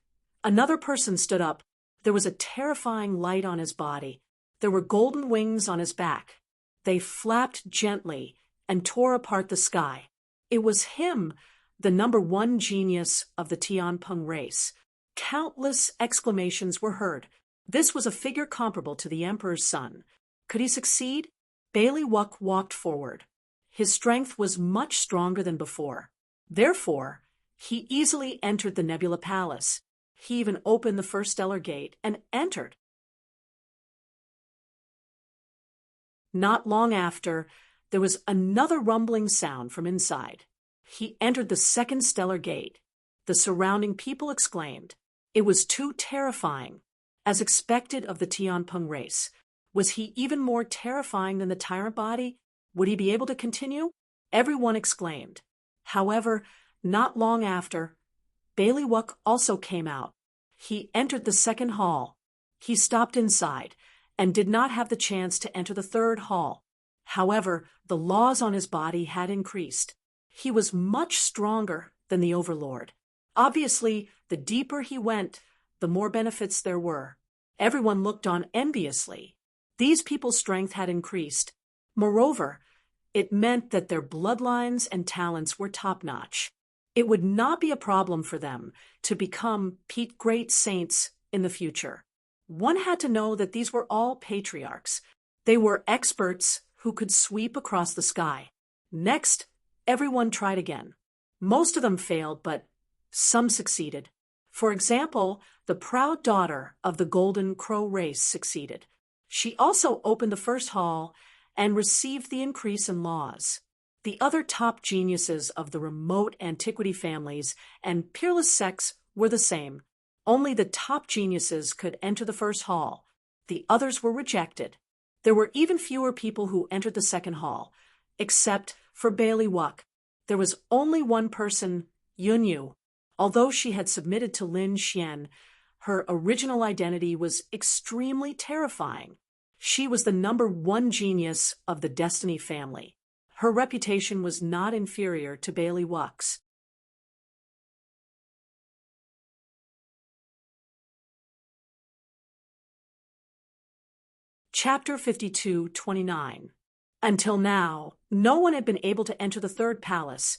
another person stood up. There was a terrifying light on his body. There were golden wings on his back. They flapped gently and tore apart the sky. It was him, the number one genius of the Tianpeng race. Countless exclamations were heard. This was a figure comparable to the emperor's son. Could he succeed? Bailey Wuck walked forward. His strength was much stronger than before. Therefore, he easily entered the Nebula Palace. He even opened the first stellar gate and entered. Not long after, there was another rumbling sound from inside. He entered the second stellar gate. The surrounding people exclaimed. It was too terrifying. As expected of the Tianpeng race, was he even more terrifying than the tyrant body? Would he be able to continue? Everyone exclaimed. However, not long after, Bailey Wuck also came out. He entered the second hall. He stopped inside and did not have the chance to enter the third hall. However, the laws on his body had increased. He was much stronger than the Overlord. Obviously, the deeper he went, the more benefits there were. Everyone looked on enviously. These people's strength had increased. Moreover, it meant that their bloodlines and talents were top-notch. It would not be a problem for them to become great saints in the future. One had to know that these were all patriarchs. They were experts who could sweep across the sky. Next, everyone tried again. Most of them failed, but some succeeded. For example, the proud daughter of the Golden Crow race succeeded. She also opened the first hall and received the increase in laws. The other top geniuses of the remote antiquity families and peerless sects were the same. Only the top geniuses could enter the first hall. The others were rejected. There were even fewer people who entered the second hall, except for Bailey Wuck. There was only one person, Yunyu. Although she had submitted to Lin Xian, her original identity was extremely terrifying. She was the number one genius of the Destiny family. Her reputation was not inferior to Bailey Wuck's. Chapter 52:29. Until now, no one had been able to enter the third palace,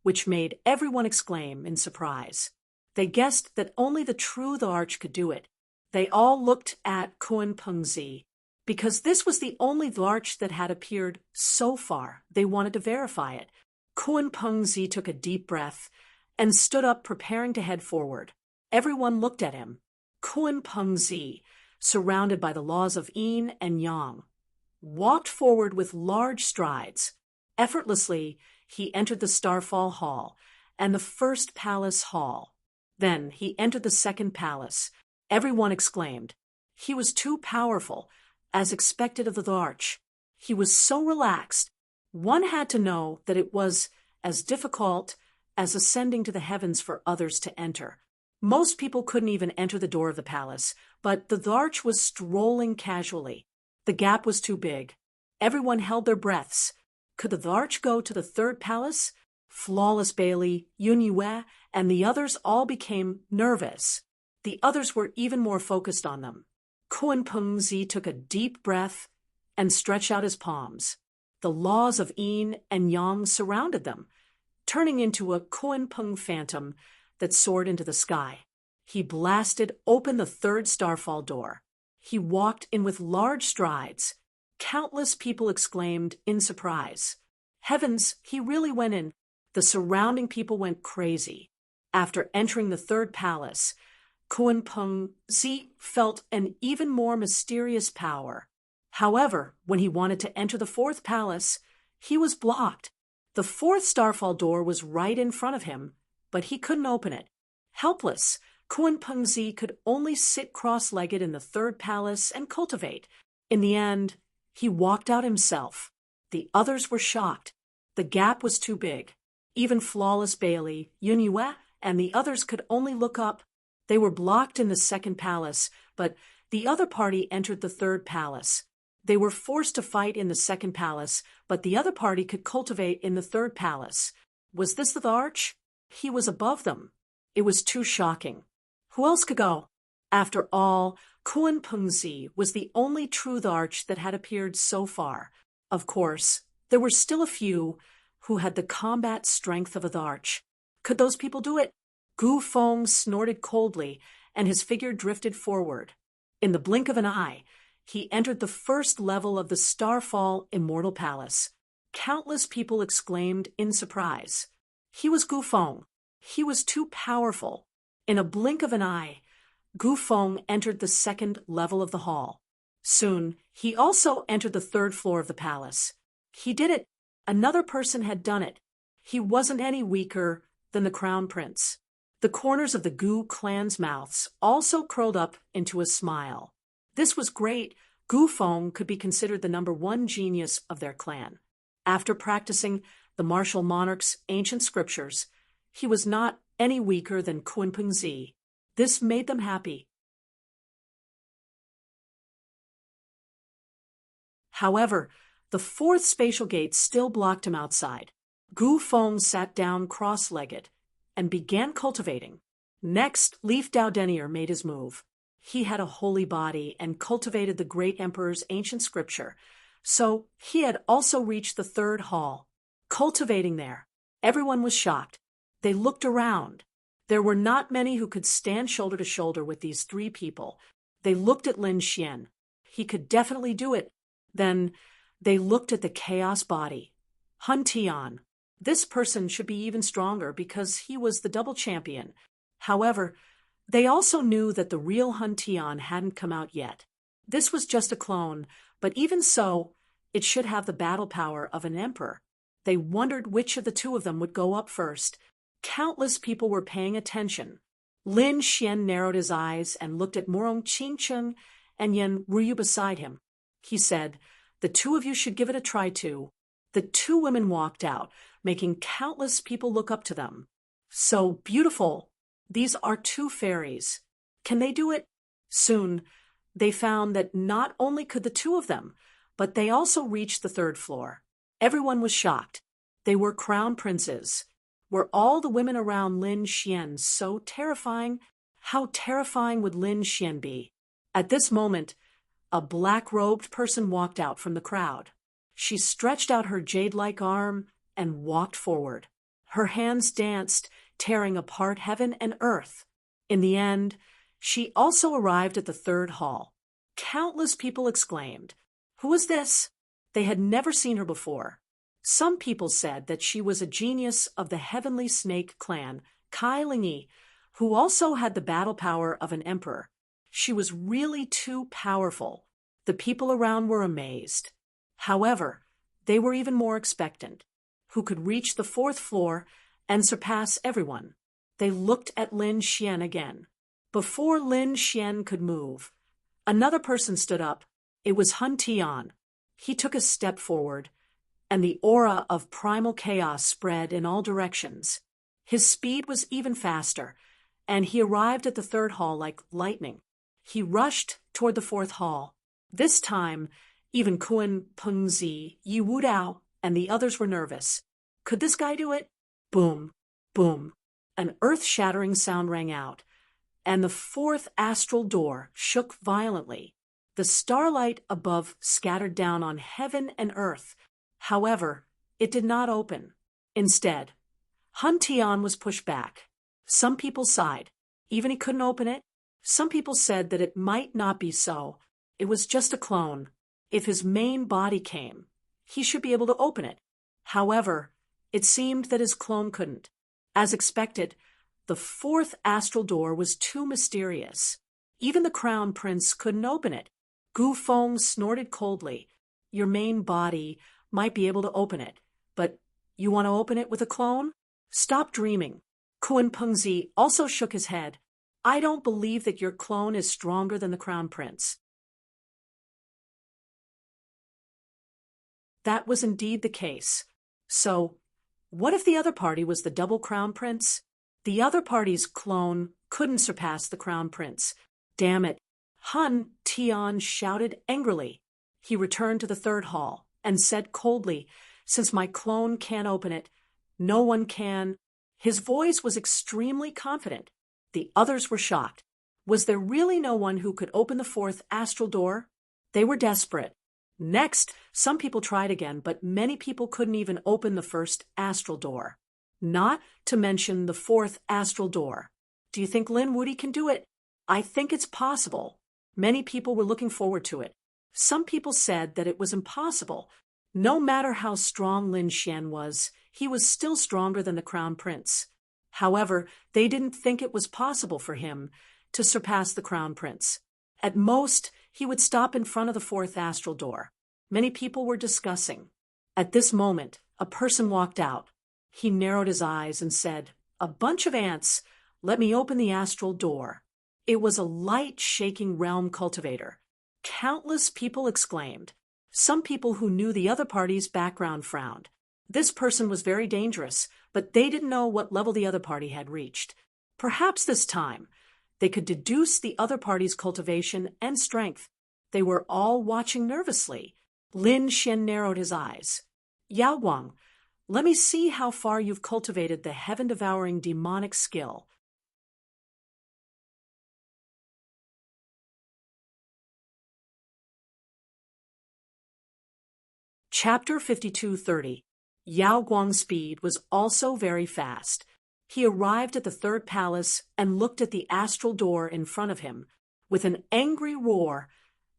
which made everyone exclaim in surprise. They guessed that only the true Arch could do it. They all looked at Kunpengzi. Because this was the only Arch that had appeared so far, they wanted to verify it. Kunpengzi took a deep breath and stood up, preparing to head forward. Everyone looked at him. Kunpengzi, surrounded by the laws of yin and yang, walked forward with large strides. Effortlessly, he entered the Starfall Hall and the first palace hall. Then he entered the second palace. Everyone exclaimed. He was too powerful, as expected of the Arch. He was so relaxed. One had to know that it was as difficult as ascending to the heavens for others to enter. Most people couldn't even enter the door of the palace, but the Arch was strolling casually. The gap was too big. Everyone held their breaths. Could the Arch go to the third palace? Flawless Bailey, Yunyu, and the others all became nervous. The others were even more focused on them. Kunpengzi took a deep breath and stretched out his palms. The laws of yin and yang surrounded them, turning into a Kunpeng phantom that soared into the sky. He blasted open the third starfall door. He walked in with large strides. Countless people exclaimed in surprise. Heavens, he really went in. The surrounding people went crazy. After entering the third palace, Kunpengzi felt an even more mysterious power. However, when he wanted to enter the fourth palace, he was blocked. The fourth starfall door was right in front of him, but he couldn't open it. Helpless, Kunpengzi could only sit cross-legged in the third palace and cultivate. In the end, he walked out himself. The others were shocked. The gap was too big. Even Flawless Bailey, Yunyu, and the others could only look up. They were blocked in the second palace, but the other party entered the third palace. They were forced to fight in the second palace, but the other party could cultivate in the third palace. Was this the Arch? He was above them. It was too shocking. Who else could go? After all, Kuan Pengzi was the only true Arch that had appeared so far. Of course, there were still a few who had the combat strength of a Arch. Could those people do it? Gu Feng snorted coldly, and his figure drifted forward. In the blink of an eye, he entered the first level of the Starfall Immortal Palace. Countless people exclaimed in surprise. He was Gu Feng. He was too powerful. In a blink of an eye, Gu Feng entered the second level of the hall. Soon, he also entered the third floor of the palace. He did it. Another person had done it. He wasn't any weaker than the Crown Prince. The corners of the Gu clan's mouths also curled up into a smile. This was great. Gu Feng could be considered the #1 genius of their clan. After practicing the martial monarch's ancient scriptures, he was not any weaker than Kuan Pengzi. This made them happy. However, the fourth spatial gate still blocked him outside. Gu Feng sat down cross-legged and began cultivating. Next, Leaf Dao Denier made his move. He had a holy body and cultivated the great emperor's ancient scripture, so he had also reached the third hall. Cultivating there, everyone was shocked. They looked around. There were not many who could stand shoulder to shoulder with these three people. They looked at Lin Xian. He could definitely do it. Then they looked at the chaos body. Hun Tian. This person should be even stronger because he was the double champion. However, they also knew that the real Hun Tian hadn't come out yet. This was just a clone, but even so, it should have the battle power of an emperor. They wondered which of the two of them would go up first. Countless people were paying attention. Lin Xian narrowed his eyes and looked at Morong Qingcheng and Yan Ruyu beside him. He said, "The two of you should give it a try too." The two women walked out, making countless people look up to them. So beautiful. These are two fairies. Can they do it? Soon, they found that not only could the two of them, but they also reached the third floor. Everyone was shocked. They were crown princes. Were all the women around Lin Xian so terrifying? How terrifying would Lin Xian be? At this moment, a black-robed person walked out from the crowd. She stretched out her jade-like arm and walked forward. Her hands danced, tearing apart heaven and earth. In the end, she also arrived at the third hall. Countless people exclaimed, "Who is this?" They had never seen her before. Some people said that she was a genius of the Heavenly Snake clan, Kai Lingyi, who also had the battle power of an emperor. She was really too powerful. The people around were amazed. However, they were even more expectant. Who could reach the fourth floor and surpass everyone? They looked at Lin Xian again. Before Lin Xian could move, another person stood up. It was Hun Tian. He took a step forward, and the aura of primal chaos spread in all directions. His speed was even faster, and he arrived at the third hall like lightning. He rushed toward the fourth hall. This time, even Kuan Pengzi, Yi Wudao, and the others were nervous. Could this guy do it? Boom, boom. An earth-shattering sound rang out, and the fourth astral door shook violently. The starlight above scattered down on heaven and earth. However, it did not open. Instead, Hun Tian was pushed back. Some people sighed. Even he couldn't open it. Some people said that it might not be so. It was just a clone. If his main body came, he should be able to open it. However, it seemed that his clone couldn't. As expected, the fourth astral door was too mysterious. Even the crown prince couldn't open it. Gu Feng snorted coldly. Your main body might be able to open it, but you want to open it with a clone? Stop dreaming. Kuan Pengzi also shook his head. I don't believe that your clone is stronger than the crown prince. That was indeed the case. So, what if the other party was the double crown prince? The other party's clone couldn't surpass the crown prince. Damn it. Hun Tian shouted angrily. He returned to the third hall and said coldly, "Since my clone can't open it, no one can." His voice was extremely confident. The others were shocked. Was there really no one who could open the fourth astral door? They were desperate. Next, some people tried again, but many people couldn't even open the first astral door. Not to mention the fourth astral door. Do you think Lin Wudy can do it? I think it's possible. Many people were looking forward to it. Some people said that it was impossible. No matter how strong Lin Xian was, he was still stronger than the Crown Prince. However, they didn't think it was possible for him to surpass the Crown Prince. At most, he would stop in front of the fourth astral door. Many people were discussing. At this moment, a person walked out. He narrowed his eyes and said, "A bunch of ants, let me open the astral door." It was a light-shaking realm cultivator. Countless people exclaimed. Some people who knew the other party's background frowned. This person was very dangerous, but they didn't know what level the other party had reached. Perhaps this time, they could deduce the other party's cultivation and strength. They were all watching nervously. Lin Xian narrowed his eyes. "Yao Guang, let me see how far you've cultivated the heaven-devouring demonic skill." Chapter 52:30. Yao Guang's speed was also very fast. He arrived at the third palace and looked at the astral door in front of him. With an angry roar,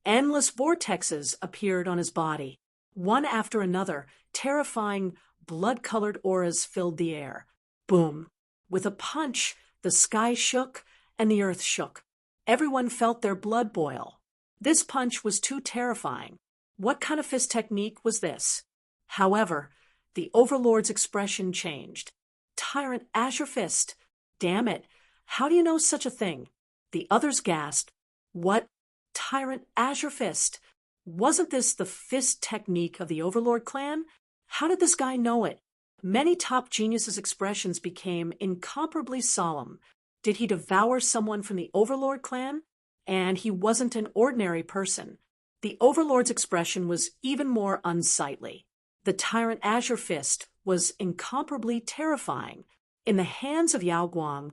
endless vortexes appeared on his body. One after another, terrifying, blood-colored auras filled the air. Boom! With a punch, the sky shook and the earth shook. Everyone felt their blood boil. This punch was too terrifying. What kind of fist technique was this? However, the Overlord's expression changed. "Tyrant Azure Fist! Damn it! How do you know such a thing?" The others gasped. "What? Tyrant Azure Fist? Wasn't this the fist technique of the Overlord clan? How did this guy know it?" Many top geniuses' expressions became incomparably solemn. Did he devour someone from the Overlord clan? And he wasn't an ordinary person. The Overlord's expression was even more unsightly. The Tyrant Azure Fist was incomparably terrifying. In the hands of Yao Guang,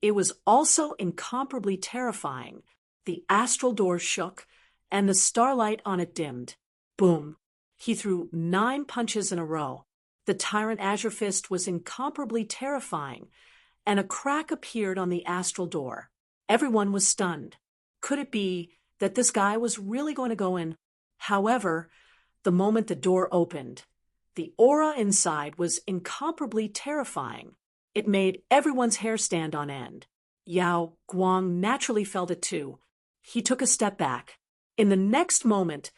it was also incomparably terrifying. The astral door shook, and the starlight on it dimmed. Boom! He threw 9 punches in a row. The Tyrant Azure Fist was incomparably terrifying, and a crack appeared on the astral door. Everyone was stunned. Could it be that this guy was really going to go in? However, the moment the door opened, the aura inside was incomparably terrifying. It made everyone's hair stand on end. Yao Guang naturally felt it too. He took a step back. In the next moment,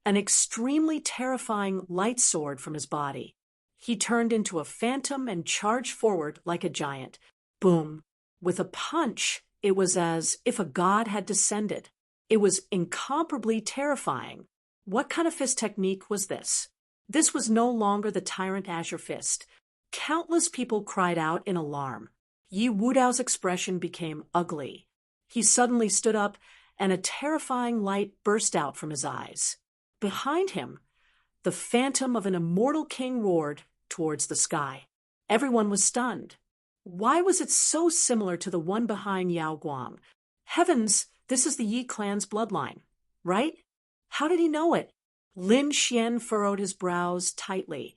an extremely terrifying light soared from his body. He turned into a phantom and charged forward like a giant. Boom! With a punch, it was as if a god had descended. It was incomparably terrifying. What kind of fist technique was this? This was no longer the Tyrant Azure Fist. Countless people cried out in alarm. Yi Wudao's expression became ugly. He suddenly stood up, and a terrifying light burst out from his eyes. Behind him, the phantom of an immortal king roared towards the sky. Everyone was stunned. Why was it so similar to the one behind Yao Guang? Heavens, this is the Yi clan's bloodline, right? How did he know it? Lin Xian furrowed his brows tightly.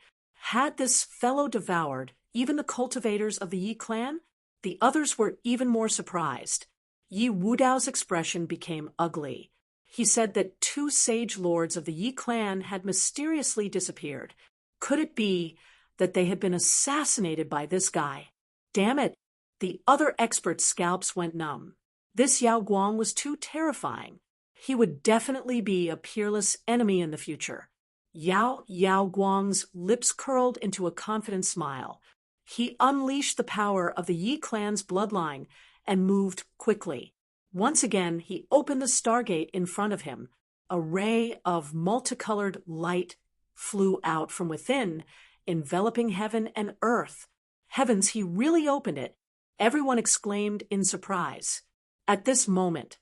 Had this fellow devoured even the cultivators of the Yi clan? The others were even more surprised. Yi Wudao's expression became ugly. He said that 2 sage lords of the Yi clan had mysteriously disappeared. Could it be that they had been assassinated by this guy? Damn it! The other experts' scalps went numb. This Yao Guang was too terrifying. He would definitely be a peerless enemy in the future. Yao Guang's lips curled into a confident smile. He unleashed the power of the Yi clan's bloodline and moved quickly. Once again, he opened the stargate in front of him. A ray of multicolored light flew out from within, enveloping heaven and earth. Heavens, he really opened it! Everyone exclaimed in surprise. At this moment,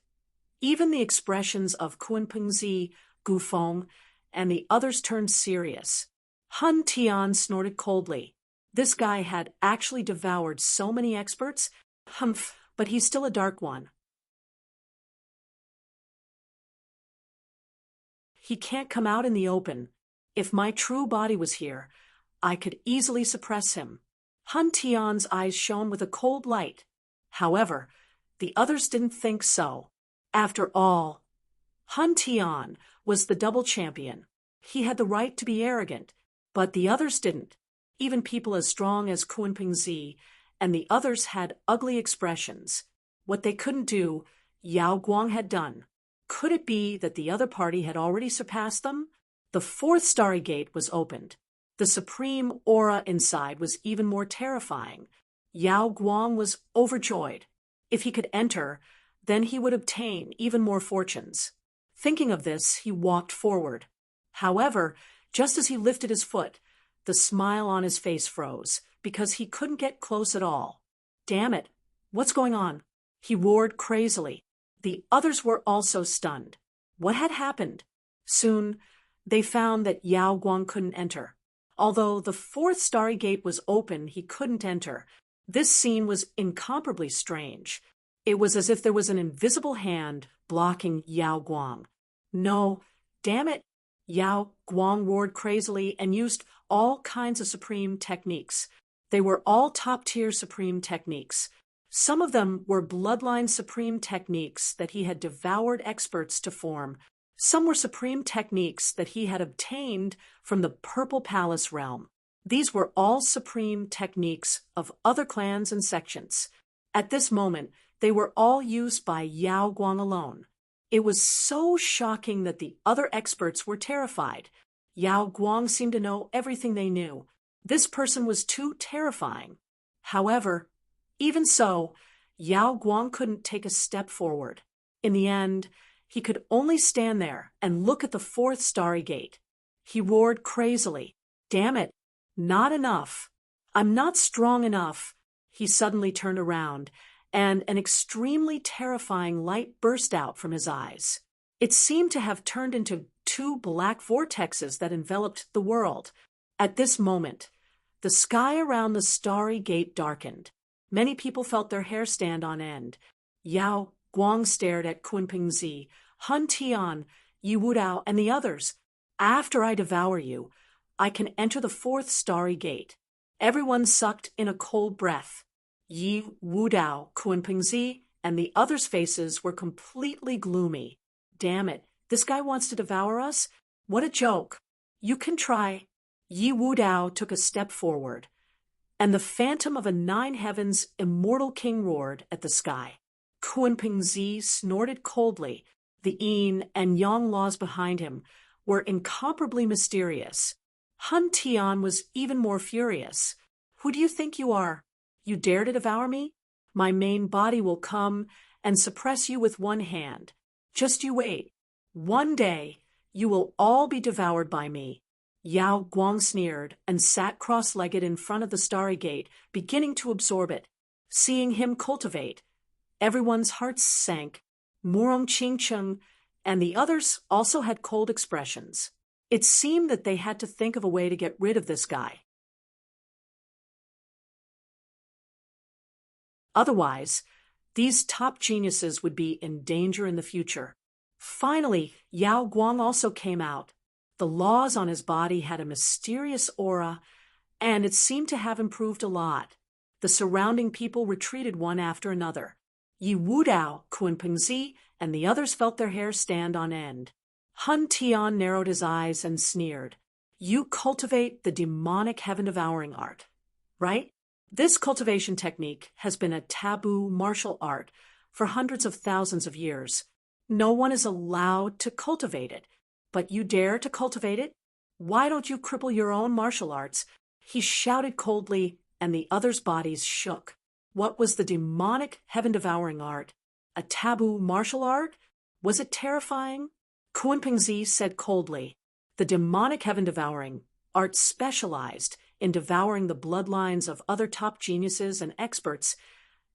even the expressions of Kunpengzi, Gufeng, and the others turned serious. Hun Tian snorted coldly. This guy had actually devoured so many experts. Humph, but he's still a dark one. He can't come out in the open. If my true body was here, I could easily suppress him. Hun Tian's eyes shone with a cold light. However, the others didn't think so. After all, Hun Tian was the double champion. He had the right to be arrogant, but the others didn't. Even people as strong as Kunping and the others had ugly expressions. What they couldn't do, Yao Guang had done. Could it be that the other party had already surpassed them? The fourth starry gate was opened. The supreme aura inside was even more terrifying. Yao Guang was overjoyed. If he could enter, then he would obtain even more fortunes. Thinking of this, he walked forward. However, just as he lifted his foot, the smile on his face froze, because he couldn't get close at all. Damn it! What's going on? He roared crazily. The others were also stunned. What had happened? Soon, they found that Yao Guang couldn't enter. Although the fourth starry gate was open, he couldn't enter. This scene was incomparably strange. It was as if there was an invisible hand blocking Yao Guang. No, damn it! Yao Guang roared crazily and used all kinds of supreme techniques. They were all top-tier supreme techniques. Some of them were bloodline supreme techniques that he had devoured experts to form. Some were supreme techniques that he had obtained from the Purple Palace realm. These were all supreme techniques of other clans and sections. At this moment, they were all used by Yao Guang alone. It was so shocking that the other experts were terrified. Yao Guang seemed to know everything they knew. This person was too terrifying. However, even so, Yao Guang couldn't take a step forward. In the end, he could only stand there and look at the fourth starry gate. He roared crazily. Damn it! Not enough. I'm not strong enough. He suddenly turned around, and an extremely terrifying light burst out from his eyes. It seemed to have turned into two black vortexes that enveloped the world. At this moment, the sky around the starry gate darkened. Many people felt their hair stand on end. Yao Guang stared at Kunping, Hun Tian, Yi Wudao, and the others. After I devour you, I can enter the fourth starry gate. Everyone sucked in a cold breath. Yi Wudao, Kunping, and the others' faces were completely gloomy. Damn it, this guy wants to devour us? What a joke. You can try. Yi Wudao took a step forward, and the phantom of a nine heavens immortal king roared at the sky. Kunping snorted coldly. The yin and yang laws behind him were incomparably mysterious. Hun Tian was even more furious. Who do you think you are? You dare to devour me? My main body will come and suppress you with one hand. Just you wait. One day, you will all be devoured by me. Yao Guang sneered and sat cross-legged in front of the starry gate, beginning to absorb it. Seeing him cultivate, everyone's hearts sank. Murong Qingcheng and the others also had cold expressions. It seemed that they had to think of a way to get rid of this guy. Otherwise, these top geniuses would be in danger in the future. Finally, Yao Guang also came out. The laws on his body had a mysterious aura, and it seemed to have improved a lot. The surrounding people retreated one after another. Yi Wudao, Kunping, and the others felt their hair stand on end. Hun Tian narrowed his eyes and sneered. You cultivate the demonic heaven-devouring art, right? This cultivation technique has been a taboo martial art for hundreds of thousands of years. No one is allowed to cultivate it. But you dare to cultivate it? Why don't you cripple your own martial arts? He shouted coldly, and the others' bodies shook. What was the demonic heaven-devouring art? A taboo martial art? Was it terrifying? Kunping said coldly. The demonic heaven-devouring art specialized in devouring the bloodlines of other top geniuses and experts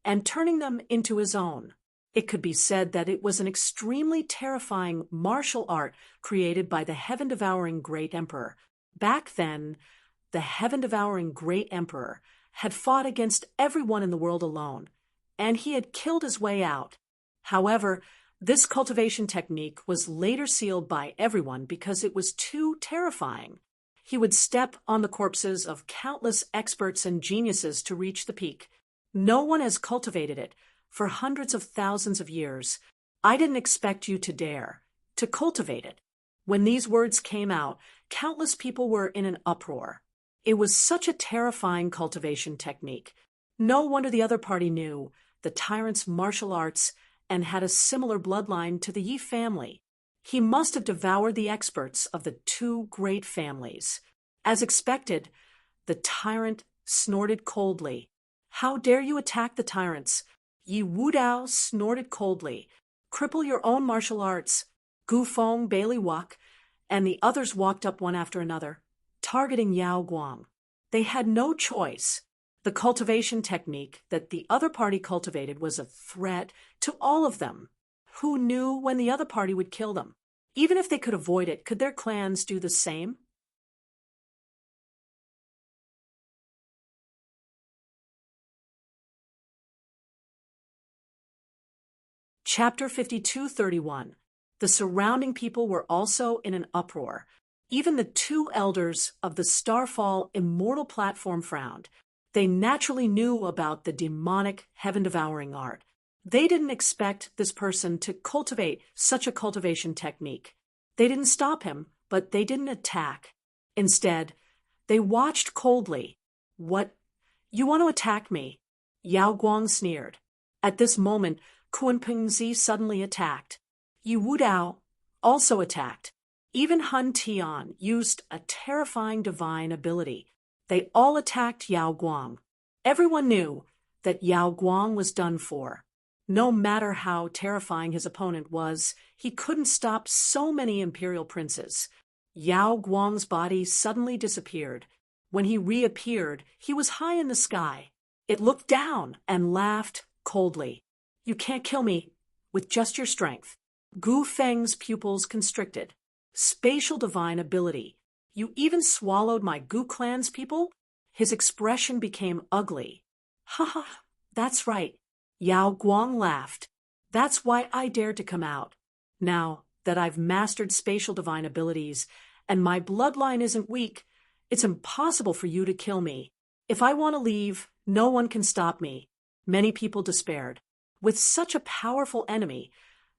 and turning them into his own. It could be said that it was an extremely terrifying martial art created by the heaven-devouring Great Emperor. Back then, the heaven-devouring Great Emperor had fought against everyone in the world alone, and he had killed his way out. However, this cultivation technique was later sealed by everyone because it was too terrifying. He would step on the corpses of countless experts and geniuses to reach the peak. No one has cultivated it for hundreds of thousands of years. I didn't expect you to dare to cultivate it. When these words came out, countless people were in an uproar. It was such a terrifying cultivation technique. No wonder the other party knew the tyrant's martial arts and had a similar bloodline to the Yi family. He must have devoured the experts of the two great families. As expected, the tyrant snorted coldly. How dare you attack the tyrants? Yi Wudao snorted coldly. Cripple your own martial arts. Gu Feng, Bailey Wuk, and the others walked up one after another, targeting Yao Guang. They had no choice. The cultivation technique that the other party cultivated was a threat to all of them. Who knew when the other party would kill them? Even if they could avoid it, could their clans do the same? Chapter 52:31. The surrounding people were also in an uproar. Even the two elders of the Starfall immortal platform frowned. They naturally knew about the demonic heaven-devouring art. They didn't expect this person to cultivate such a cultivation technique. They didn't stop him, but they didn't attack. Instead, they watched coldly. What? You want to attack me? Yao Guang sneered. At this moment, Kunpengzi suddenly attacked. Yi Wudao also attacked. Even Hun Tian used a terrifying divine ability. They all attacked Yao Guang. Everyone knew that Yao Guang was done for. No matter how terrifying his opponent was, he couldn't stop so many imperial princes. Yao Guang's body suddenly disappeared. When he reappeared, he was high in the sky. It looked down and laughed coldly. You can't kill me with just your strength. Gu Feng's pupils constricted. Spatial divine ability. You even swallowed my Gu clan's people? His expression became ugly. Ha ha, that's right. Yao Guang laughed. That's why I dared to come out. Now that I've mastered spatial divine abilities and my bloodline isn't weak, it's impossible for you to kill me. If I want to leave, no one can stop me. Many people despaired. With such a powerful enemy,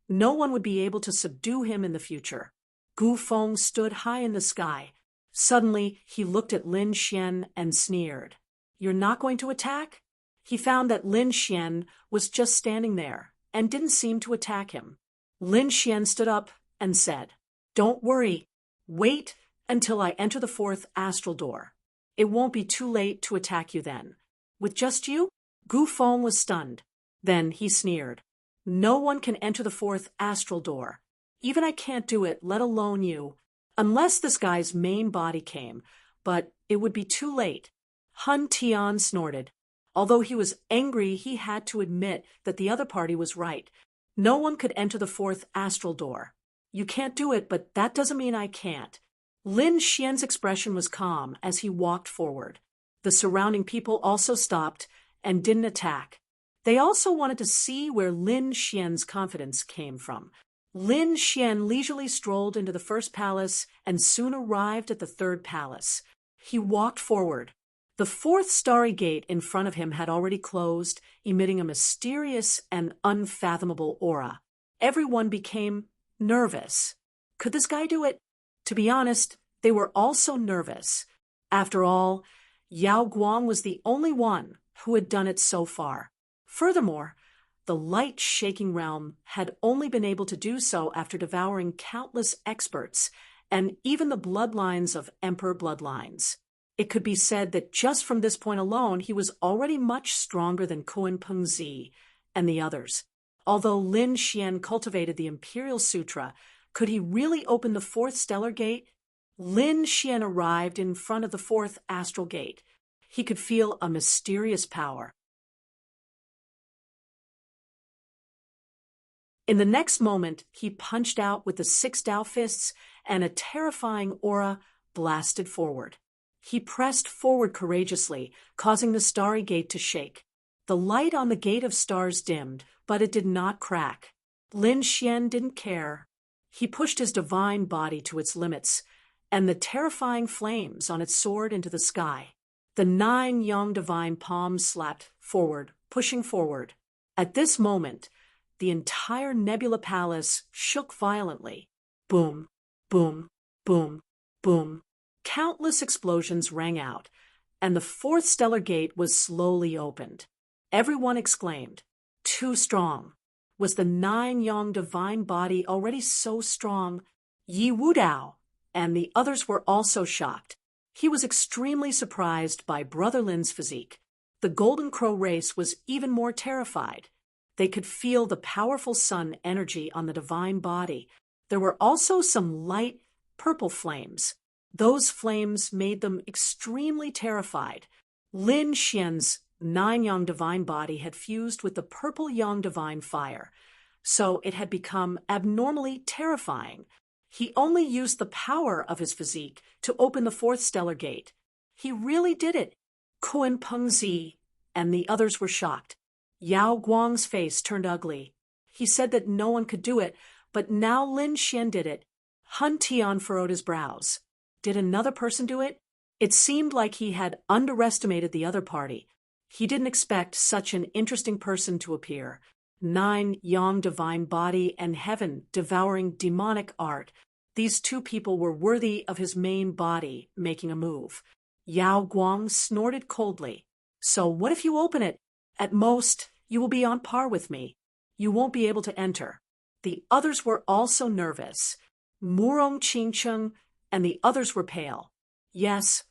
no one would be able to subdue him in the future. Gu Feng stood high in the sky. Suddenly, he looked at Lin Xian and sneered. You're not going to attack? He found that Lin Xian was just standing there and didn't seem to attack him. Lin Xian stood up and said, Don't worry. Wait until I enter the fourth astral door. It won't be too late to attack you then. With just you? Gu Feng was stunned. Then he sneered. No one can enter the fourth astral door. Even I can't do it, let alone you. Unless this guy's main body came, but it would be too late. Hun Tian snorted. Although he was angry, he had to admit that the other party was right. No one could enter the fourth astral door. You can't do it, but that doesn't mean I can't. Lin Xian's expression was calm as he walked forward. The surrounding people also stopped and didn't attack. They also wanted to see where Lin Xian's confidence came from. Lin Xian leisurely strolled into the first palace and soon arrived at the third palace. He walked forward. The fourth starry gate in front of him had already closed, emitting a mysterious and unfathomable aura. Everyone became nervous. Could this guy do it? To be honest, they were all so nervous. After all, Yao Guang was the only one who had done it so far. Furthermore, the light-shaking realm had only been able to do so after devouring countless experts and even the bloodlines of emperor bloodlines. It could be said that just from this point alone, he was already much stronger than Kunpengzi and the others. Although Lin Xian cultivated the Imperial Sutra, could he really open the fourth stellar gate? Lin Xian arrived in front of the fourth astral gate. He could feel a mysterious power. In the next moment, he punched out with the 6 Dao fists, and a terrifying aura blasted forward. He pressed forward courageously, causing the starry gate to shake. The light on the gate of stars dimmed, but it did not crack. Lin Xian didn't care. He pushed his divine body to its limits, and the terrifying flames on it soared into the sky. The 9 yang divine palms slapped forward, pushing forward. At this moment, the entire nebula palace shook violently. Boom, boom, boom, boom. Countless explosions rang out, and the 4th stellar gate was slowly opened. Everyone exclaimed, "Too strong." Was the 9 yang divine body already so strong? Yi Wudao and the others were also shocked. He was extremely surprised by Brother Lin's physique. The Golden Crow race was even more terrified. They could feel the powerful sun energy on the divine body. There were also some light purple flames. Those flames made them extremely terrified. Lin Xian's 9 yang divine body had fused with the purple yang divine fire, so it had become abnormally terrifying. He only used the power of his physique to open the 4th stellar gate. He really did it. Kun Pengzi and the others were shocked. Yao Guang's face turned ugly. He said that no one could do it, but now Lin Xian did it. Hun Tian furrowed his brows. Did another person do it? It seemed like he had underestimated the other party. He didn't expect such an interesting person to appear. 9 yang divine body and heaven devouring demonic art. These 2 people were worthy of his main body making a move. Yao Guang snorted coldly. So what if you open it? At most, you will be on par with me. You won't be able to enter. The others were also nervous. Murong Qingcheng and the others were pale. Yes,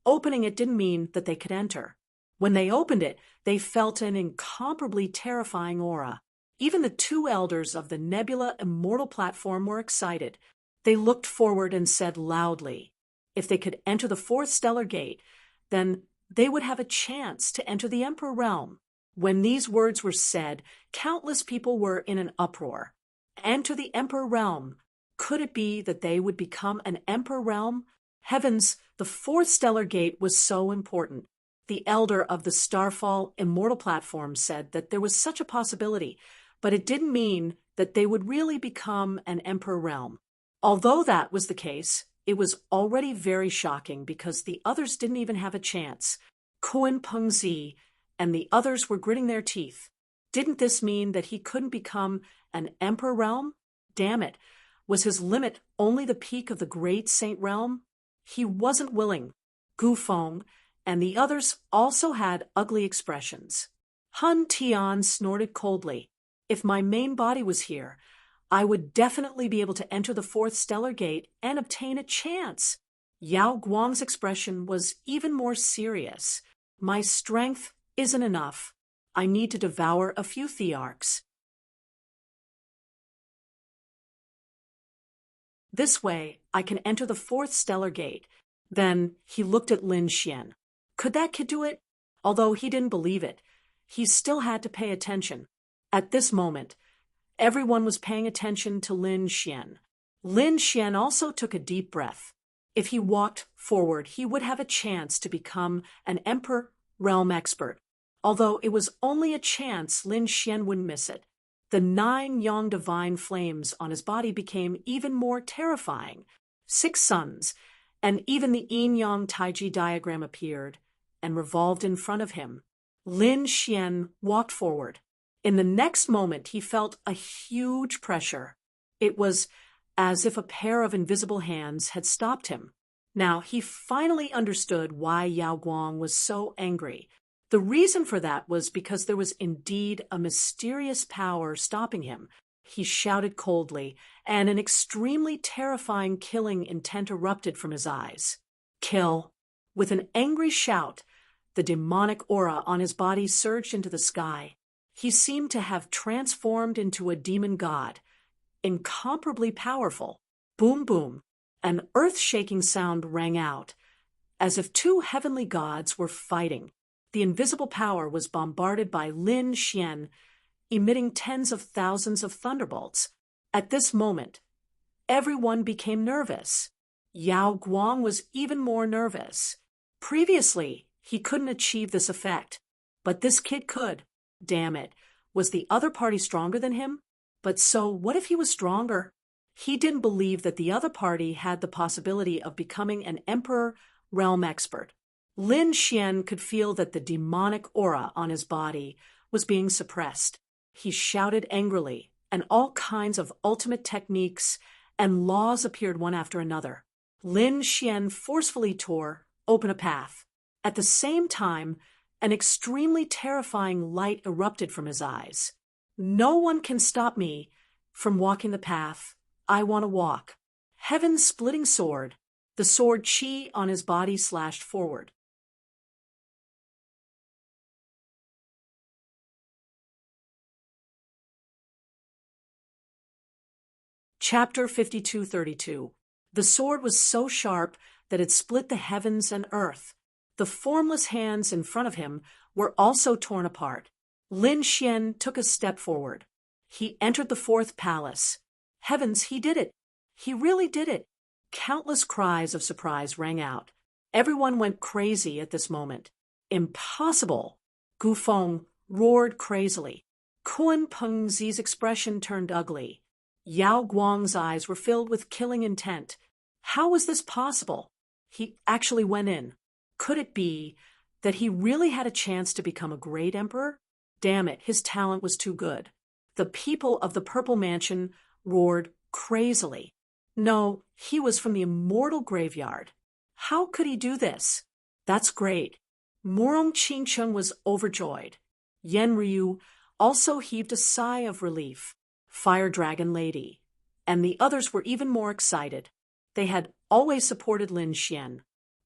opening it didn't mean that they could enter. When they opened it, they felt an incomparably terrifying aura. Even the 2 elders of the Nebula Immortal platform were excited. They looked forward and said loudly, if they could enter the 4th stellar gate, then they would have a chance to enter the Emperor realm. When these words were said, countless people were in an uproar. Enter the Emperor realm. Could it be that they would become an Emperor realm? Heavens, the 4th stellar gate was so important. The elder of the Starfall Immortal platform said that there was such a possibility, but it didn't mean that they would really become an Emperor realm. Although that was the case, it was already very shocking because the others didn't even have a chance. Kun Pengzi and the others were gritting their teeth. Didn't this mean that he couldn't become an Emperor realm? Damn it. Was his limit only the peak of the Great Saint realm? He wasn't willing. Gu Feng and the others also had ugly expressions. Hun Tian snorted coldly. If my main body was here, I would definitely be able to enter the 4th stellar gate and obtain a chance. Yao Guang's expression was even more serious. My strength isn't enough. I need to devour a few thearchs. This way, I can enter the 4th stellar gate. Then he looked at Lin Xian. Could that kid do it? Although he didn't believe it, he still had to pay attention. At this moment, everyone was paying attention to Lin Xian. Lin Xian also took a deep breath. If he walked forward, he would have a chance to become an Emperor realm expert. Although it was only a chance, Lin Xian wouldn't miss it. The 9 yang divine flames on his body became even more terrifying. 6 suns, and even the yin-yang taiji diagram appeared and revolved in front of him. Lin Xian walked forward. In the next moment, he felt a huge pressure. It was as if a pair of invisible hands had stopped him. Now, he finally understood why Yao Guang was so angry. The reason for that was because there was indeed a mysterious power stopping him. He shouted coldly, and an extremely terrifying killing intent erupted from his eyes. Kill! With an angry shout, the demonic aura on his body surged into the sky. He seemed to have transformed into a demon god, incomparably powerful. Boom, boom! An earth-shaking sound rang out, as if 2 heavenly gods were fighting. The invisible power was bombarded by Lin Xian, emitting tens of thousands of thunderbolts. At this moment, everyone became nervous. Yao Guang was even more nervous. Previously, he couldn't achieve this effect, but this kid could. Damn it. Was the other party stronger than him? But so, what if he was stronger? He didn't believe that the other party had the possibility of becoming an emperor realm expert. Lin Xian could feel that the demonic aura on his body was being suppressed. He shouted angrily, and all kinds of ultimate techniques and laws appeared one after another. Lin Xian forcefully tore open a path. At the same time, an extremely terrifying light erupted from his eyes. No one can stop me from walking the path I want to walk. Heaven's splitting sword. The sword chi on his body slashed forward. Chapter 5232. The sword was so sharp that it split the heavens and earth. The formless hands in front of him were also torn apart. Lin Xian took a step forward. He entered the fourth palace. Heavens, he did it! He really did it! Countless cries of surprise rang out. Everyone went crazy at this moment. Impossible! Gu Feng roared crazily. Kun Pengzi's expression turned ugly. Yao Guang's eyes were filled with killing intent. How was this possible? He actually went in. Could it be that he really had a chance to become a great emperor? Damn it, his talent was too good. The people of the Purple Mansion roared crazily. No, he was from the immortal graveyard. How could he do this? That's great. Murong Qingcheng was overjoyed. Yen Ryu also heaved a sigh of relief. Fire Dragon Lady, and the others were even more excited. They had always supported Lin Xian,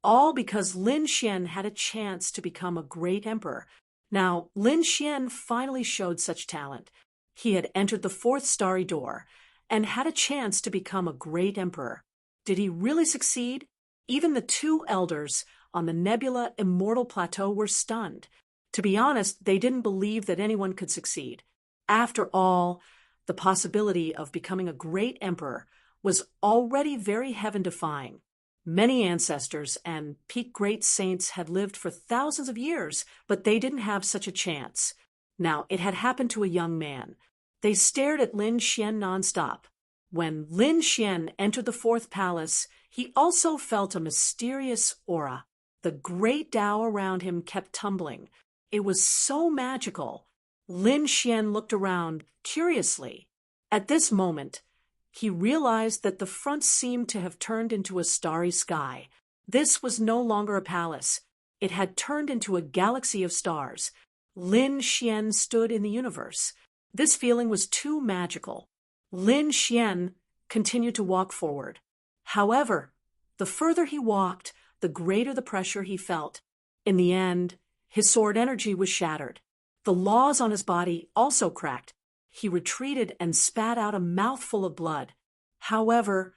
all because Lin Xian had a chance to become a great emperor. Now, Lin Xian finally showed such talent. He had entered the fourth starry door and had a chance to become a great emperor. Did he really succeed? Even the two elders on the Nebula Immortal Plateau were stunned. To be honest, they didn't believe that anyone could succeed. After all, the possibility of becoming a great emperor was already very heaven-defying. Many ancestors and peak great saints had lived for thousands of years, but they didn't have such a chance. Now, it had happened to a young man. They stared at Lin Xian nonstop. When Lin Xian entered the fourth palace, he also felt a mysterious aura. The great Tao around him kept tumbling. It was so magical. Lin Xian looked around curiously. At this moment, he realized that the front seemed to have turned into a starry sky. This was no longer a palace. It had turned into a galaxy of stars. Lin Xian stood in the universe. This feeling was too magical. Lin Xian continued to walk forward. However, the further he walked, the greater the pressure he felt. In the end, his sword energy was shattered. The laws on his body also cracked. He retreated and spat out a mouthful of blood. However,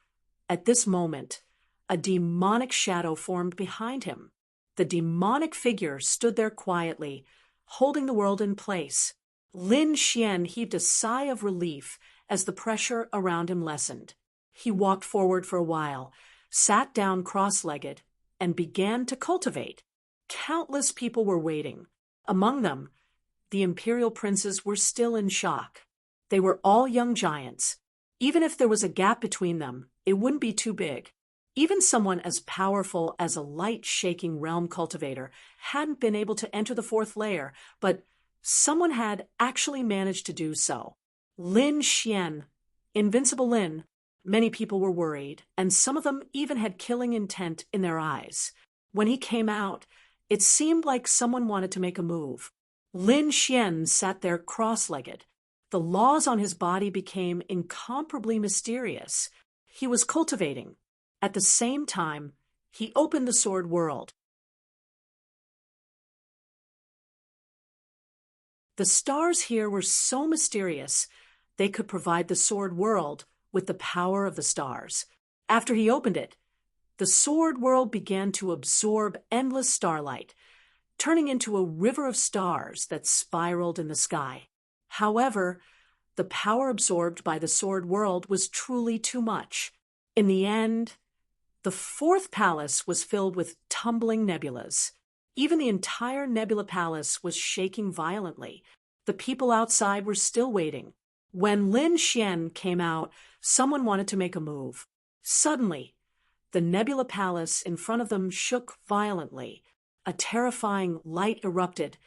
at this moment, a demonic shadow formed behind him. The demonic figure stood there quietly, holding the world in place. Lin Xian heaved a sigh of relief as the pressure around him lessened. He walked forward for a while, sat down cross-legged, and began to cultivate. Countless people were waiting. Among them, the imperial princes were still in shock. They were all young giants. Even if there was a gap between them, it wouldn't be too big. Even someone as powerful as a light-shaking realm cultivator hadn't been able to enter the fourth layer, but someone had actually managed to do so. Lin Xian, Invincible Lin. Many people were worried, and some of them even had killing intent in their eyes. When he came out, it seemed like someone wanted to make a move. Lin Xian sat there cross-legged. The laws on his body became incomparably mysterious. He was cultivating. At the same time, he opened the sword world. The stars here were so mysterious, they could provide the sword world with the power of the stars. After he opened it, the sword world began to absorb endless starlight, turning into a river of stars that spiraled in the sky. However, the power absorbed by the sword world was truly too much. In the end, the fourth palace was filled with tumbling nebulas. Even the entire nebula palace was shaking violently. The people outside were still waiting. When Lin Xian came out, someone wanted to make a move. Suddenly, the nebula palace in front of them shook violently. A terrifying light erupted,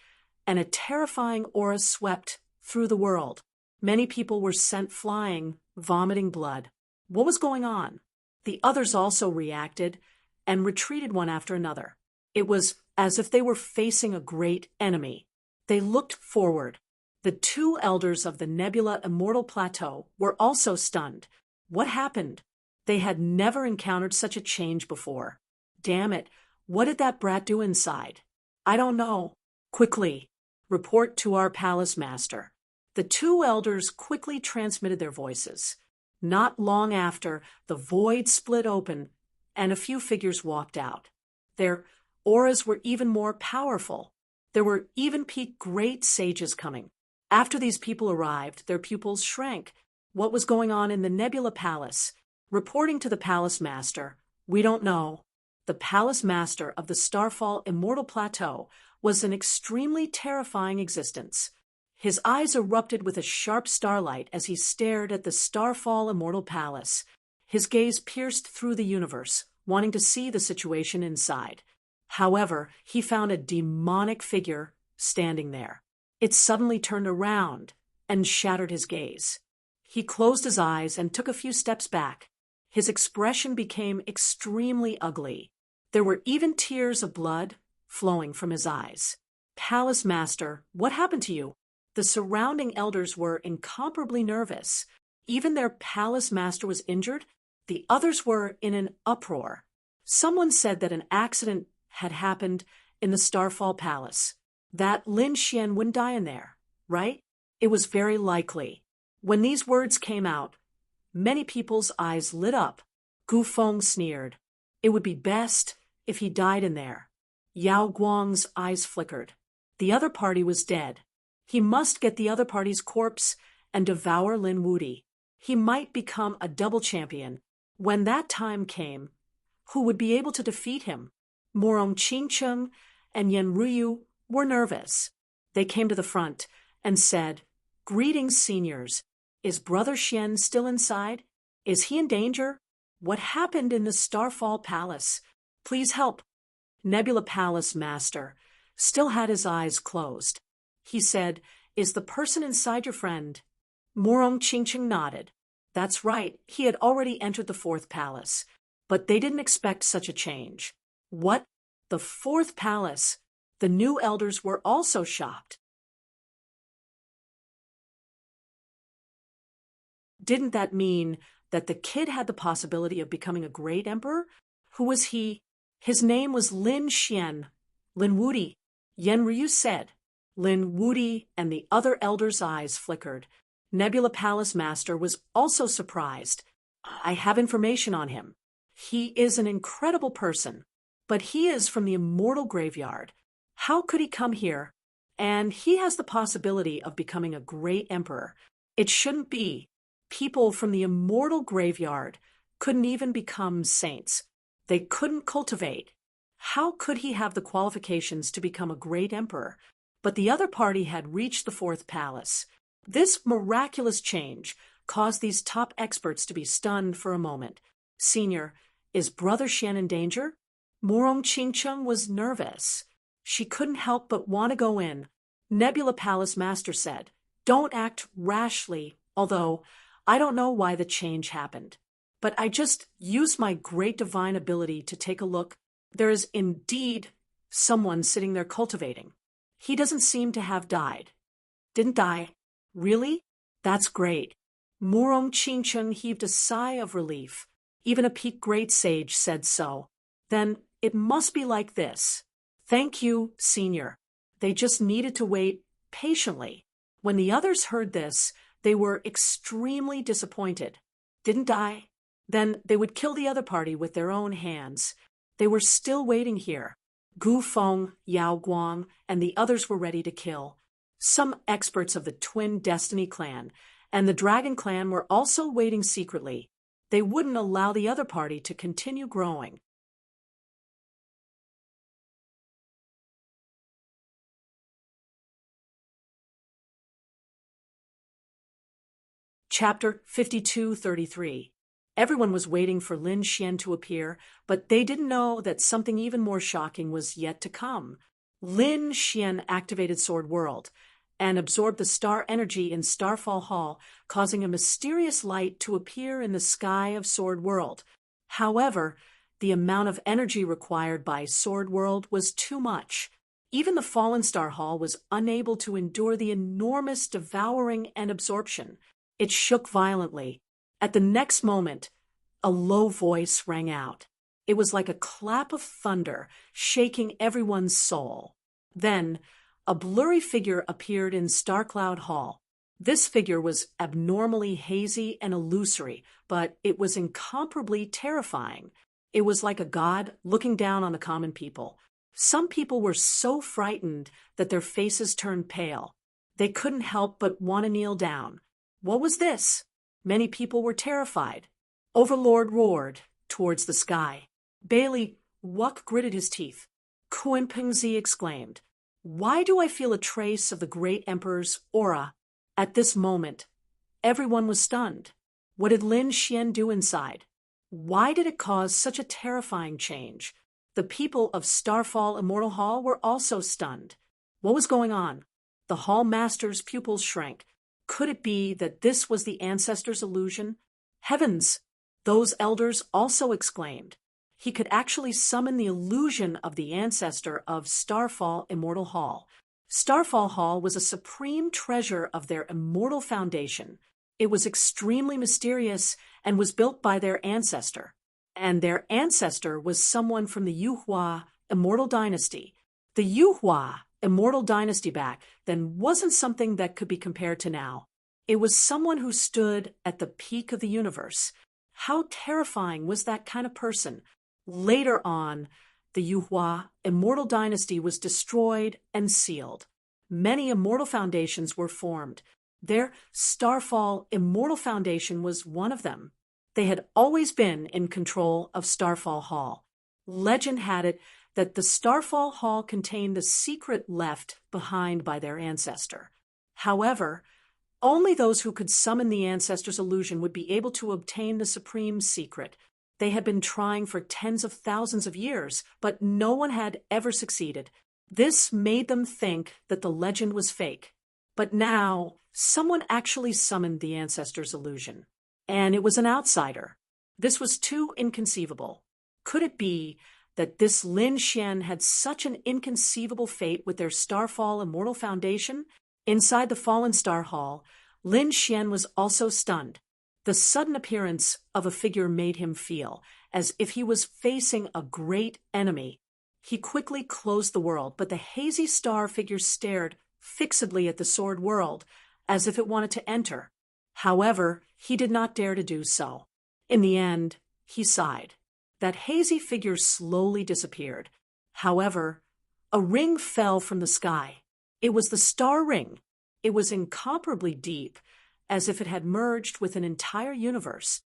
and a terrifying aura swept through the world. Many people were sent flying, vomiting blood. What was going on? The others also reacted and retreated one after another. It was as if they were facing a great enemy. They looked forward. The two elders of the Nebula Immortal Plateau were also stunned. What happened? They had never encountered such a change before. Damn it, what did that brat do inside? I don't know. Quickly, report to our palace master. The two elders quickly transmitted their voices. Not long after, the void split open, and a few figures walked out. Their auras were even more powerful. There were even-peak great sages coming. After these people arrived, their pupils shrank. What was going on in the Nebula Palace? Reporting to the palace master, we don't know. The palace master of the Starfall Immortal Plateau was an extremely terrifying existence. His eyes erupted with a sharp starlight as he stared at the Starfall Immortal Palace. His gaze pierced through the universe, wanting to see the situation inside. However, he found a demonic figure standing there. It suddenly turned around and shattered his gaze. He closed his eyes and took a few steps back. His expression became extremely ugly. There were even tears of blood flowing from his eyes. Palace Master, what happened to you? The surrounding elders were incomparably nervous. Even their palace master was injured. The others were in an uproar. Someone said that an accident had happened in the Starfall Palace. That Lin Xian wouldn't die in there, right? It was very likely. When these words came out, many people's eyes lit up. Gu Feng sneered. It would be best if he died in there. Yao Guang's eyes flickered. The other party was dead. He must get the other party's corpse and devour Lin Wudi. He might become a double champion. When that time came, who would be able to defeat him? Morong Qingcheng and Yan Ruyu were nervous. They came to the front and said, "Greetings, seniors. Is Brother Xian still inside? Is he in danger? What happened in the Starfall Palace? Please help." Nebula Palace Master still had his eyes closed. He said, "Is the person inside your friend?" Morong Qingcheng nodded. That's right, he had already entered the fourth palace. But they didn't expect such a change. What? The fourth palace? The new elders were also shocked. Didn't that mean that the kid had the possibility of becoming a great emperor? Who was he? His name was Lin Xian. Lin Wudi. Yan Ryu said. Lin Wudi and the other elders' eyes flickered. Nebula Palace Master was also surprised. I have information on him. He is an incredible person, but he is from the Immortal Graveyard. How could he come here? And he has the possibility of becoming a great emperor. It shouldn't be. People from the Immortal Graveyard couldn't even become saints. They couldn't cultivate. How could he have the qualifications to become a great emperor? But the other party had reached the fourth palace. This miraculous change caused these top experts to be stunned for a moment. Senior, is Brother Xian in danger? Morong Qingcheng was nervous. She couldn't help but want to go in. Nebula Palace Master said, "Don't act rashly, although I don't know why the change happened. But I just used my great divine ability to take a look. There is indeed someone sitting there cultivating. He doesn't seem to have died." Didn't die? Really? That's great. Morong Qingcheng heaved a sigh of relief. Even a peak great sage said so. Then it must be like this. Thank you, Senior. They just needed to wait patiently. When the others heard this, they were extremely disappointed. Didn't die? Then they would kill the other party with their own hands. They were still waiting here. Gu Feng, Yao Guang, and the others were ready to kill. Some experts of the Twin Destiny clan and the Dragon clan were also waiting secretly. They wouldn't allow the other party to continue growing. Chapter 5233. Everyone was waiting for Lin Xian to appear, but they didn't know that something even more shocking was yet to come. Lin Xian activated Sword World and absorbed the star energy in Starfall Hall, causing a mysterious light to appear in the sky of Sword World. However, the amount of energy required by Sword World was too much. Even the Fallen Star Hall was unable to endure the enormous devouring and absorption. It shook violently. At the next moment, a low voice rang out. It was like a clap of thunder, shaking everyone's soul. Then, a blurry figure appeared in Starcloud Hall. This figure was abnormally hazy and illusory, but it was incomparably terrifying. It was like a god looking down on the common people. Some people were so frightened that their faces turned pale. They couldn't help but want to kneel down. What was this? Many people were terrified. Overlord roared towards the sky. Bailey Wuck gritted his teeth. Kuan Pingzi exclaimed, "Why do I feel a trace of the great emperor's aura?" At this moment, everyone was stunned. What did Lin Xian do inside? Why did it cause such a terrifying change? The people of Starfall Immortal Hall were also stunned. What was going on? The Hall Master's pupils shrank. Could it be that this was the ancestor's illusion? Heavens! Those elders also exclaimed. He could actually summon the illusion of the ancestor of Starfall Immortal Hall. Starfall Hall was a supreme treasure of their immortal foundation. It was extremely mysterious and was built by their ancestor. And their ancestor was someone from the Yuhua Immortal Dynasty. The Yuhua Immortal Dynasty back then wasn't something that could be compared to now. It was someone who stood at the peak of the universe. How terrifying was that kind of person? Later on, the Yuhua Immortal Dynasty was destroyed and sealed. Many immortal foundations were formed. Their Starfall Immortal Foundation was one of them. They had always been in control of Starfall Hall. Legend had it that the Starfall Hall contained the secret left behind by their ancestor. However, only those who could summon the ancestor's illusion would be able to obtain the supreme secret. They had been trying for tens of thousands of years, but no one had ever succeeded. This made them think that the legend was fake. But now, someone actually summoned the ancestor's illusion. And it was an outsider. This was too inconceivable. Could it be that this Lin Xian had such an inconceivable fate with their Starfall Immortal Foundation? Inside the Fallen Star Hall, Lin Xian was also stunned. The sudden appearance of a figure made him feel as if he was facing a great enemy. He quickly closed the world, but the hazy star figure stared fixedly at the Sword World as if it wanted to enter. However, he did not dare to do so. In the end, he sighed. That hazy figure slowly disappeared. However, a ring fell from the sky. It was the star ring. It was incomparably deep, as if it had merged with an entire universe.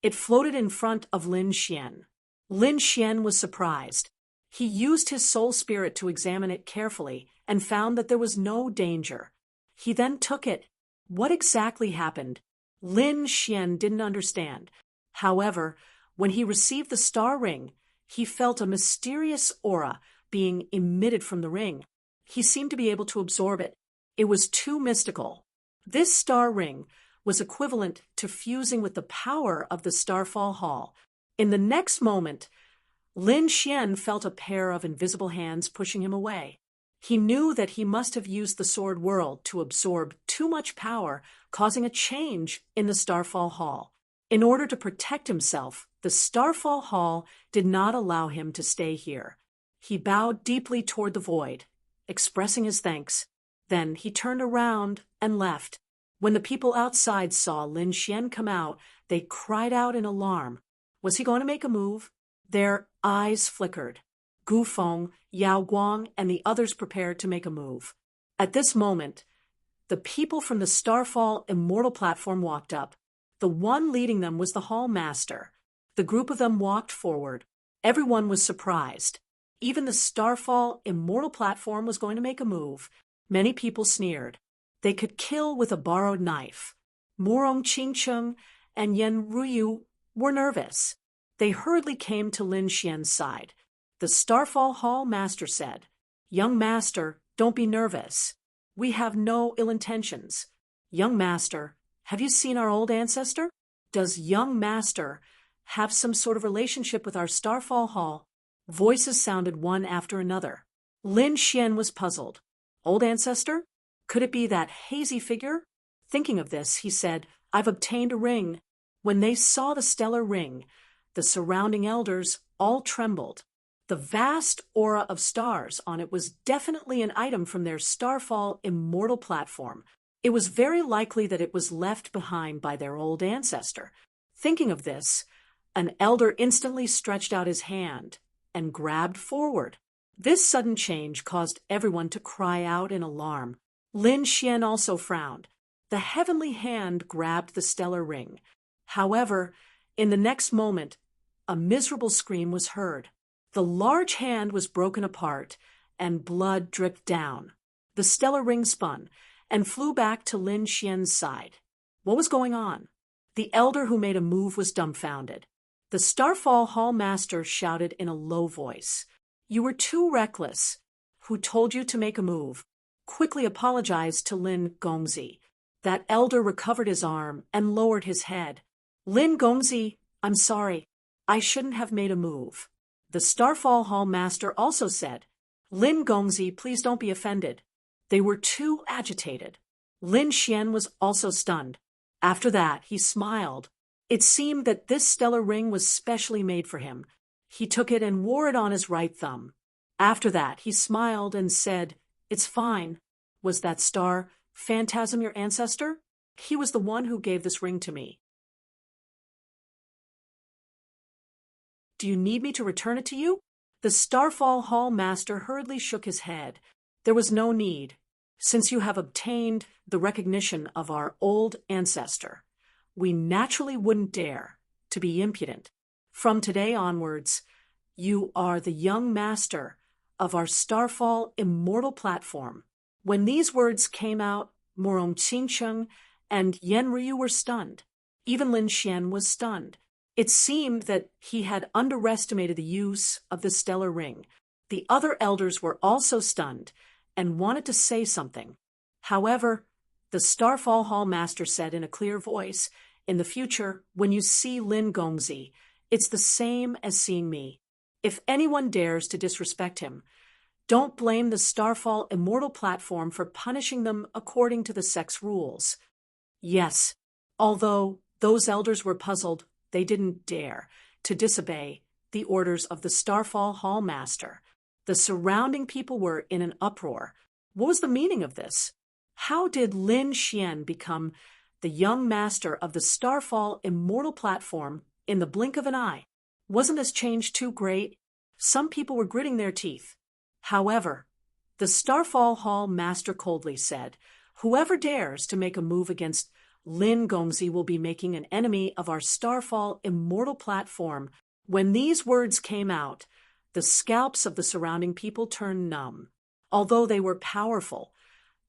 It floated in front of Lin Xian. Lin Xian was surprised. He used his soul spirit to examine it carefully and found that there was no danger. He then took it. What exactly happened? Lin Xian didn't understand. However, when he received the star ring, he felt a mysterious aura being emitted from the ring. He seemed to be able to absorb it. It was too mystical. This star ring was equivalent to fusing with the power of the Starfall Hall. In the next moment, Lin Xian felt a pair of invisible hands pushing him away. He knew that he must have used the Sword World to absorb too much power, causing a change in the Starfall Hall. In order to protect himself, the Starfall Hall did not allow him to stay here. He bowed deeply toward the void, expressing his thanks. Then he turned around and left. When the people outside saw Lin Xian come out, they cried out in alarm. Was he going to make a move? Their eyes flickered. Gu Feng, Yao Guang, and the others prepared to make a move. At this moment, the people from the Starfall Immortal platform walked up. The one leading them was the Hall Master. The group of them walked forward. Everyone was surprised. Even the Starfall Immortal platform was going to make a move. Many people sneered. They could kill with a borrowed knife. Murong Qingcheng and Yen Ruyu were nervous. They hurriedly came to Lin Xian's side. The Starfall Hall Master said, "Young Master, don't be nervous. We have no ill intentions. Young Master, have you seen our old ancestor? Does Young Master have some sort of relationship with our Starfall Hall?" Voices sounded one after another. Lin Xian was puzzled. Old ancestor? Could it be that hazy figure? Thinking of this, he said, "I've obtained a ring." When they saw the stellar ring, the surrounding elders all trembled. The vast aura of stars on it was definitely an item from their Starfall Immortal platform. It was very likely that it was left behind by their old ancestor. Thinking of this, an elder instantly stretched out his hand and grabbed forward. This sudden change caused everyone to cry out in alarm. Lin Xian also frowned. The heavenly hand grabbed the stellar ring. However, in the next moment, a miserable scream was heard. The large hand was broken apart, and blood dripped down. The stellar ring spun and flew back to Lin Xian's side. What was going on? The elder who made a move was dumbfounded. The Starfall Hall Master shouted in a low voice, "You were too reckless. Who told you to make a move?" Quickly apologized to Lin Gongzi. That elder recovered his arm and lowered his head. "Lin Gongzi, I'm sorry. I shouldn't have made a move." The Starfall Hall Master also said, "Lin Gongzi, please don't be offended." They were too agitated. Lin Xian was also stunned. After that, he smiled. It seemed that this stellar ring was specially made for him. He took it and wore it on his right thumb. After that, he smiled and said, "It's fine. Was that star phantasm your ancestor? He was the one who gave this ring to me. Do you need me to return it to you?" The Starfall Hall Master hurriedly shook his head. "There was no need. Since you have obtained the recognition of our old ancestor, we naturally wouldn't dare to be impudent. From today onwards, you are the young master of our Starfall Immortal platform." When these words came out, Murong Qingcheng and Yen Ryu were stunned. Even Lin Xian was stunned. It seemed that he had underestimated the use of the stellar ring. The other elders were also stunned and wanted to say something. However, the Starfall Hall Master said in a clear voice, "In the future, when you see Lin Gongzi, it's the same as seeing me. If anyone dares to disrespect him, don't blame the Starfall Immortal platform for punishing them according to the sect's rules." Yes, although those elders were puzzled, they didn't dare to disobey the orders of the Starfall Hall Master. The surrounding people were in an uproar. What was the meaning of this? How did Lin Xian become the young master of the Starfall Immortal platform in the blink of an eye? Wasn't this change too great? Some people were gritting their teeth. However, the Starfall Hall Master coldly said, "Whoever dares to make a move against Lin Gongzi will be making an enemy of our Starfall Immortal platform." When these words came out, the scalps of the surrounding people turned numb. Although they were powerful,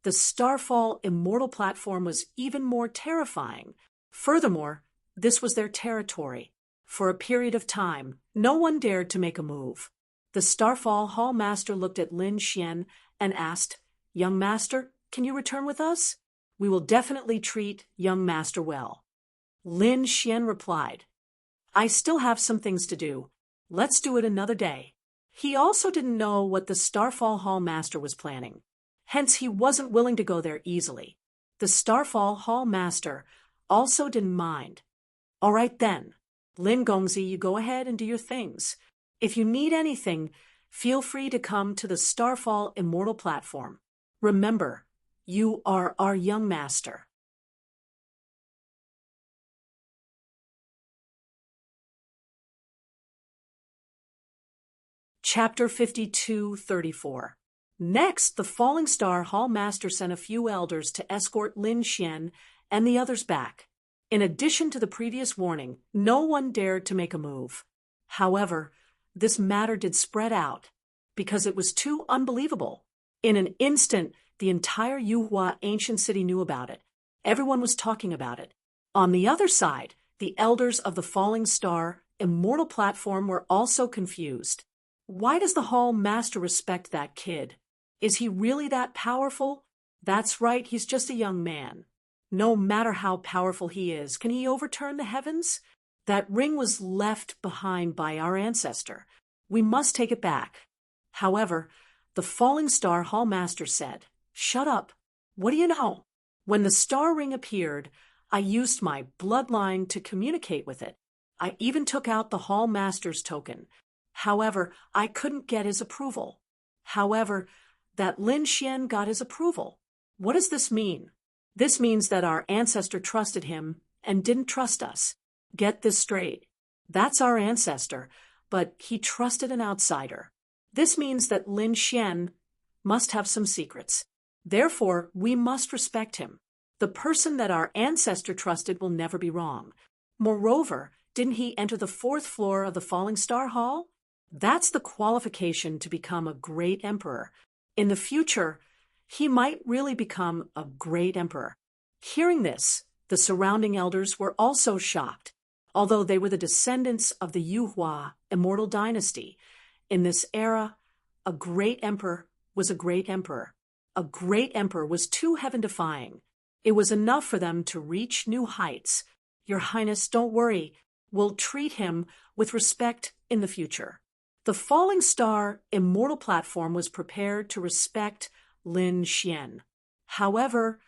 the Starfall Immortal platform was even more terrifying. Furthermore, this was their territory. For a period of time, no one dared to make a move. The Starfall Hall Master looked at Lin Xian and asked, "Young Master, can you return with us? We will definitely treat Young Master well." Lin Xian replied, "I still have some things to do. Let's do it another day." He also didn't know what the Starfall Hall Master was planning. Hence, he wasn't willing to go there easily. The Starfall Hall Master also didn't mind. "All right then, Lin Gongzi, you go ahead and do your things. If you need anything, feel free to come to the Starfall Immortal platform. Remember, you are our young master." Chapter 52:34. Next, the Falling Star Hall Master sent a few elders to escort Lin Xian and the others back. In addition to the previous warning, no one dared to make a move. However, this matter did spread out because it was too unbelievable. In an instant, the entire Yuhua ancient city knew about it. Everyone was talking about it. On the other side, the elders of the Falling Star Immortal Platform were also confused. Why does the Hall Master respect that kid? Is he really that powerful? That's right, he's just a young man. No matter how powerful he is, can he overturn the heavens? That ring was left behind by our ancestor. We must take it back. However, the Falling Star Hall Master said, "Shut up. What do you know? When the star ring appeared, I used my bloodline to communicate with it. I even took out the Hall Master's token. However, I couldn't get his approval. However, that Lin Xian got his approval. What does this mean? This means that our ancestor trusted him and didn't trust us. Get this straight. That's our ancestor, but he trusted an outsider. This means that Lin Xian must have some secrets. Therefore, we must respect him. The person that our ancestor trusted will never be wrong. Moreover, didn't he enter the 4th floor of the Falling Star Hall? That's the qualification to become a great emperor. In the future, he might really become a great emperor." Hearing this, the surrounding elders were also shocked. Although they were the descendants of the Yuhua immortal dynasty, in this era, a great emperor was a great emperor. A great emperor was too heaven-defying. It was enough for them to reach new heights. Your Highness, don't worry. We'll treat him with respect in the future. The Falling Star Immortal Platform was prepared to respect Lin Xian. However,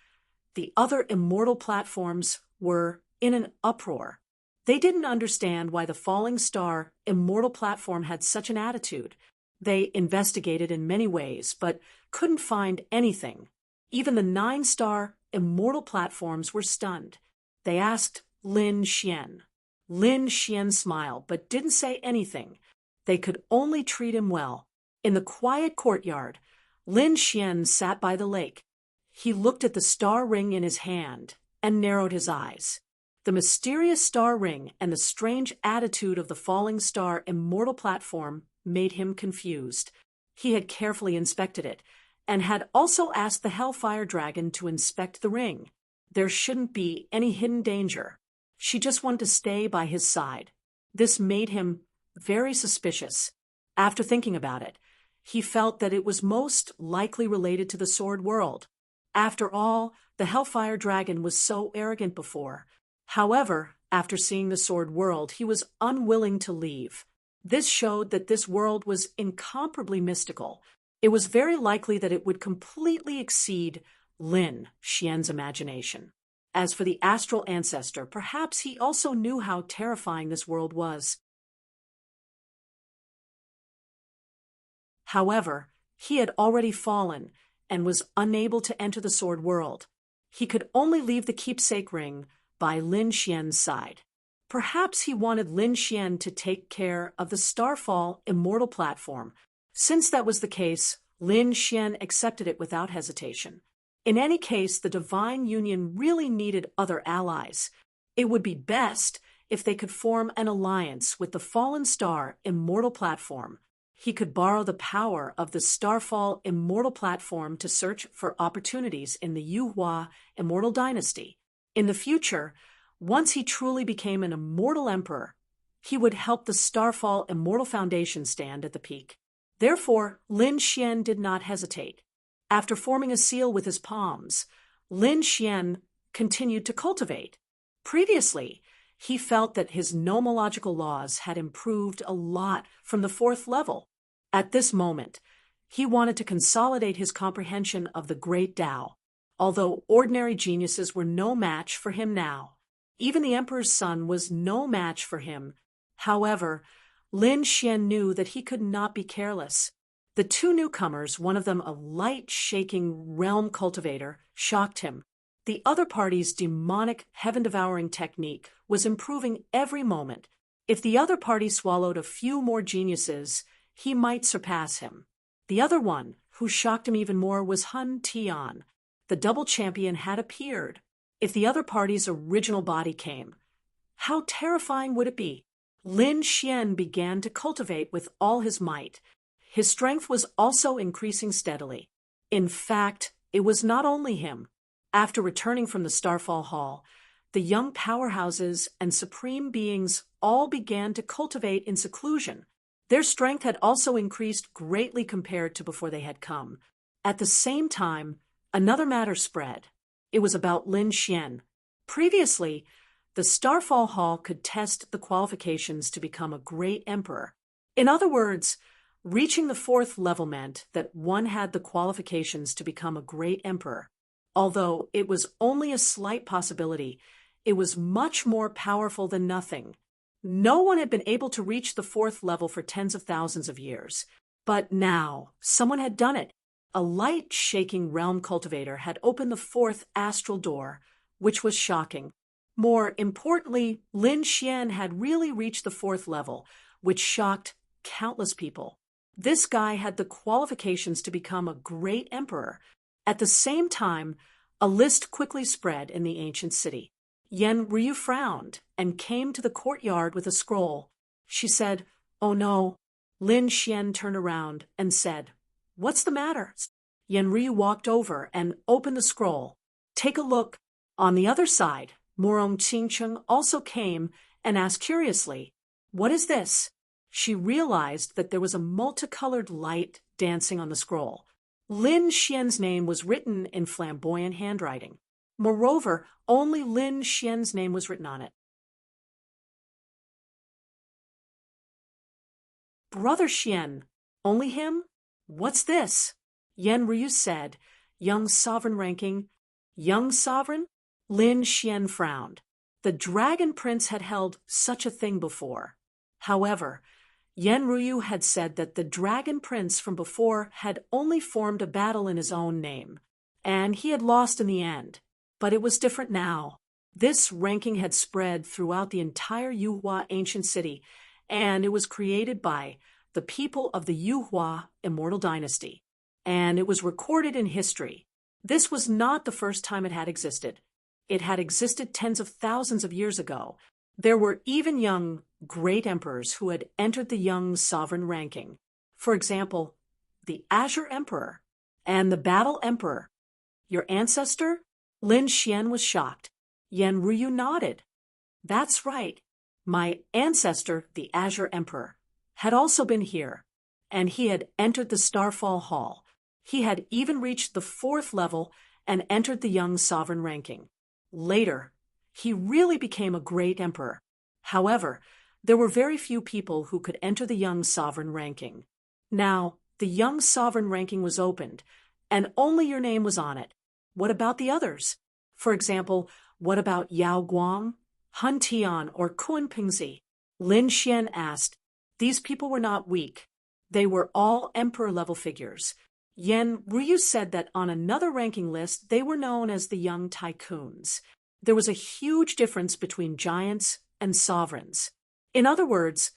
the other immortal platforms were in an uproar. They didn't understand why the Falling Star Immortal Platform had such an attitude. They investigated in many ways, but couldn't find anything. Even the 9-star Immortal Platforms were stunned. They asked Lin Xian. Lin Xian smiled, but didn't say anything. They could only treat him well. In the quiet courtyard, Lin Xian sat by the lake. He looked at the star ring in his hand and narrowed his eyes. The mysterious star ring and the strange attitude of the Falling Star Immortal Platform made him confused. He had carefully inspected it and had also asked the Hellfire Dragon to inspect the ring. There shouldn't be any hidden danger. She just wanted to stay by his side. This made him very suspicious. After thinking about it, he felt that it was most likely related to the Sword World. After all, the Hellfire Dragon was so arrogant before. However, after seeing the Sword World, he was unwilling to leave. This showed that this world was incomparably mystical. It was very likely that it would completely exceed Lin Xian's imagination. As for the astral ancestor, perhaps he also knew how terrifying this world was. However, he had already fallen and was unable to enter the Sword World. He could only leave the keepsake ring by Lin Xian's side. Perhaps he wanted Lin Xian to take care of the Starfall Immortal Platform. Since that was the case, Lin Xian accepted it without hesitation. In any case, the Divine Union really needed other allies. It would be best if they could form an alliance with the Fallen Star Immortal Platform. He could borrow the power of the Starfall Immortal Platform to search for opportunities in the Yuhua Immortal Dynasty. In the future, once he truly became an immortal emperor, he would help the Starfall Immortal Foundation stand at the peak. Therefore, Lin Xian did not hesitate. After forming a seal with his palms, Lin Xian continued to cultivate. Previously, he felt that his nomological laws had improved a lot from the 4th level. At this moment, he wanted to consolidate his comprehension of the Great Tao, although ordinary geniuses were no match for him now. Even the Emperor's son was no match for him. However, Lin Xian knew that he could not be careless. The 2 newcomers, one of them a light-shaking realm cultivator, shocked him. The other party's demonic, heaven-devouring technique was improving every moment. If the other party swallowed a few more geniuses, he might surpass him. The other one, who shocked him even more, was Hun Tian. The double champion had appeared. If the other party's original body came, how terrifying would it be? Lin Xian began to cultivate with all his might. His strength was also increasing steadily. In fact, it was not only him. After returning from the Starfall Hall, the young powerhouses and supreme beings all began to cultivate in seclusion. Their strength had also increased greatly compared to before they had come. At the same time, another matter spread. It was about Lin Xian. Previously, the Starfall Hall could test the qualifications to become a great emperor. In other words, reaching the 4th level meant that one had the qualifications to become a great emperor. Although it was only a slight possibility, it was much more powerful than nothing. No one had been able to reach the 4th level for tens of thousands of years. But now, someone had done it. A light-shaking realm cultivator had opened the 4th astral door, which was shocking. More importantly, Lin Xian had really reached the 4th level, which shocked countless people. This guy had the qualifications to become a great emperor. At the same time, a list quickly spread in the ancient city. Yen Ryu frowned and came to the courtyard with a scroll. She said, "Oh no." Lin Xian turned around and said, "What's the matter?" Yen Ryu walked over and opened the scroll. "Take a look." On the other side, Morong Qingcheng also came and asked curiously, "What is this?" She realized that there was a multicolored light dancing on the scroll. Lin Xian's name was written in flamboyant handwriting. Moreover, only Lin Xian's name was written on it. "Brother Xian, only him? What's this?" Yen Ryu said, "Young sovereign ranking." "Young sovereign?" Lin Xian frowned. The Dragon Prince had held such a thing before. However, Yen Ryu had said that the Dragon Prince from before had only formed a battle in his own name, and he had lost in the end. But it was different now. This ranking had spread throughout the entire Yuhua ancient city, and it was created by the people of the Yuhua Immortal Dynasty, and it was recorded in history. This was not the first time it had existed. It had existed tens of thousands of years ago. There were even young, great emperors who had entered the young sovereign ranking. For example, the Azure Emperor and the Battle Emperor. "Your ancestor?" Lin Xian was shocked. Yen Ryu nodded. "That's right. My ancestor, the Azure Emperor, had also been here, and he had entered the Starfall Hall. He had even reached the 4th level and entered the young sovereign ranking. Later, he really became a great emperor. However, there were very few people who could enter the young sovereign ranking. Now, the young sovereign ranking was opened, and only your name was on it. What about the others? For example, what about Yao Guang, Han Tian, or Kun Pingzi?" Lin Xian asked. These people were not weak. They were all emperor-level figures. Yen Ryu said that on another ranking list, they were known as the Young Tycoons. There was a huge difference between giants and sovereigns. In other words,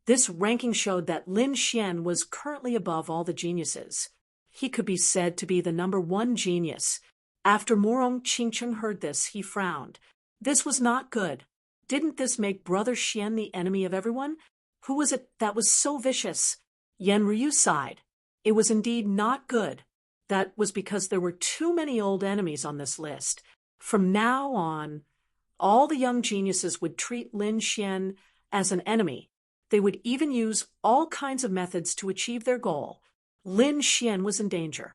this ranking showed that Lin Xian was currently above all the geniuses. He could be said to be the #1 genius. After Morong Qingcheng heard this, he frowned. This was not good. Didn't this make Brother Xian the enemy of everyone? Who was it that was so vicious? Yen Ryu sighed. It was indeed not good. That was because there were too many old enemies on this list. From now on, all the young geniuses would treat Lin Xian as an enemy. They would even use all kinds of methods to achieve their goal. Lin Xian was in danger.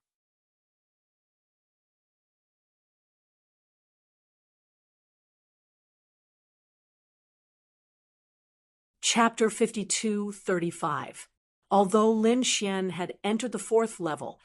Chapter 52:35. Although Lin Xian had entered the 4th level,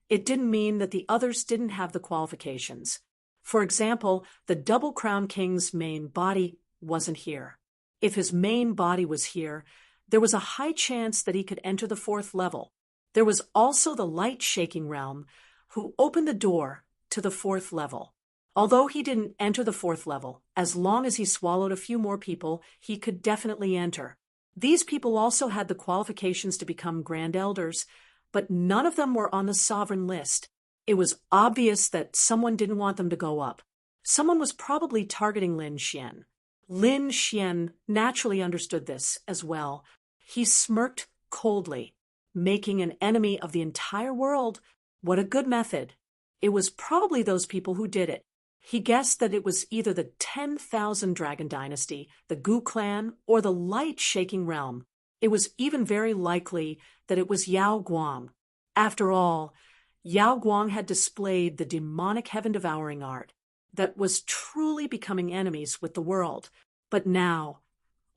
it didn't mean that the others didn't have the qualifications. For example, the Double Crown King's main body wasn't here. If his main body was here, there was a high chance that he could enter the 4th level. There was also the Light-Shaking Realm, who opened the door to the 4th level. Although he didn't enter the 4th level, as long as he swallowed a few more people, he could definitely enter. These people also had the qualifications to become grand elders, but none of them were on the sovereign list. It was obvious that someone didn't want them to go up. Someone was probably targeting Lin Xian. Lin Xian naturally understood this as well. He smirked coldly. Making an enemy of the entire world, what a good method. It was probably those people who did it. He guessed that it was either the 10,000 Dragon Dynasty, the Gu clan, or the light-shaking realm. It was even very likely that it was Yao Guang. After all, Yao Guang had displayed the demonic heaven-devouring art that was truly becoming enemies with the world. But now,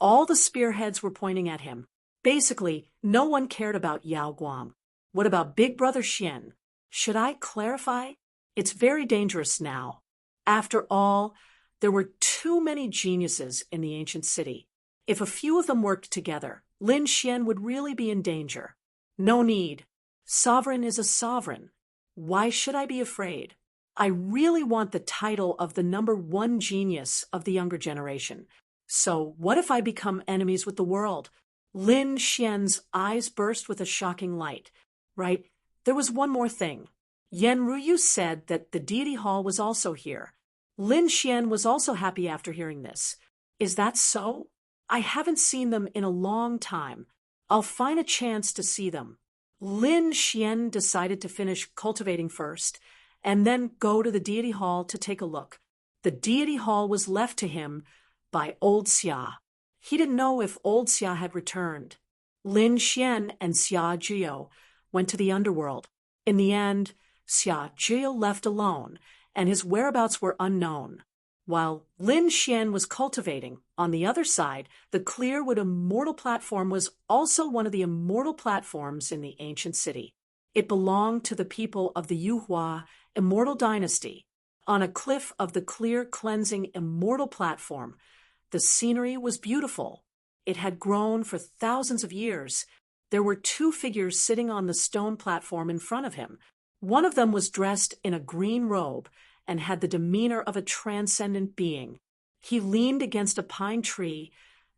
all the spearheads were pointing at him. Basically, no one cared about Yao Guang. What about Big Brother Xian? Should I clarify? It's very dangerous now. After all, there were too many geniuses in the ancient city. If a few of them worked together, Lin Xian would really be in danger. No need. Sovereign is a sovereign. Why should I be afraid? I really want the title of the #1 genius of the younger generation. So what if I become enemies with the world? Lin Xian's eyes burst with a shocking light. Right? There was one more thing. Yan Ruyu said that the deity hall was also here. Lin Xian was also happy after hearing this. Is that so? I haven't seen them in a long time. I'll find a chance to see them. Lin Xian decided to finish cultivating first, and then go to the deity hall to take a look. The deity hall was left to him by Old Xia. He didn't know if Old Xia had returned. Lin Xian and Xia Jiu went to the underworld. In the end, Xia Jiu left alone, and his whereabouts were unknown. While Lin Xian was cultivating, on the other side, the Clearwood Immortal Platform was also one of the immortal platforms in the ancient city. It belonged to the people of the Yuhua Immortal Dynasty. On a cliff of the clear, cleansing immortal platform, the scenery was beautiful. It had grown for thousands of years. There were 2 figures sitting on the stone platform in front of him. One of them was dressed in a green robe and had the demeanor of a transcendent being. He leaned against a pine tree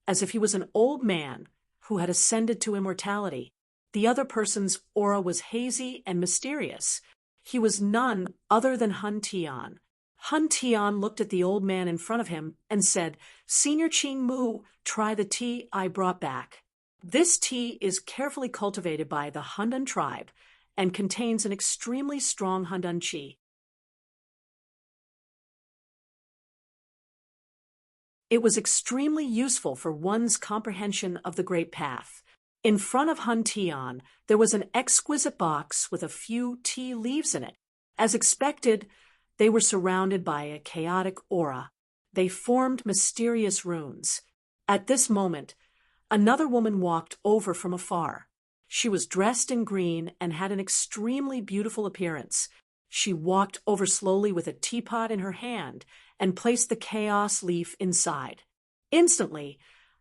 as if he was an old man who had ascended to immortality. The other person's aura was hazy and mysterious. He was none other than Hun Tian. Hun Tian looked at the old man in front of him and said, "Senior Qing Mu, try the tea I brought back." This tea is carefully cultivated by the Hundan tribe and contains an extremely strong Hundan qi. It was extremely useful for one's comprehension of the Great Path. In front of Hun Tian, there was an exquisite box with a few tea leaves in it. As expected, they were surrounded by a chaotic aura. They formed mysterious runes. At this moment, another woman walked over from afar. She was dressed in green and had an extremely beautiful appearance. She walked over slowly with a teapot in her hand and placed the chaos leaf inside. Instantly,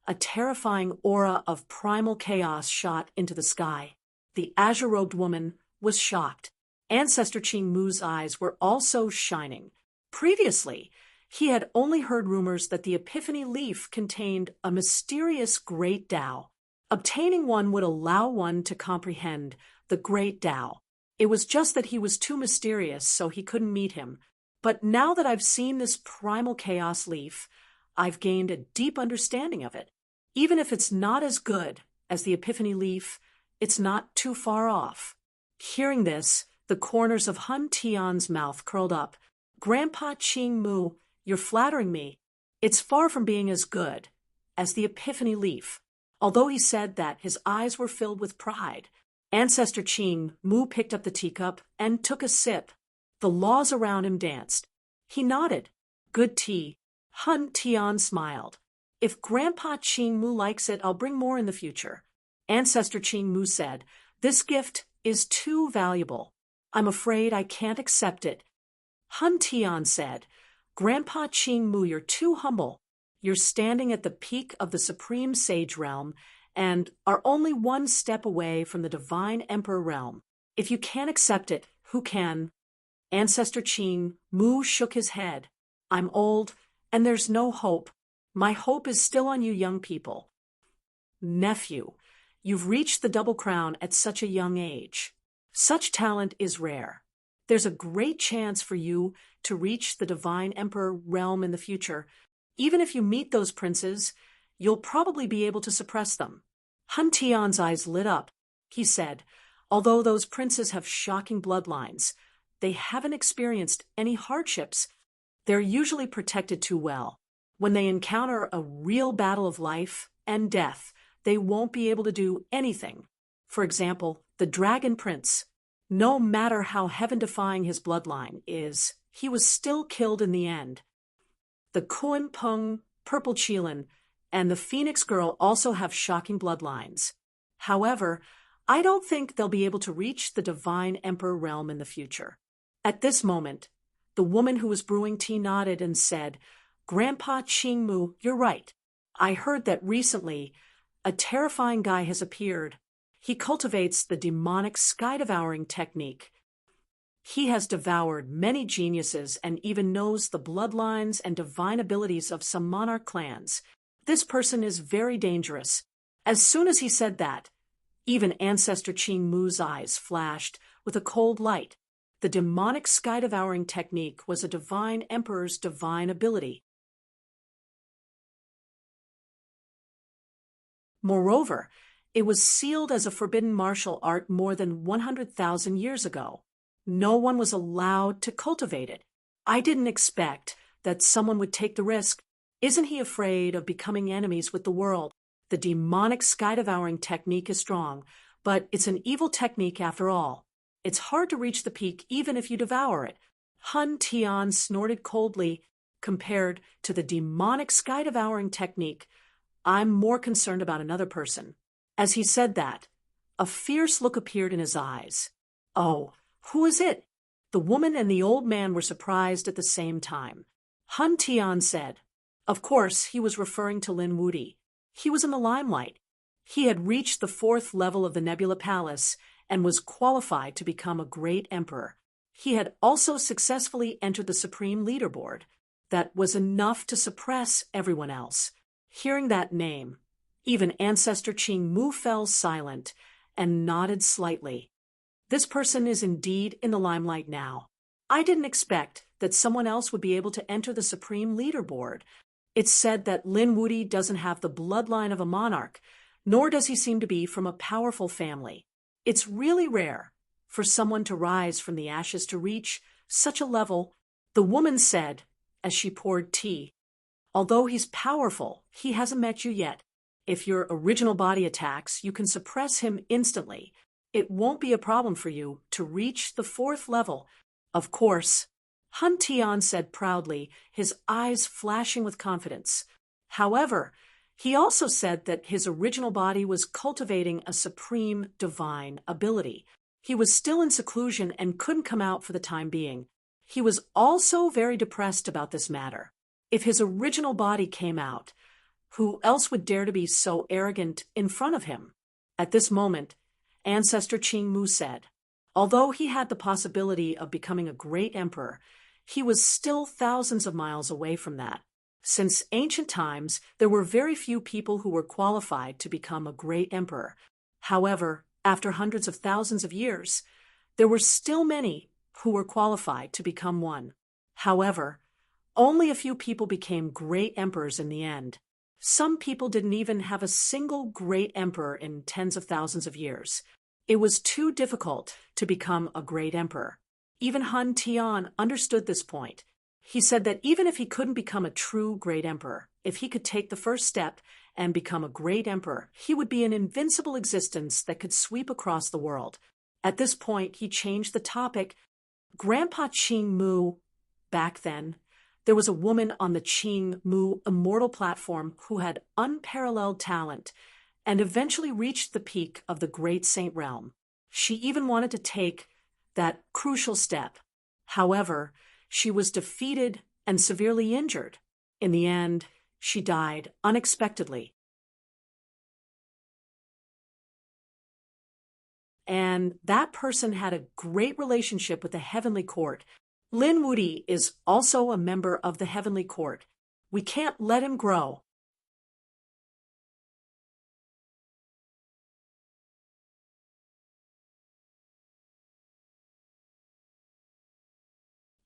a terrifying aura of primal chaos shot into the sky. The azure-robed woman was shocked. Ancestor Qing Mu's eyes were also shining. Previously, he had only heard rumors that the Epiphany leaf contained a mysterious Great Tao. Obtaining one would allow one to comprehend the Great Tao. It was just that he was too mysterious, so he couldn't meet him. But now that I've seen this primal chaos leaf, I've gained a deep understanding of it. Even if it's not as good as the Epiphany leaf, it's not too far off. Hearing this, the corners of Hun Tian's mouth curled up. "Grandpa Qing Mu, you're flattering me. It's far from being as good as the Epiphany leaf." Although he said that, his eyes were filled with pride. Ancestor Qing Mu picked up the teacup and took a sip. The laws around him danced. He nodded. "Good tea." Hun Tian smiled. "If Grandpa Qing Mu likes it, I'll bring more in the future." Ancestor Qing Mu said, "This gift is too valuable. I'm afraid I can't accept it." Hun Tian said, "Grandpa Qing Mu, you're too humble. You're standing at the peak of the supreme sage realm and are only one step away from the divine emperor realm. If you can't accept it, who can?" Ancestor Qing Mu shook his head. "I'm old, and there's no hope. My hope is still on you young people." Nephew, you've reached the double crown at such a young age. Such talent is rare. There's a great chance for you to reach the divine emperor realm in the future. Even if you meet those princes, you'll probably be able to suppress them. Han Tian's eyes lit up. He said, although those princes have shocking bloodlines, they haven't experienced any hardships. They're usually protected too well. When they encounter a real battle of life and death, they won't be able to do anything. For example, the Dragon Prince. No matter how heaven-defying his bloodline is, he was still killed in the end. The Kuan Peng, Purple Qilin, and the Phoenix Girl also have shocking bloodlines. However, I don't think they'll be able to reach the divine emperor realm in the future. At this moment, the woman who was brewing tea nodded and said, Grandpa Qingmu, you're right. I heard that recently a terrifying guy has appeared. He cultivates the demonic sky-devouring technique. He has devoured many geniuses and even knows the bloodlines and divine abilities of some monarch clans. This person is very dangerous. As soon as he said that, even Ancestor Qingmu's eyes flashed with a cold light. The demonic sky-devouring technique was a divine emperor's divine ability. Moreover, it was sealed as a forbidden martial art more than 100,000 years ago. No one was allowed to cultivate it. I didn't expect that someone would take the risk. Isn't he afraid of becoming enemies with the world? The demonic sky-devouring technique is strong, but it's an evil technique after all. It's hard to reach the peak even if you devour it. Han Tian snorted coldly. Compared to the demonic sky-devouring technique, I'm more concerned about another person. As he said that, a fierce look appeared in his eyes. Oh, who is it? The woman and the old man were surprised at the same time. Han Tian said, of course, he was referring to Lin Wudi. He was in the limelight. He had reached the 4th level of the Nebula Palace and was qualified to become a great emperor. He had also successfully entered the Supreme Leaderboard. That was enough to suppress everyone else. Hearing that name, even Ancestor Qingmu fell silent and nodded slightly. This person is indeed in the limelight now. I didn't expect that someone else would be able to enter the Supreme Leaderboard. It's said that Lin Wudi doesn't have the bloodline of a monarch, nor does he seem to be from a powerful family. It's really rare for someone to rise from the ashes to reach such a level, the woman said as she poured tea. Although he's powerful, he hasn't met you yet. If your original body attacks, you can suppress him instantly. It won't be a problem for you to reach the 4th level. Of course, Han Tian said proudly, his eyes flashing with confidence. However, he also said that his original body was cultivating a supreme divine ability. He was still in seclusion and couldn't come out for the time being. He was also very depressed about this matter. If his original body came out, who else would dare to be so arrogant in front of him? At this moment, Ancestor Qingmu said, although he had the possibility of becoming a great emperor, he was still thousands of miles away from that. Since ancient times, there were very few people who were qualified to become a great emperor. However, after hundreds of thousands of years, there were still many who were qualified to become one. However, only a few people became great emperors in the end. Some people didn't even have a single great emperor in tens of thousands of years. It was too difficult to become a great emperor. Even Han Tian understood this point. He said that even if he couldn't become a true great emperor, if he could take the first step and become a great emperor, he would be an invincible existence that could sweep across the world. At this point, he changed the topic. Grandpa Qingmu, back then, there was a woman on the Qingmu immortal platform who had unparalleled talent and eventually reached the peak of the great saint realm. She even wanted to take that crucial step. However, she was defeated and severely injured. In the end, she died unexpectedly. And that person had a great relationship with the heavenly court. Lin Wudi is also a member of the heavenly court. We can't let him grow.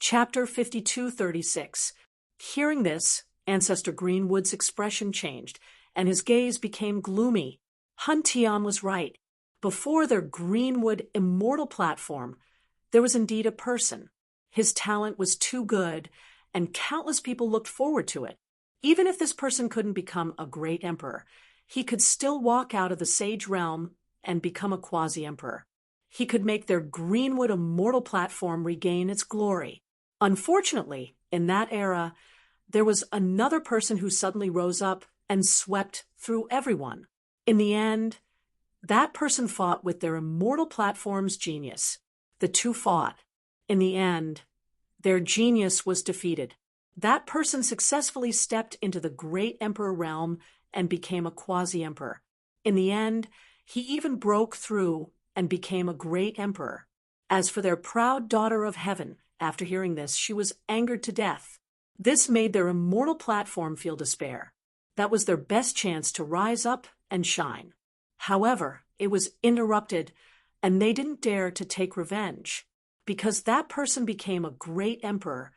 Chapter 52:36. Hearing this, Ancestor Greenwood's expression changed, and his gaze became gloomy. Hun Tian was right. Before their Greenwood immortal platform, there was indeed a person. His talent was too good, and countless people looked forward to it. Even if this person couldn't become a great emperor, he could still walk out of the sage realm and become a quasi-emperor. He could make their Greenwood immortal platform regain its glory. Unfortunately, in that era, there was another person who suddenly rose up and swept through everyone. In the end, that person fought with their immortal platform's genius. The two fought. In the end, their genius was defeated. That person successfully stepped into the great emperor realm and became a quasi-emperor. In the end, he even broke through and became a great emperor. As for their proud daughter of heaven, after hearing this, she was angered to death. This made their immortal platform feel despair. That was their best chance to rise up and shine. However, it was interrupted, and they didn't dare to take revenge. Because that person became a great emperor,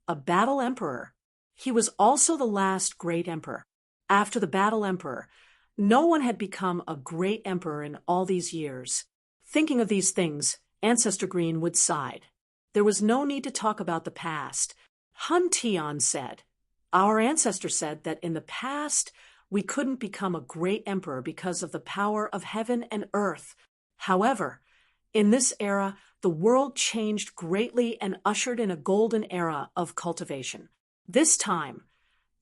a battle emperor. He was also the last great emperor. After the battle emperor, no one had become a great emperor in all these years. Thinking of these things, Ancestor Greenwood sighed. There was no need to talk about the past. Hun Tian said, "Our ancestor said that in the past we couldn't become a great emperor because of the power of heaven and earth. However, in this era, the world changed greatly and ushered in a golden era of cultivation. This time,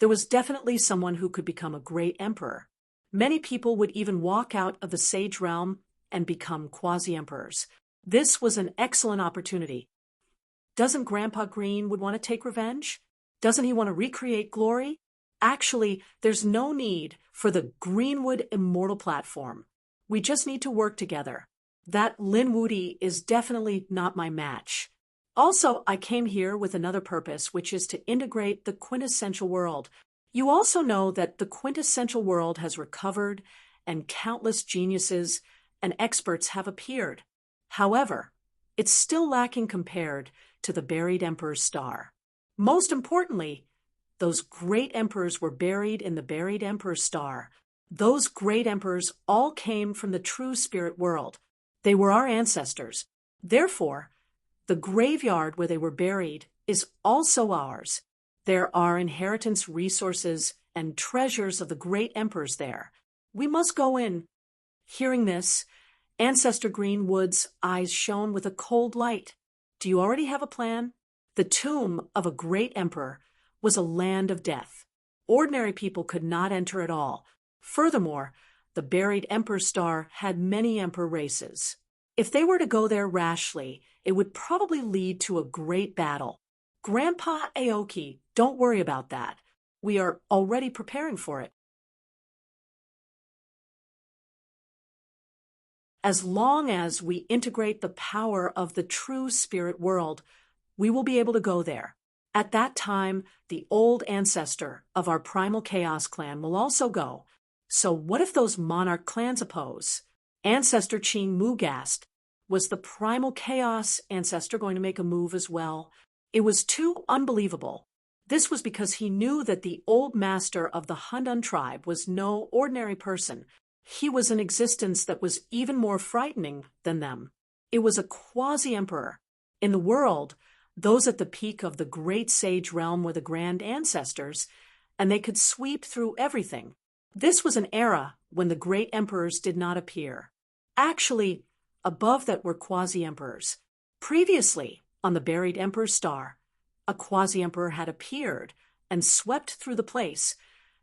there was definitely someone who could become a great emperor. Many people would even walk out of the sage realm and become quasi-emperors. This was an excellent opportunity. Doesn't Grandpa Greenwood want to take revenge? Doesn't he want to recreate glory? Actually, there's no need for the Greenwood immortal platform. We just need to work together. That Lin Wudi is definitely not my match. Also, I came here with another purpose, which is to integrate the quintessential world. You also know that the quintessential world has recovered and countless geniuses and experts have appeared. However, it's still lacking compared to the buried emperor's star. Most importantly, those great emperors were buried in the buried emperor's star. Those great emperors all came from the true spirit world. They were our ancestors. Therefore, the graveyard where they were buried is also ours. There are inheritance resources and treasures of the great emperors there. We must go in. Hearing this, Ancestor Greenwood's eyes shone with a cold light. Do you already have a plan? The tomb of a great emperor was a land of death. Ordinary people could not enter at all. Furthermore, the buried emperor's star had many emperor races. If they were to go there rashly, it would probably lead to a great battle. Grandpa Aoki, don't worry about that. We are already preparing for it. As long as we integrate the power of the true spirit world, we will be able to go there. At that time, the old ancestor of our primal chaos clan will also go. So what if those monarch clans oppose? Ancestor Qing Mu gasped. Was the primal chaos ancestor going to make a move as well? It was too unbelievable. This was because he knew that the old master of the Hundun tribe was no ordinary person. He was an existence that was even more frightening than them. It was a quasi-emperor. In the world, those at the peak of the great sage realm were the grand ancestors, and they could sweep through everything. This was an era when the great emperors did not appear. Actually, above that were quasi-emperors. Previously, on the buried emperor's star, a quasi-emperor had appeared and swept through the place,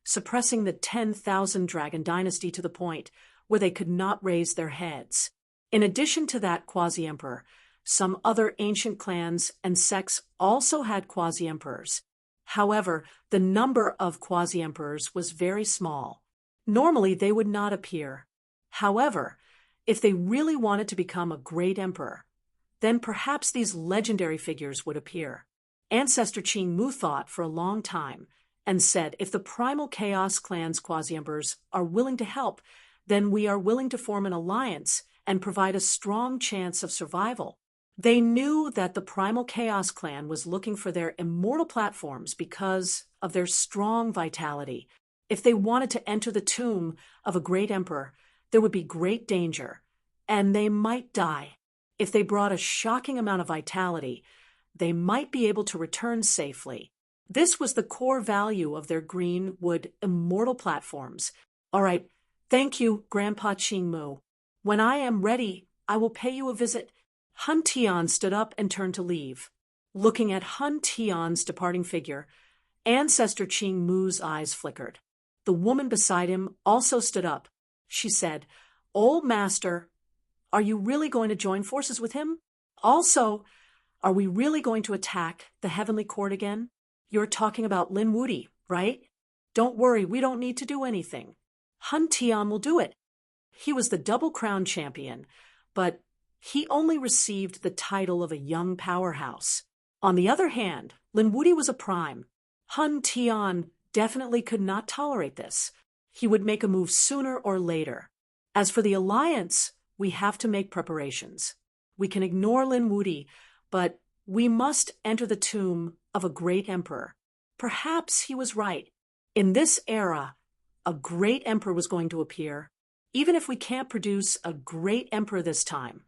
suppressing the 10,000 dragon dynasty to the point where they could not raise their heads. In addition to that quasi-emperor, some other ancient clans and sects also had quasi-emperors. However, the number of quasi-emperors was very small. Normally, they would not appear. However, if they really wanted to become a great emperor, then perhaps these legendary figures would appear. Ancestor Qing Mu thought for a long time and said, if the primal chaos clan's quasi-emperors are willing to help, then we are willing to form an alliance and provide a strong chance of survival. They knew that the Primal Chaos Clan was looking for their immortal platforms because of their strong vitality. If they wanted to enter the tomb of a great emperor, there would be great danger, and they might die. If they brought a shocking amount of vitality, they might be able to return safely. This was the core value of their green wood immortal platforms. All right, thank you, Grandpa Qingmu. When I am ready, I will pay you a visit. Hun Tian stood up and turned to leave. Looking at Hun Tian's departing figure, Ancestor Qingmu's eyes flickered. The woman beside him also stood up. She said, "Old Master, are you really going to join forces with him? Also, are we really going to attack the Heavenly Court again? You're talking about Lin Wudi, right? Don't worry, we don't need to do anything. Hun Tian will do it." He was the Double Crown champion, but he only received the title of a young powerhouse. On the other hand, Lin Wudi was a prime. Hun Tian definitely could not tolerate this. He would make a move sooner or later. As for the alliance, we have to make preparations. We can ignore Lin Wudi, but we must enter the tomb of a great emperor. Perhaps he was right. In this era, a great emperor was going to appear. Even if we can't produce a great emperor this time,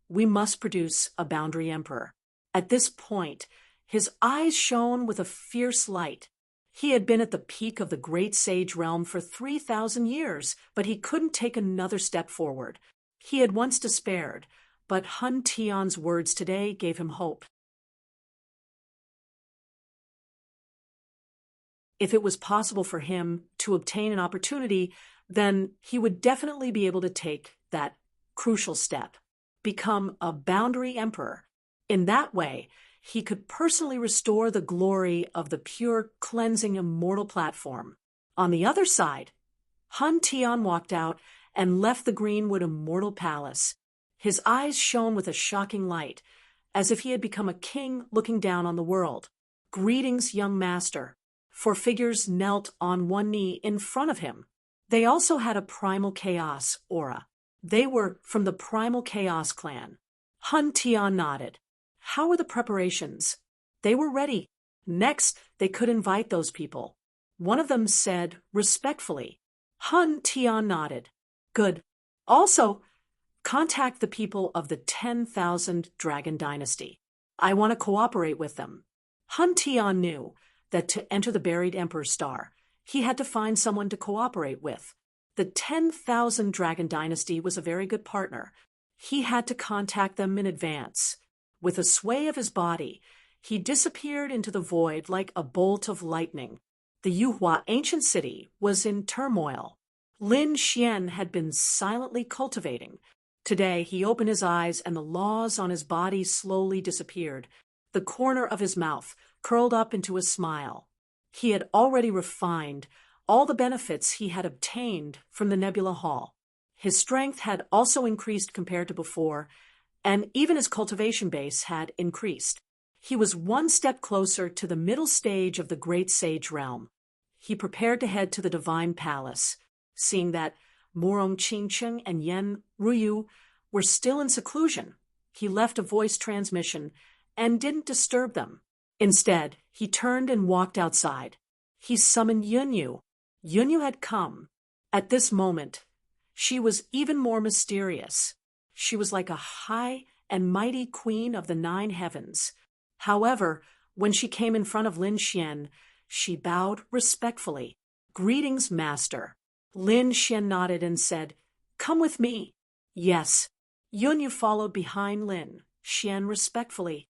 we must produce a boundary emperor. At this point, his eyes shone with a fierce light. He had been at the peak of the great sage realm for 3,000 years, but he couldn't take another step forward. He had once despaired, but Hun Tian's words today gave him hope. If it was possible for him to obtain an opportunity, then he would definitely be able to take that crucial step, become a boundary emperor. In that way, he could personally restore the glory of the pure, cleansing, immortal platform. On the other side, Hun Tian walked out and left the Greenwood Immortal Palace. His eyes shone with a shocking light, as if he had become a king looking down on the world. "Greetings, young master." Four figures knelt on one knee in front of him. They also had a primal chaos aura. They were from the Primal Chaos Clan. Hun Tian nodded. How were the preparations? They were ready. Next, they could invite those people. One of them said respectfully. Hun Tian nodded. Good. Also, contact the people of the 10,000 Dragon Dynasty. I want to cooperate with them. Hun Tian knew that to enter the buried Emperor's Star, he had to find someone to cooperate with. The 10,000 Dragon Dynasty was a very good partner. He had to contact them in advance. With a sway of his body, he disappeared into the void like a bolt of lightning. The Yuhua ancient city was in turmoil. Lin Xian had been silently cultivating. Today, he opened his eyes and the laws on his body slowly disappeared. The corner of his mouth curled up into a smile. He had already refined all the benefits he had obtained from the Nebula Hall. His strength had also increased compared to before, and even his cultivation base had increased. He was one step closer to the middle stage of the Great Sage Realm. He prepared to head to the Divine Palace, seeing that Morong Qingcheng and Yen Ruyu were still in seclusion. He left a voice transmission and didn't disturb them. Instead, he turned and walked outside. He summoned Yunyu. Yunyu had come. At this moment, she was even more mysterious. She was like a high and mighty queen of the 9 heavens. However, when she came in front of Lin Xian, she bowed respectfully. Greetings, master. Lin Xian nodded and said, Come with me. Yes. Yunyu followed behind Lin Xian respectfully.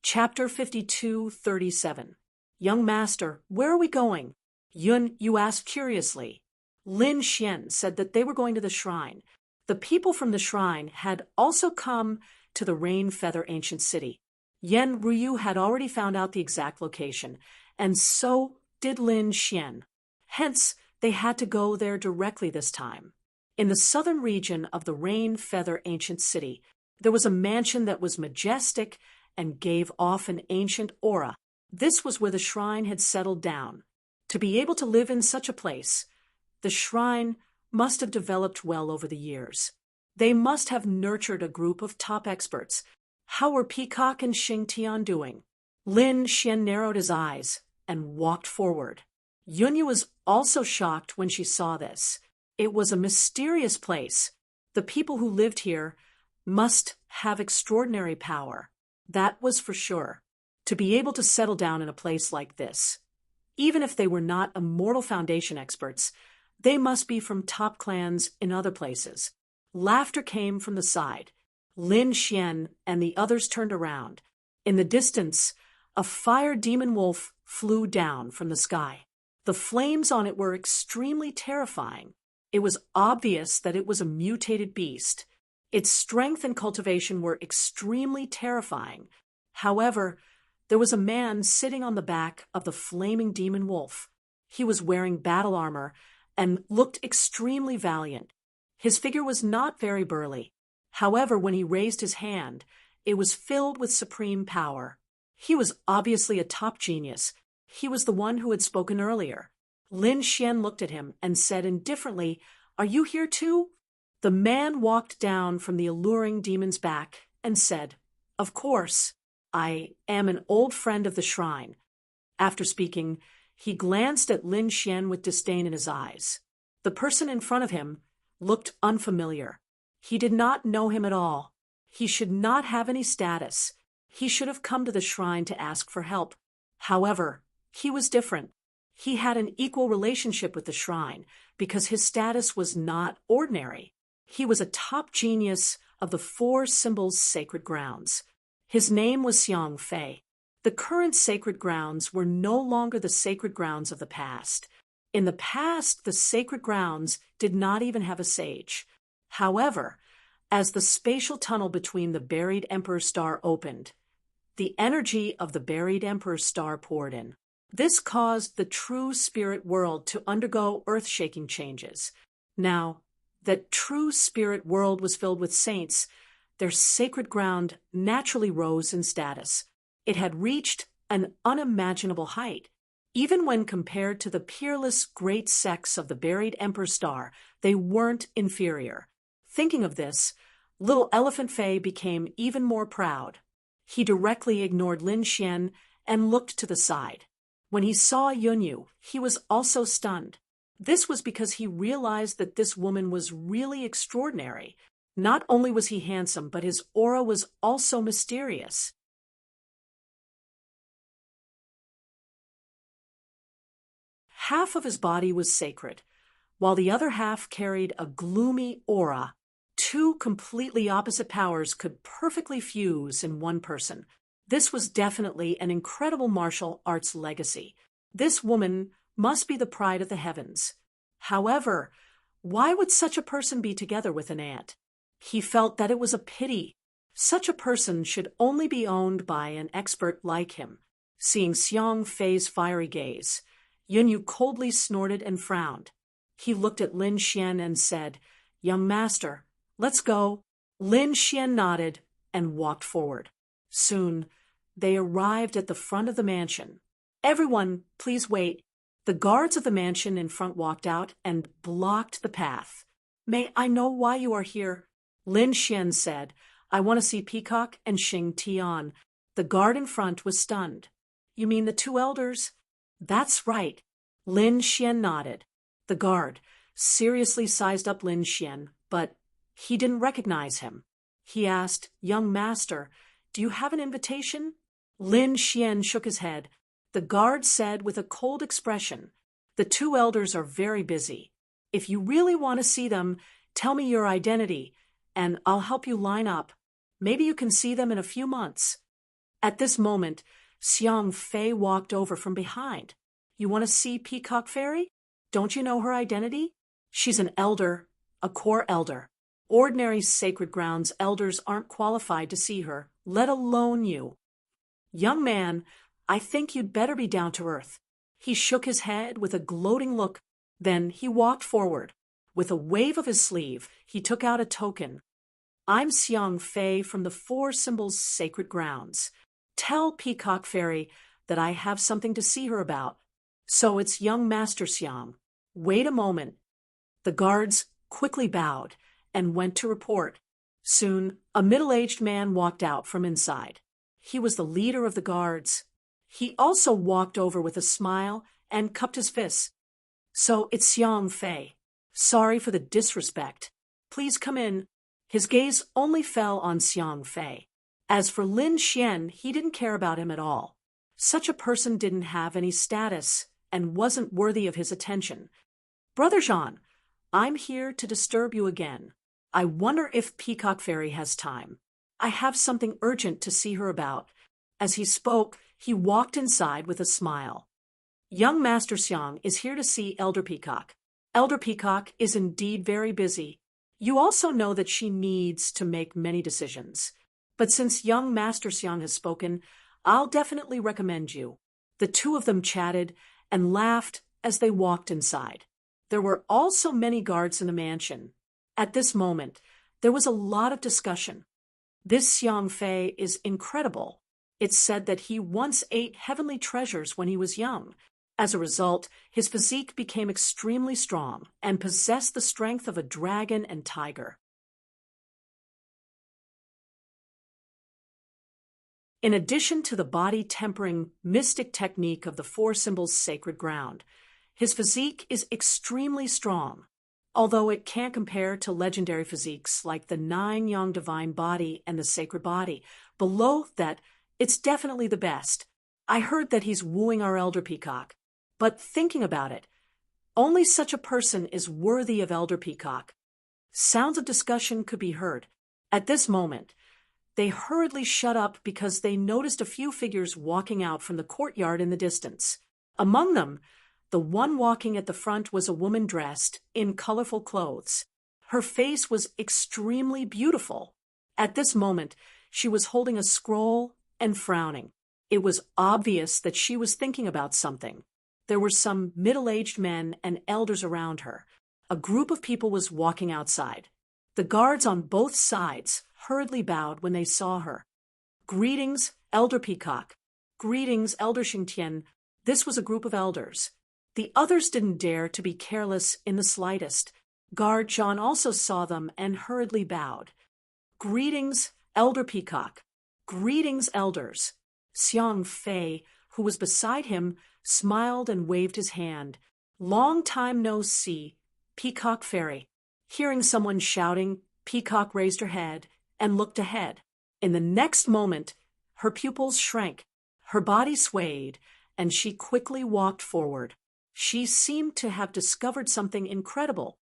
Chapter 52:37. Young master, where are we going? Yunyu asked curiously. Lin Xian said that they were going to the shrine. The people from the shrine had also come to the Rain Feather Ancient City. Yen Ruyu had already found out the exact location, and so did Lin Xian. Hence, they had to go there directly this time. In the southern region of the Rain Feather Ancient City, there was a mansion that was majestic and gave off an ancient aura. This was where the shrine had settled down. To be able to live in such a place, the shrine must have developed well over the years. They must have nurtured a group of top experts. How were Peacock and Xing Tian doing? Lin Xian narrowed his eyes and walked forward. Yunyu was also shocked when she saw this. It was a mysterious place. The people who lived here must have extraordinary power. That was for sure. To be able to settle down in a place like this, even if they were not immortal foundation experts, they must be from top clans in other places. Laughter came from the side. Lin Xian and the others turned around. In the distance, a fire demon wolf flew down from the sky. The flames on it were extremely terrifying. It was obvious that it was a mutated beast. Its strength and cultivation were extremely terrifying. However, there was a man sitting on the back of the flaming demon wolf. He was wearing battle armor and looked extremely valiant. His figure was not very burly. However, when he raised his hand, it was filled with supreme power. He was obviously a top genius. He was the one who had spoken earlier. Lin Xian looked at him and said indifferently, "Are you here too?" The man walked down from the alluring demon's back and said, "Of course, I am an old friend of the shrine." After speaking, he glanced at Lin Xian with disdain in his eyes. The person in front of him looked unfamiliar. He did not know him at all. He should not have any status. He should have come to the shrine to ask for help. However, he was different. He had an equal relationship with the shrine because his status was not ordinary. He was a top genius of the four symbols sacred grounds. His name was Xiang Fei. The current sacred grounds were no longer the sacred grounds of the past. In the past, the sacred grounds did not even have a sage. However, as the spatial tunnel between the buried Emperor's star opened, the energy of the buried Emperor's star poured in. This caused the true spirit world to undergo earth-shaking changes. Now, that true spirit world was filled with saints. Their sacred ground naturally rose in status. It had reached an unimaginable height. Even when compared to the peerless great sects of the buried Emperor's star, they weren't inferior. Thinking of this, little Elephant Fei became even more proud. He directly ignored Lin Xian and looked to the side. When he saw Yunyu, he was also stunned. This was because he realized that this woman was really extraordinary. Not only was he handsome, but his aura was also mysterious. Half of his body was sacred, while the other half carried a gloomy aura. Two completely opposite powers could perfectly fuse in one person. This was definitely an incredible martial arts legacy. This woman must be the pride of the heavens. However, why would such a person be together with an ant? He felt that it was a pity. Such a person should only be owned by an expert like him. Seeing Xiang Fei's fiery gaze, Yunyu coldly snorted and frowned. He looked at Lin Xian and said, "Young master, let's go." Lin Xian nodded and walked forward. Soon, they arrived at the front of the mansion. "Everyone, please wait." The guards of the mansion in front walked out and blocked the path. "May I know why you are here?" Lin Xian said, "I want to see Peacock and Xing Tian." The guard in front was stunned. "You mean the two elders?" "That's right." Lin Xian nodded. The guard seriously sized up Lin Xian, but he didn't recognize him. He asked, "Young master, do you have an invitation?" Lin Xian shook his head. The guard said with a cold expression, "The two elders are very busy. If you really want to see them, tell me your identity, and I'll help you line up. Maybe you can see them in a few months." At this moment, Xiang Fei walked over from behind. "You want to see Peacock Fairy? Don't you know her identity? She's an elder, a core elder. Ordinary sacred grounds elders aren't qualified to see her, let alone you. Young man, I think you'd better be down to earth." He shook his head with a gloating look. Then he walked forward. With a wave of his sleeve, he took out a token. "I'm Xiang Fei from the Four Symbols Sacred Grounds. Tell Peacock Fairy that I have something to see her about." So it's young Master Xiang. Wait a moment. The guards quickly bowed and went to report. Soon, a middle-aged man walked out from inside. He was the leader of the guards. He also walked over with a smile and cupped his fists. So it's Xiang Fei. Sorry for the disrespect. Please come in. His gaze only fell on Xiang Fei. As for Lin Xian, he didn't care about him at all. Such a person didn't have any status and wasn't worthy of his attention. Brother Jean, I'm here to disturb you again. I wonder if Peacock Fairy has time. I have something urgent to see her about. As he spoke, he walked inside with a smile. Young Master Xiang is here to see Elder Peacock. Elder Peacock is indeed very busy. You also know that she needs to make many decisions. But since young Master Xiang has spoken, I'll definitely recommend you. The two of them chatted and laughed as they walked inside. There were also many guards in the mansion. At this moment, there was a lot of discussion. This Xiang Fei is incredible. It's said that he once ate heavenly treasures when he was young. As a result, his physique became extremely strong and possessed the strength of a dragon and tiger. In addition to the body-tempering mystic technique of the four symbols sacred ground, his physique is extremely strong, although it can't compare to legendary physiques like the 9-yang divine body and the sacred body. Below that, it's definitely the best. I heard that he's wooing our Elder Peacock. But thinking about it, only such a person is worthy of Elder Peacock. Sounds of discussion could be heard. At this moment, they hurriedly shut up because they noticed a few figures walking out from the courtyard in the distance. Among them, the one walking at the front was a woman dressed in colorful clothes. Her face was extremely beautiful. At this moment, she was holding a scroll and frowning. It was obvious that she was thinking about something. There were some middle-aged men and elders around her. A group of people was walking outside. The guards on both sides hurriedly bowed when they saw her. Greetings, Elder Peacock. Greetings, Elder Xingtian. This was a group of elders. The others didn't dare to be careless in the slightest. Guard John also saw them and hurriedly bowed. Greetings, Elder Peacock. Greetings, elders. Xiang Fei, who was beside him, smiled and waved his hand. Long time no see, Peacock Fairy. Hearing someone shouting, Peacock raised her head and looked ahead. In the next moment, her pupils shrank, her body swayed, and she quickly walked forward. She seemed to have discovered something incredible.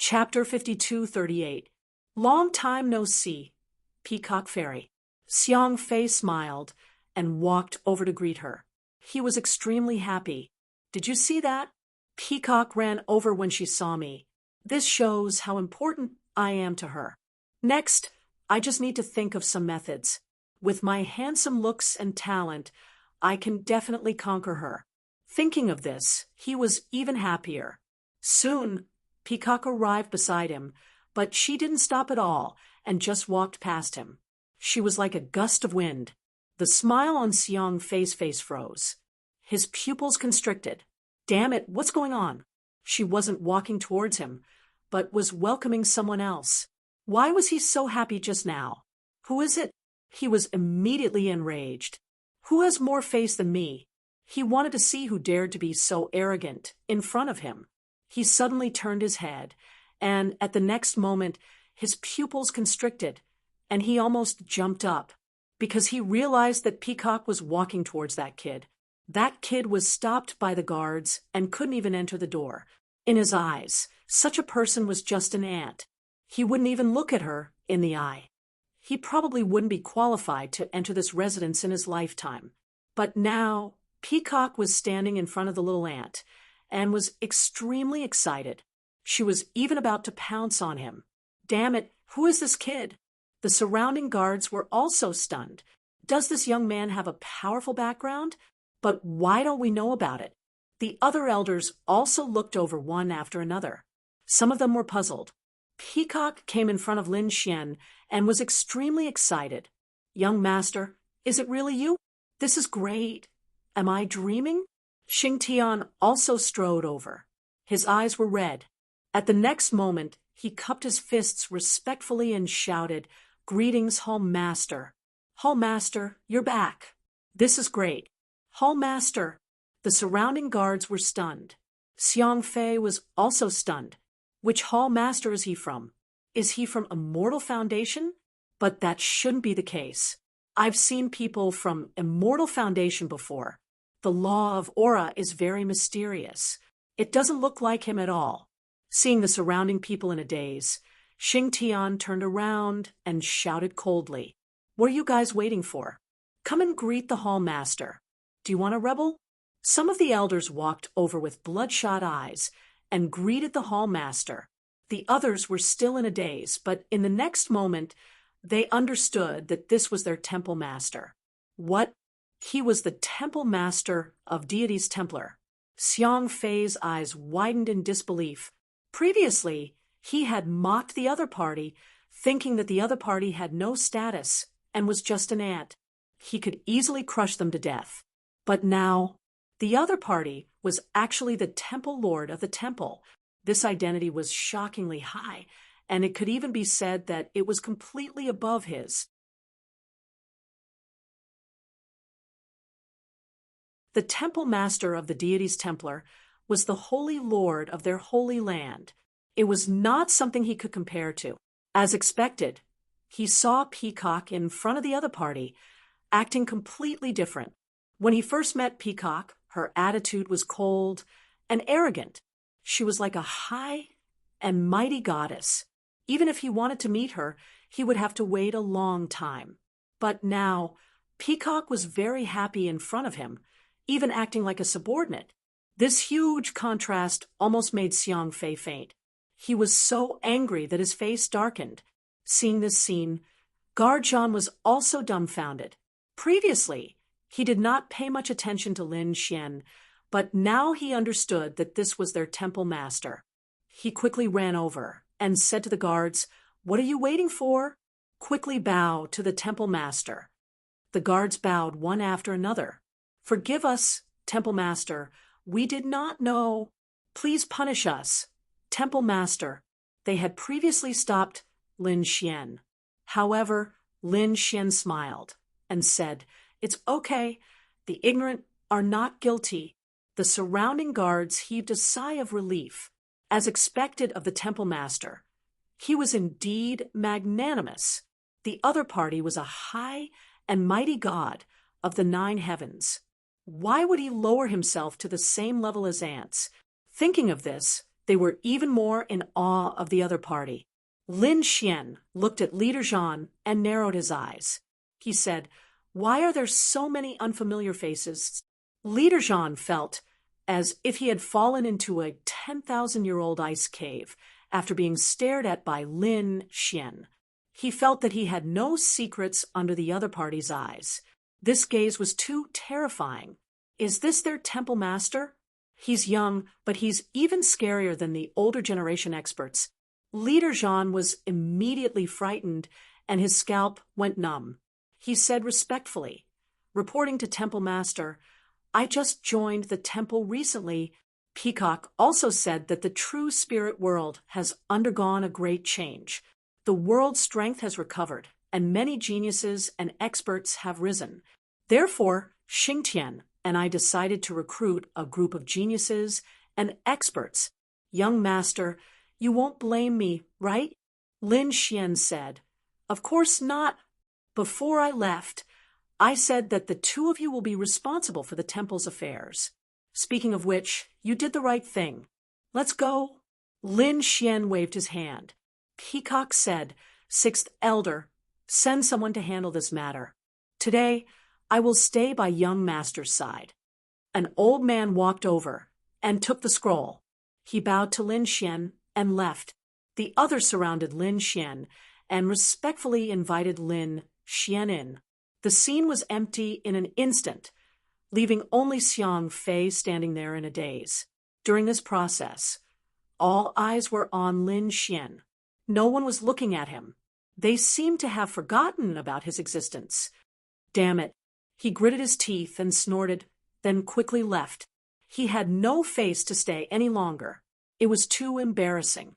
Chapter 52:38. Long time no see, Peacock Fairy. Xiang Fei smiled and walked over to greet her. He was extremely happy. Did you see that? Peacock ran over when she saw me. This shows how important I am to her. Next, I just need to think of some methods. With my handsome looks and talent, I can definitely conquer her. Thinking of this, he was even happier. Soon, Peacock arrived beside him, but she didn't stop at all and just walked past him. She was like a gust of wind. The smile on Xiang Fei's face froze. His pupils constricted. Damn it, what's going on? She wasn't walking towards him, but was welcoming someone else. Why was he so happy just now? Who is it? He was immediately enraged. Who has more face than me? He wanted to see who dared to be so arrogant in front of him. He suddenly turned his head, and at the next moment, his pupils constricted, and he almost jumped up, because he realized that Peacock was walking towards that kid. That kid was stopped by the guards and couldn't even enter the door. In his eyes, such a person was just an ant. He wouldn't even look at her in the eye. He probably wouldn't be qualified to enter this residence in his lifetime. But now, Peacock was standing in front of the little ant, and was extremely excited. She was even about to pounce on him. Damn it, who is this kid? The surrounding guards were also stunned. Does this young man have a powerful background? But why don't we know about it? The other elders also looked over one after another. Some of them were puzzled. Peacock came in front of Lin Xian and was extremely excited. "Young master, is it really you? This is great. Am I dreaming?" Xing Tian also strode over. His eyes were red. At the next moment, he cupped his fists respectfully and shouted, "Greetings, Hall Master. Hall Master, you're back. This is great. Hall Master." The surrounding guards were stunned. Xiang Fei was also stunned. Which Hall Master is he from? Is he from Immortal Foundation? But that shouldn't be the case. I've seen people from Immortal Foundation before. The law of aura is very mysterious. It doesn't look like him at all. Seeing the surrounding people in a daze, Xing Tian turned around and shouted coldly, "What are you guys waiting for? Come and greet the Hall Master. Do you want a rebel?" Some of the elders walked over with bloodshot eyes and greeted the Hall Master. The others were still in a daze, but in the next moment, they understood that this was their temple master. What? He was the temple master of Deity's Templar. Xiang Fei's eyes widened in disbelief. Previously, he had mocked the other party, thinking that the other party had no status and was just an ant. He could easily crush them to death. But now, the other party was actually the temple lord of the temple. This identity was shockingly high, and it could even be said that it was completely above his. The temple master of the Deity's Templar was the holy lord of their holy land. It was not something he could compare to. As expected, he saw Peacock in front of the other party, acting completely different. When he first met Peacock, her attitude was cold and arrogant. She was like a high and mighty goddess. Even if he wanted to meet her, he would have to wait a long time. But now, Peacock was very happy in front of him, even acting like a subordinate. This huge contrast almost made Xiang Fei faint. He was so angry that his face darkened. Seeing this scene, Guard Zhan was also dumbfounded. Previously, he did not pay much attention to Lin Xian, but now he understood that this was their temple master. He quickly ran over and said to the guards, "What are you waiting for? Quickly bow to the temple master." The guards bowed one after another. "Forgive us, temple master. We did not know. Please punish us, temple master." They had previously stopped Lin Xian. However, Lin Xian smiled and said, "It's okay. The ignorant are not guilty." The surrounding guards heaved a sigh of relief. As expected of the temple master, he was indeed magnanimous. The other party was a high and mighty god of the 9 heavens. Why would he lower himself to the same level as ants? Thinking of this, they were even more in awe of the other party. Lin Xian looked at Leader Zhan and narrowed his eyes. He said, "Why are there so many unfamiliar faces?" Leader Zhan felt as if he had fallen into a 10,000-year-old ice cave after being stared at by Lin Xian. He felt that he had no secrets under the other party's eyes. This gaze was too terrifying. Is this their temple master? He's young, but he's even scarier than the older generation experts. Leader Zhan was immediately frightened, and his scalp went numb. He said respectfully, reporting to Temple Master, "I just joined the temple recently." Peacock also said that the true spirit world has undergone a great change. The world's strength has recovered, and many geniuses and experts have risen. Therefore, Xing Tian and I decided to recruit a group of geniuses and experts. "Young master, you won't blame me, right?" Lin Xian said, "Of course not. Before I left, I said that the 2 of you will be responsible for the temple's affairs. Speaking of which, you did the right thing. Let's go." Lin Xian waved his hand. Peacock said, "Sixth Elder, send someone to handle this matter. Today, I will stay by young master's side." An old man walked over and took the scroll. He bowed to Lin Xian and left. The others surrounded Lin Xian and respectfully invited Lin Xian in. The scene was empty in an instant, leaving only Xiang Fei standing there in a daze. During this process, all eyes were on Lin Xian. No one was looking at him. They seemed to have forgotten about his existence. Damn it. He gritted his teeth and snorted, then quickly left. He had no face to stay any longer. It was too embarrassing.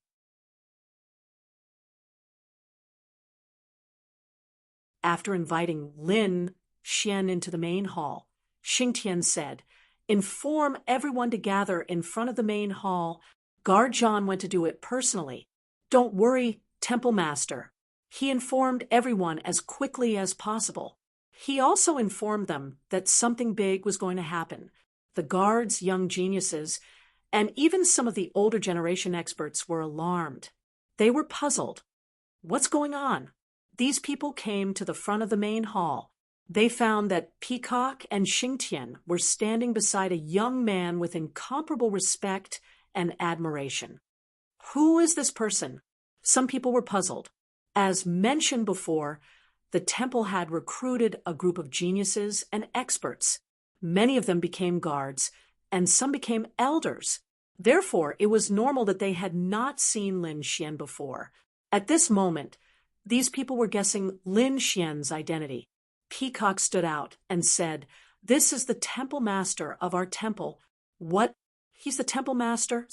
After inviting Lin Xian into the main hall, Xingtian said, "Inform everyone to gather in front of the main hall. Guard Zhan went to do it personally. Don't worry, Temple Master." He informed everyone as quickly as possible. He also informed them that something big was going to happen. The guards, young geniuses, and even some of the older generation experts were alarmed. They were puzzled. What's going on? These people came to the front of the main hall. They found that Peacock and Xingtian were standing beside a young man with incomparable respect and admiration. Who is this person? Some people were puzzled. As mentioned before, the temple had recruited a group of geniuses and experts. Many of them became guards, and some became elders. Therefore, it was normal that they had not seen Lin Xian before. At this moment, these people were guessing Lin Xian's identity. Peacock stood out and said, "This is the temple master of our temple." What? He's the temple master?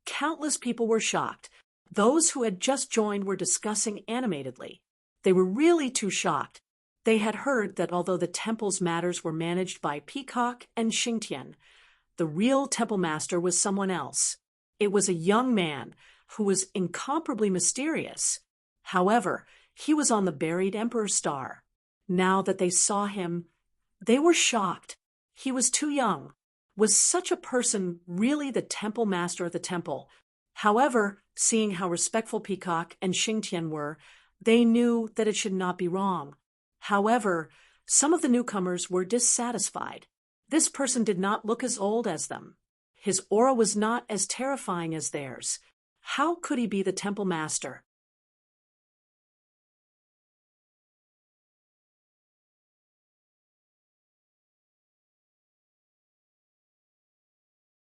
Countless people were shocked. Those who had just joined were discussing animatedly. They were really too shocked. They had heard that although the temple's matters were managed by Peacock and Xingtian, the real temple master was someone else. It was a young man who was incomparably mysterious. However, he was on the buried Emperor Star. Now that they saw him, they were shocked. He was too young. Was such a person really the temple master of the temple? However, seeing how respectful Peacock and Xingtian were, they knew that it should not be wrong. However, some of the newcomers were dissatisfied. This person did not look as old as them. His aura was not as terrifying as theirs. How could he be the temple master?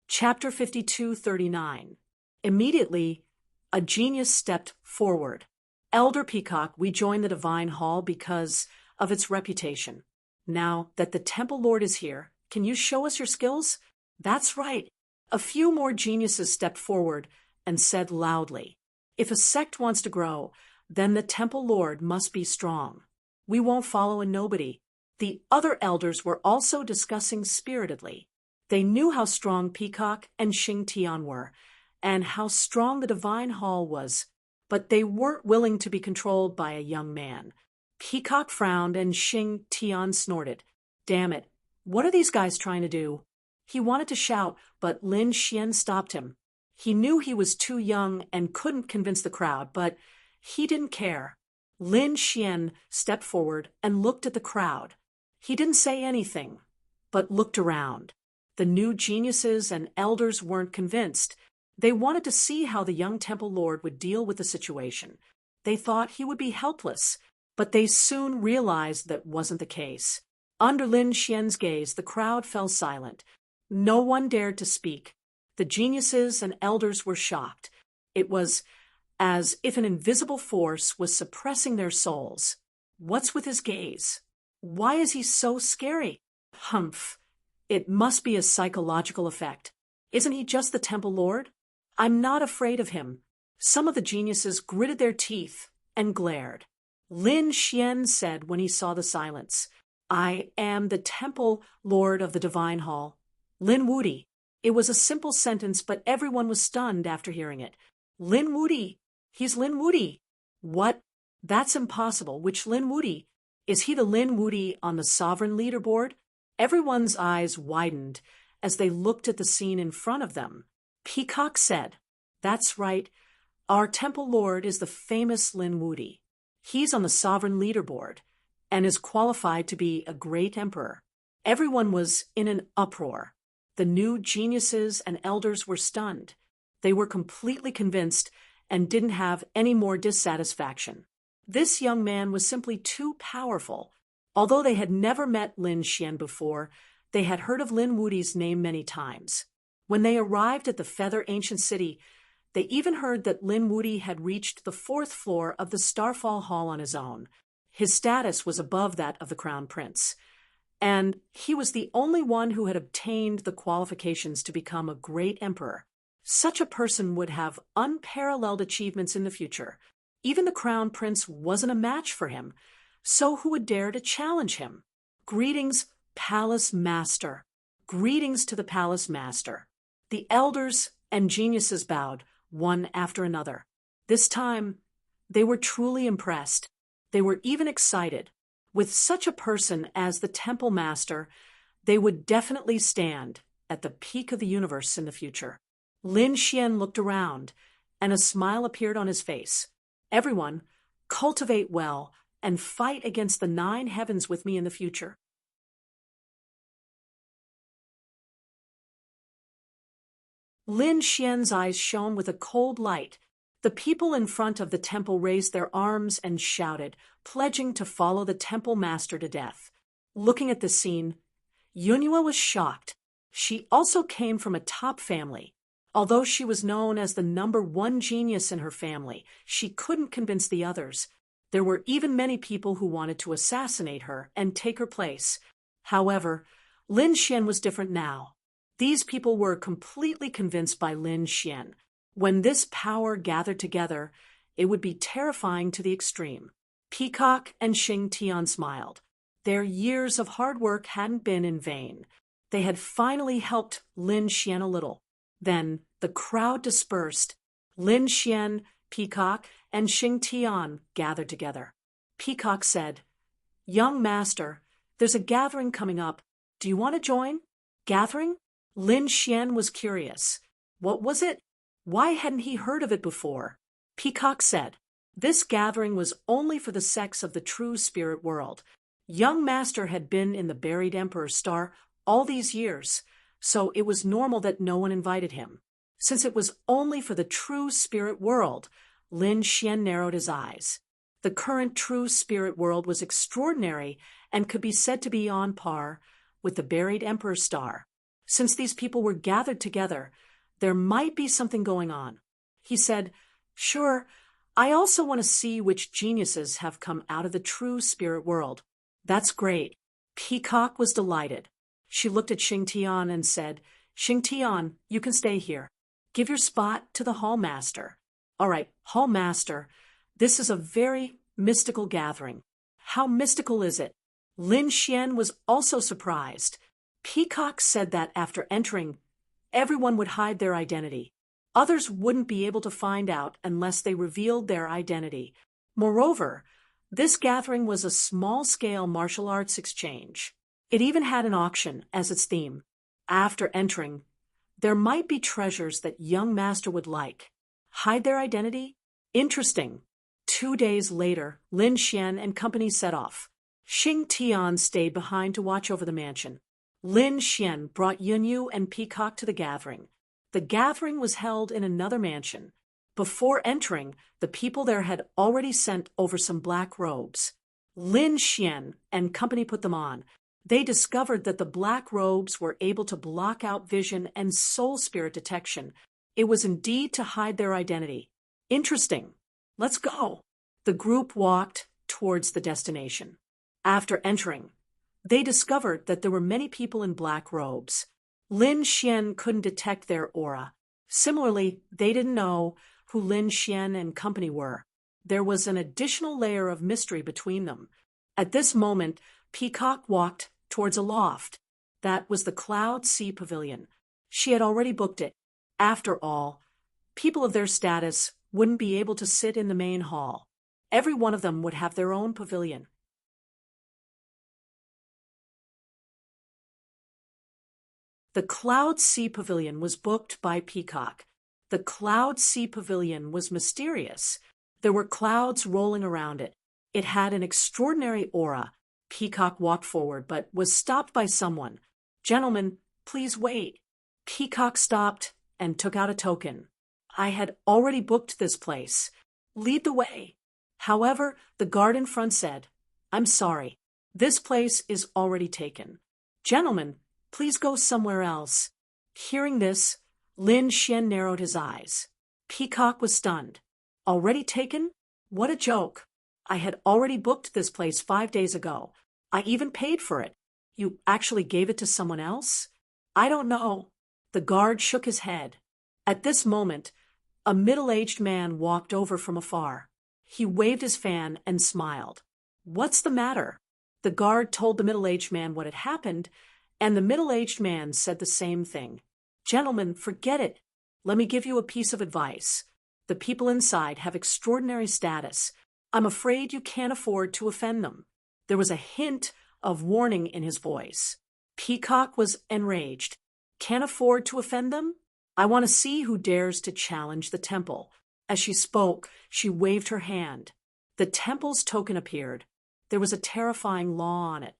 Chapter 52:39. Immediately, a genius stepped forward. "Elder Peacock, we join the Divine Hall because of its reputation. Now that the Temple Lord is here, can you show us your skills?" "That's right." A few more geniuses stepped forward and said loudly, "If a sect wants to grow, then the Temple Lord must be strong. We won't follow a nobody." The other elders were also discussing spiritedly. They knew how strong Peacock and Xingtian were, and how strong the Divine Hall was, but they weren't willing to be controlled by a young man. Peacock frowned and Xingtian snorted. "Damn it, what are these guys trying to do?" He wanted to shout, but Lin Xian stopped him. He knew he was too young and couldn't convince the crowd, but he didn't care. Lin Xian stepped forward and looked at the crowd. He didn't say anything, but looked around. The new geniuses and elders weren't convinced. They wanted to see how the young temple lord would deal with the situation. They thought he would be helpless, but they soon realized that wasn't the case. Under Lin Xian's gaze, the crowd fell silent. No one dared to speak. The geniuses and elders were shocked. It was as if an invisible force was suppressing their souls. What's with his gaze? Why is he so scary? Humph. It must be a psychological effect. Isn't he just the temple lord? I'm not afraid of him. Some of the geniuses gritted their teeth and glared. Lin Xian said when he saw the silence, "I am the temple lord of the Divine Hall. Lin Wudi." It was a simple sentence, but everyone was stunned after hearing it. Lin Wudi. He's Lin Wudi. What? That's impossible. Which Lin Wudi? Is he the Lin Wudi on the sovereign leaderboard? Everyone's eyes widened as they looked at the scene in front of them. Peacock said, "That's right. Our temple lord is the famous Lin Wudi. He's on the sovereign leaderboard and is qualified to be a great emperor." Everyone was in an uproar. The new geniuses and elders were stunned. They were completely convinced and didn't have any more dissatisfaction. This young man was simply too powerful. Although they had never met Lin Xian before, they had heard of Lin Wudi's name many times. When they arrived at the Feather Ancient City, They even heard that Lin Wuti had reached the 4th floor of the Starfall Hall on his own. His status was above that of the Crown Prince, and he was the only one who had obtained the qualifications to become a great emperor. Such a person would have unparalleled achievements in the future. Even the Crown Prince wasn't a match for him, so who would dare to challenge him? Greetings, Palace Master. Greetings to the Palace Master. The elders and geniuses bowed, one after another. This time, they were truly impressed. They were even excited. With such a person as the Temple Master, they would definitely stand at the peak of the universe in the future. Lin Xian looked around, and a smile appeared on his face. Everyone, cultivate well and fight against the 9 heavens with me in the future. Lin Xian's eyes shone with a cold light. The people in front of the temple raised their arms and shouted, pledging to follow the temple master to death. Looking at the scene, Yunhua was shocked. She also came from a top family. Although she was known as the #1 genius in her family, she couldn't convince the others. There were even many people who wanted to assassinate her and take her place. However, Lin Xian was different now. These people were completely convinced by Lin Xian. When this power gathered together, it would be terrifying to the extreme. Peacock and Xing Tian smiled. Their years of hard work hadn't been in vain. They had finally helped Lin Xian a little. Then the crowd dispersed. Lin Xian, Peacock, and Xing Tian gathered together. Peacock said, "Young master, there's a gathering coming up. Do you want to join?" Gathering? Lin Xian was curious. What was it? Why hadn't he heard of it before? Peacock said, "This gathering was only for the sects of the true spirit world. Young master had been in the buried Emperor's star all these years, so it was normal that no one invited him. Since it was only for the true spirit world," Lin Xian narrowed his eyes. The current true spirit world was extraordinary and could be said to be on par with the buried Emperor's star. Since these people were gathered together, there might be something going on. He said, "Sure, I also want to see which geniuses have come out of the true spirit world." "That's great." Peacock was delighted. She looked at Xing Tian and said, "Xing Tian, you can stay here. Give your spot to the Hall Master." "All right, Hall Master, this is a very mystical gathering." "How mystical is it?" Lin Xian was also surprised. Peacock said that after entering, everyone would hide their identity. Others wouldn't be able to find out unless they revealed their identity. Moreover, this gathering was a small-scale martial arts exchange. It even had an auction as its theme. After entering, there might be treasures that young master would like. Hide their identity? Interesting. 2 days later, Lin Xian and company set off. Xing Tian stayed behind to watch over the mansion. Lin Xian brought Yunyu and Peacock to the gathering. The gathering was held in another mansion. Before entering, the people there had already sent over some black robes. Lin Xian and company put them on. They discovered that the black robes were able to block out vision and soul spirit detection. It was indeed to hide their identity. Interesting. Let's go. The group walked towards the destination. After entering, they discovered that there were many people in black robes. Lin Xian couldn't detect their aura. Similarly, they didn't know who Lin Xian and company were. There was an additional layer of mystery between them. At this moment, Peacock walked towards a loft. That was the Cloud Sea Pavilion. She had already booked it. After all, people of their status wouldn't be able to sit in the main hall. Every one of them would have their own pavilion. The Cloud Sea Pavilion was booked by Peacock. The Cloud Sea Pavilion was mysterious. There were clouds rolling around it. It had an extraordinary aura. Peacock walked forward, but was stopped by someone. "Gentlemen, please wait." Peacock stopped and took out a token. "I had already booked this place. Lead the way." However, the guard in front said, "I'm sorry. This place is already taken. Gentlemen, please go somewhere else." Hearing this, Lin Xian narrowed his eyes. Peacock was stunned. Already taken? What a joke. I had already booked this place 5 days ago. I even paid for it. You actually gave it to someone else? I don't know. The guard shook his head. At this moment, a middle-aged man walked over from afar. He waved his fan and smiled. What's the matter? The guard told the middle-aged man what had happened, and the middle-aged man said the same thing. Gentlemen, forget it. Let me give you a piece of advice. The people inside have extraordinary status. I'm afraid you can't afford to offend them. There was a hint of warning in his voice. Peacock was enraged. Can't afford to offend them? I want to see who dares to challenge the temple. As she spoke, she waved her hand. The temple's token appeared. There was a terrifying law on it.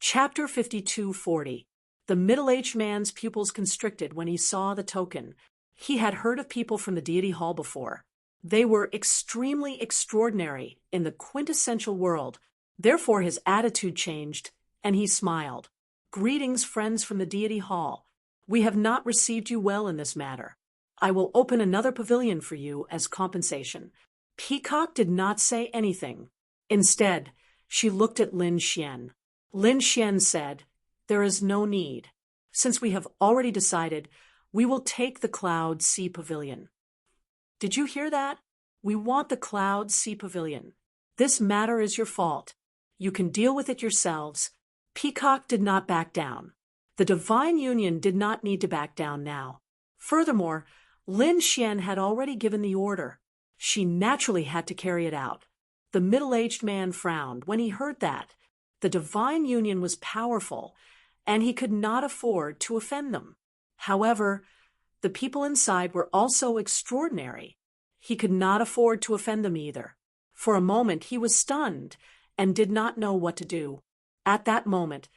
Chapter 5240. The middle-aged man's pupils constricted when he saw the token. He had heard of people from the deity hall before. They were extremely extraordinary in the quintessential world. Therefore his attitude changed, and he smiled. Greetings, friends from the deity hall. We have not received you well in this matter. I will open another pavilion for you as compensation. Peacock did not say anything. Instead, she looked at Lin Xian. Lin Xian said, There is no need. Since we have already decided, we will take the Cloud Sea Pavilion. Did you hear that? We want the Cloud Sea Pavilion. This matter is your fault. You can deal with it yourselves. Peacock did not back down. The Divine Union did not need to back down now. Furthermore, Lin Xian had already given the order. She naturally had to carry it out. The middle-aged man frowned when he heard that. The Divine Union was powerful, and he could not afford to offend them. However, the people inside were also extraordinary. He could not afford to offend them either. For a moment he was stunned and did not know what to do. At that moment,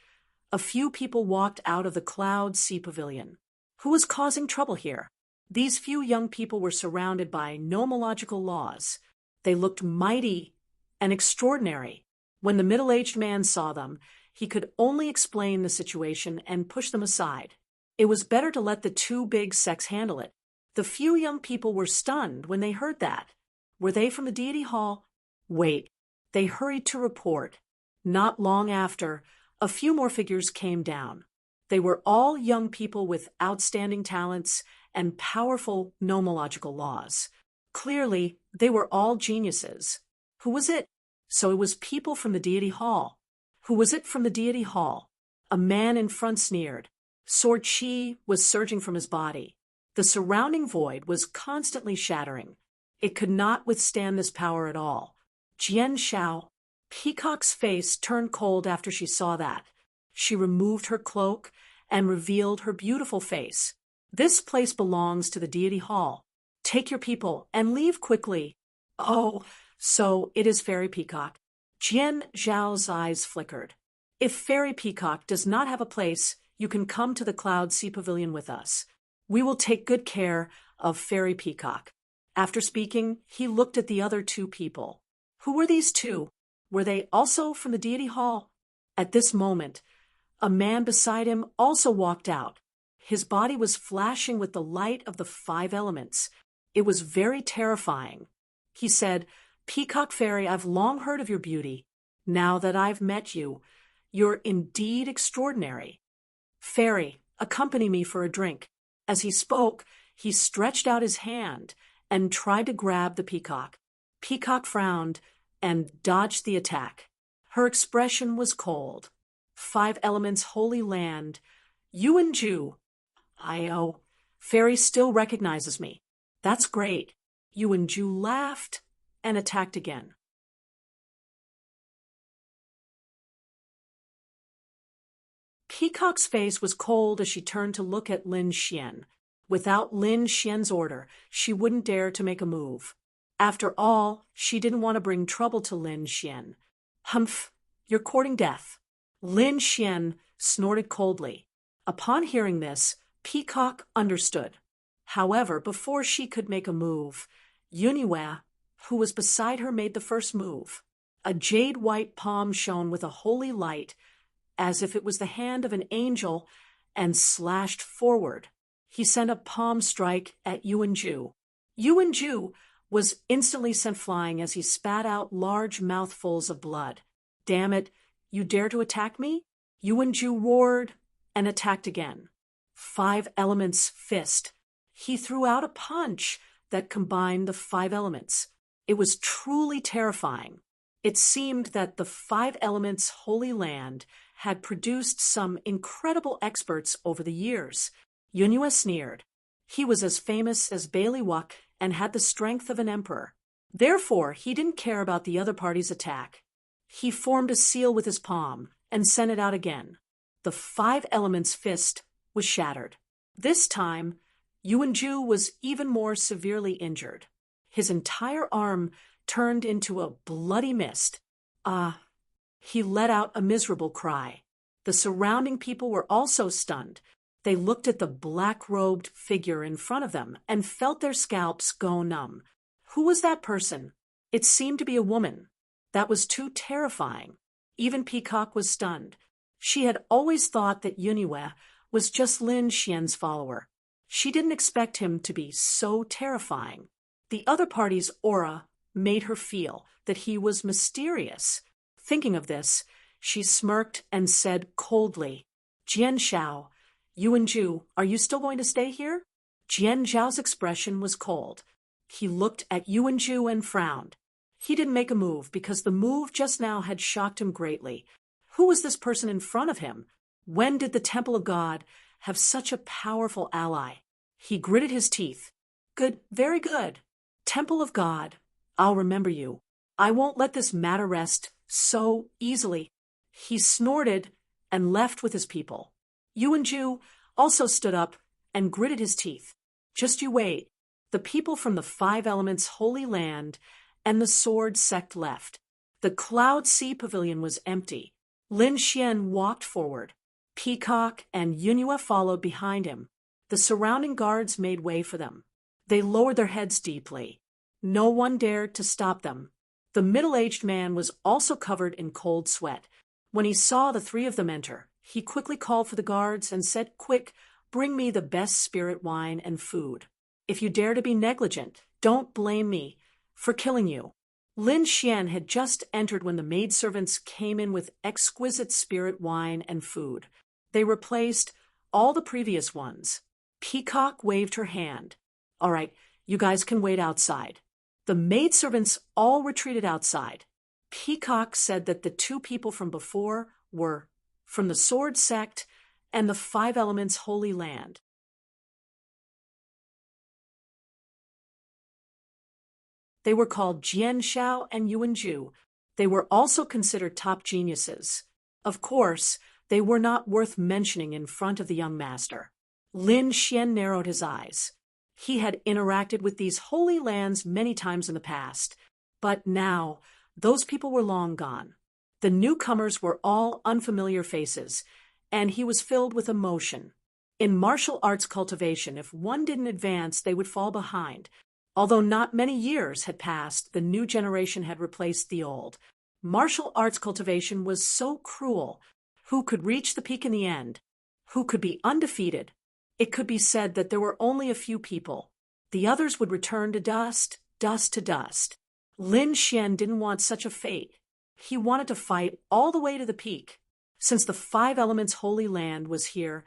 a few people walked out of the Cloud Sea Pavilion. Who was causing trouble here? These few young people were surrounded by nomological laws. They looked mighty and extraordinary. When the middle-aged man saw them, he could only explain the situation and push them aside. It was better to let the two big sects handle it. The few young people were stunned when they heard that. Were they from the deity hall? Wait. They hurried to report. Not long after, a few more figures came down. They were all young people with outstanding talents and powerful nomological laws. Clearly, they were all geniuses. Who was it? So it was people from the deity hall. Who was it from the deity hall? A man in front sneered. Sword chi was surging from his body. The surrounding void was constantly shattering. It could not withstand this power at all. Jian Xiao. Peacock's face turned cold after she saw that. She removed her cloak and revealed her beautiful face. This place belongs to the deity hall. Take your people and leave quickly. Oh, so it is Fairy Peacock. Jian Zhao's eyes flickered. If Fairy Peacock does not have a place, you can come to the Cloud Sea Pavilion with us. We will take good care of Fairy Peacock. After speaking, he looked at the other two people. Who were these two? Were they also from the deity hall? At this moment, a man beside him also walked out. His body was flashing with the light of the 5 elements. It was very terrifying. He said, Peacock Fairy, I've long heard of your beauty. Now that I've met you, you're indeed extraordinary. Fairy, accompany me for a drink. As he spoke, he stretched out his hand and tried to grab the peacock. Peacock frowned and dodged the attack. Her expression was cold. 5 elements holy land. Yuan Ju. Fairy still recognizes me. That's great. Yuan Ju laughed and attacked again. Peacock's face was cold as she turned to look at Lin Xian. Without Lin Xian's order, she wouldn't dare to make a move. After all, she didn't want to bring trouble to Lin Xian. Humph, you're courting death. Lin Xian snorted coldly. Upon hearing this, Peacock understood. However, before she could make a move, Yuniwei, who was beside her, made the first move. A jade-white palm shone with a holy light, as if it was the hand of an angel, and slashed forward. He sent a palm strike at Yuan-ju. Yuan-ju was instantly sent flying as he spat out large mouthfuls of blood. "Damn it, you dare to attack me?" Yuan-ju roared and attacked again. 5 elements fist. He threw out a punch that combined the 5 elements. It was truly terrifying. It seemed that the 5 elements holy land had produced some incredible experts over the years. Yunhua sneered. He was as famous as Bailiwick and had the strength of an emperor. Therefore, he didn't care about the other party's attack. He formed a seal with his palm and sent it out again. The 5 elements fist was shattered. This time, Yuan-ju was even more severely injured. His entire arm turned into a bloody mist. He let out a miserable cry. The surrounding people were also stunned. They looked at the black-robed figure in front of them and felt their scalps go numb. Who was that person? It seemed to be a woman. That was too terrifying. Even Peacock was stunned. She had always thought that Yunhua was just Lin Xian's follower. She didn't expect him to be so terrifying. The other party's aura made her feel that he was mysterious. Thinking of this, she smirked and said coldly, "Jian Shao, Yuan-ju, are you still going to stay here?" Jian Zhao's expression was cold. He looked at Yuan-ju and frowned. He didn't make a move because the move just now had shocked him greatly. Who was this person in front of him? When did the Temple of God have such a powerful ally? He gritted his teeth. "Good, very good. Temple of God, I'll remember you. I won't let this matter rest so easily." He snorted and left with his people. Yuan-ju also stood up and gritted his teeth. "Just you wait." The people from the 5 elements holy land and the sword sect left. The Cloud Sea Pavilion was empty. Lin Xian walked forward. Peacock and Yunhua followed behind him. The surrounding guards made way for them. They lowered their heads deeply. No one dared to stop them. The middle-aged man was also covered in cold sweat. When he saw the 3 of them enter, he quickly called for the guards and said, "Quick, bring me the best spirit wine and food. If you dare to be negligent, don't blame me for killing you." Lin Xian had just entered when the maidservants came in with exquisite spirit wine and food. They replaced all the previous ones. Peacock waved her hand. "All right, you guys can wait outside." The maidservants all retreated outside. Peacock said that the 2 people from before were from the Sword Sect and the 5 Elements Holy Land. They were called Jian Shao and Yuan-ju. They were also considered top geniuses. Of course, they were not worth mentioning in front of the young master. Lin Xian narrowed his eyes. He had interacted with these holy lands many times in the past, but now those people were long gone. The newcomers were all unfamiliar faces, and he was filled with emotion. In martial arts cultivation, if one didn't advance, they would fall behind. Although not many years had passed, the new generation had replaced the old. Martial arts cultivation was so cruel. Who could reach the peak in the end? Who could be undefeated? It could be said that there were only a few people. The others would return to dust, dust to dust. Lin Xian didn't want such a fate. He wanted to fight all the way to the peak. Since the 5 Elements Holy Land was here,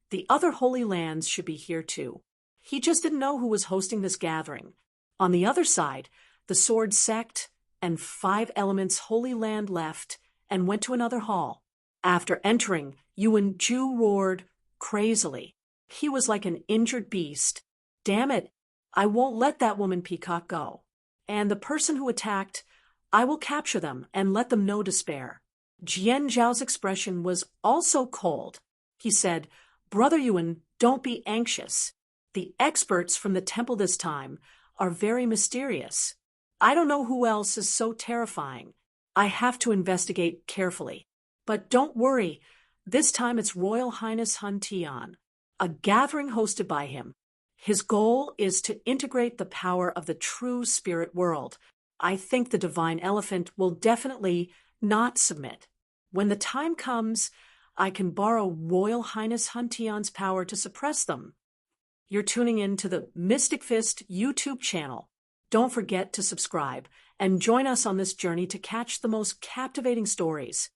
the other holy lands should be here too. He just didn't know who was hosting this gathering. On the other side, the Sword Sect and 5 Elements Holy Land left and went to another hall. After entering, Yuan-ju roared crazily. He was like an injured beast. "Damn it, I won't let that woman Peacock go. And the person who attacked, I will capture them and let them know despair." Jian Zhao's expression was also cold. He said, "Brother Yuan, don't be anxious. The experts from the temple this time are very mysterious. I don't know who else is so terrifying. I have to investigate carefully. But don't worry, this time it's Royal Highness Hun Tian, a gathering hosted by him. His goal is to integrate the power of the true spirit world. I think the divine elephant will definitely not submit. When the time comes, I can borrow Royal Highness Huntion's power to suppress them. You're tuning in to the Mystic Fist YouTube channel. Don't forget to subscribe and join us on this journey to catch the most captivating stories.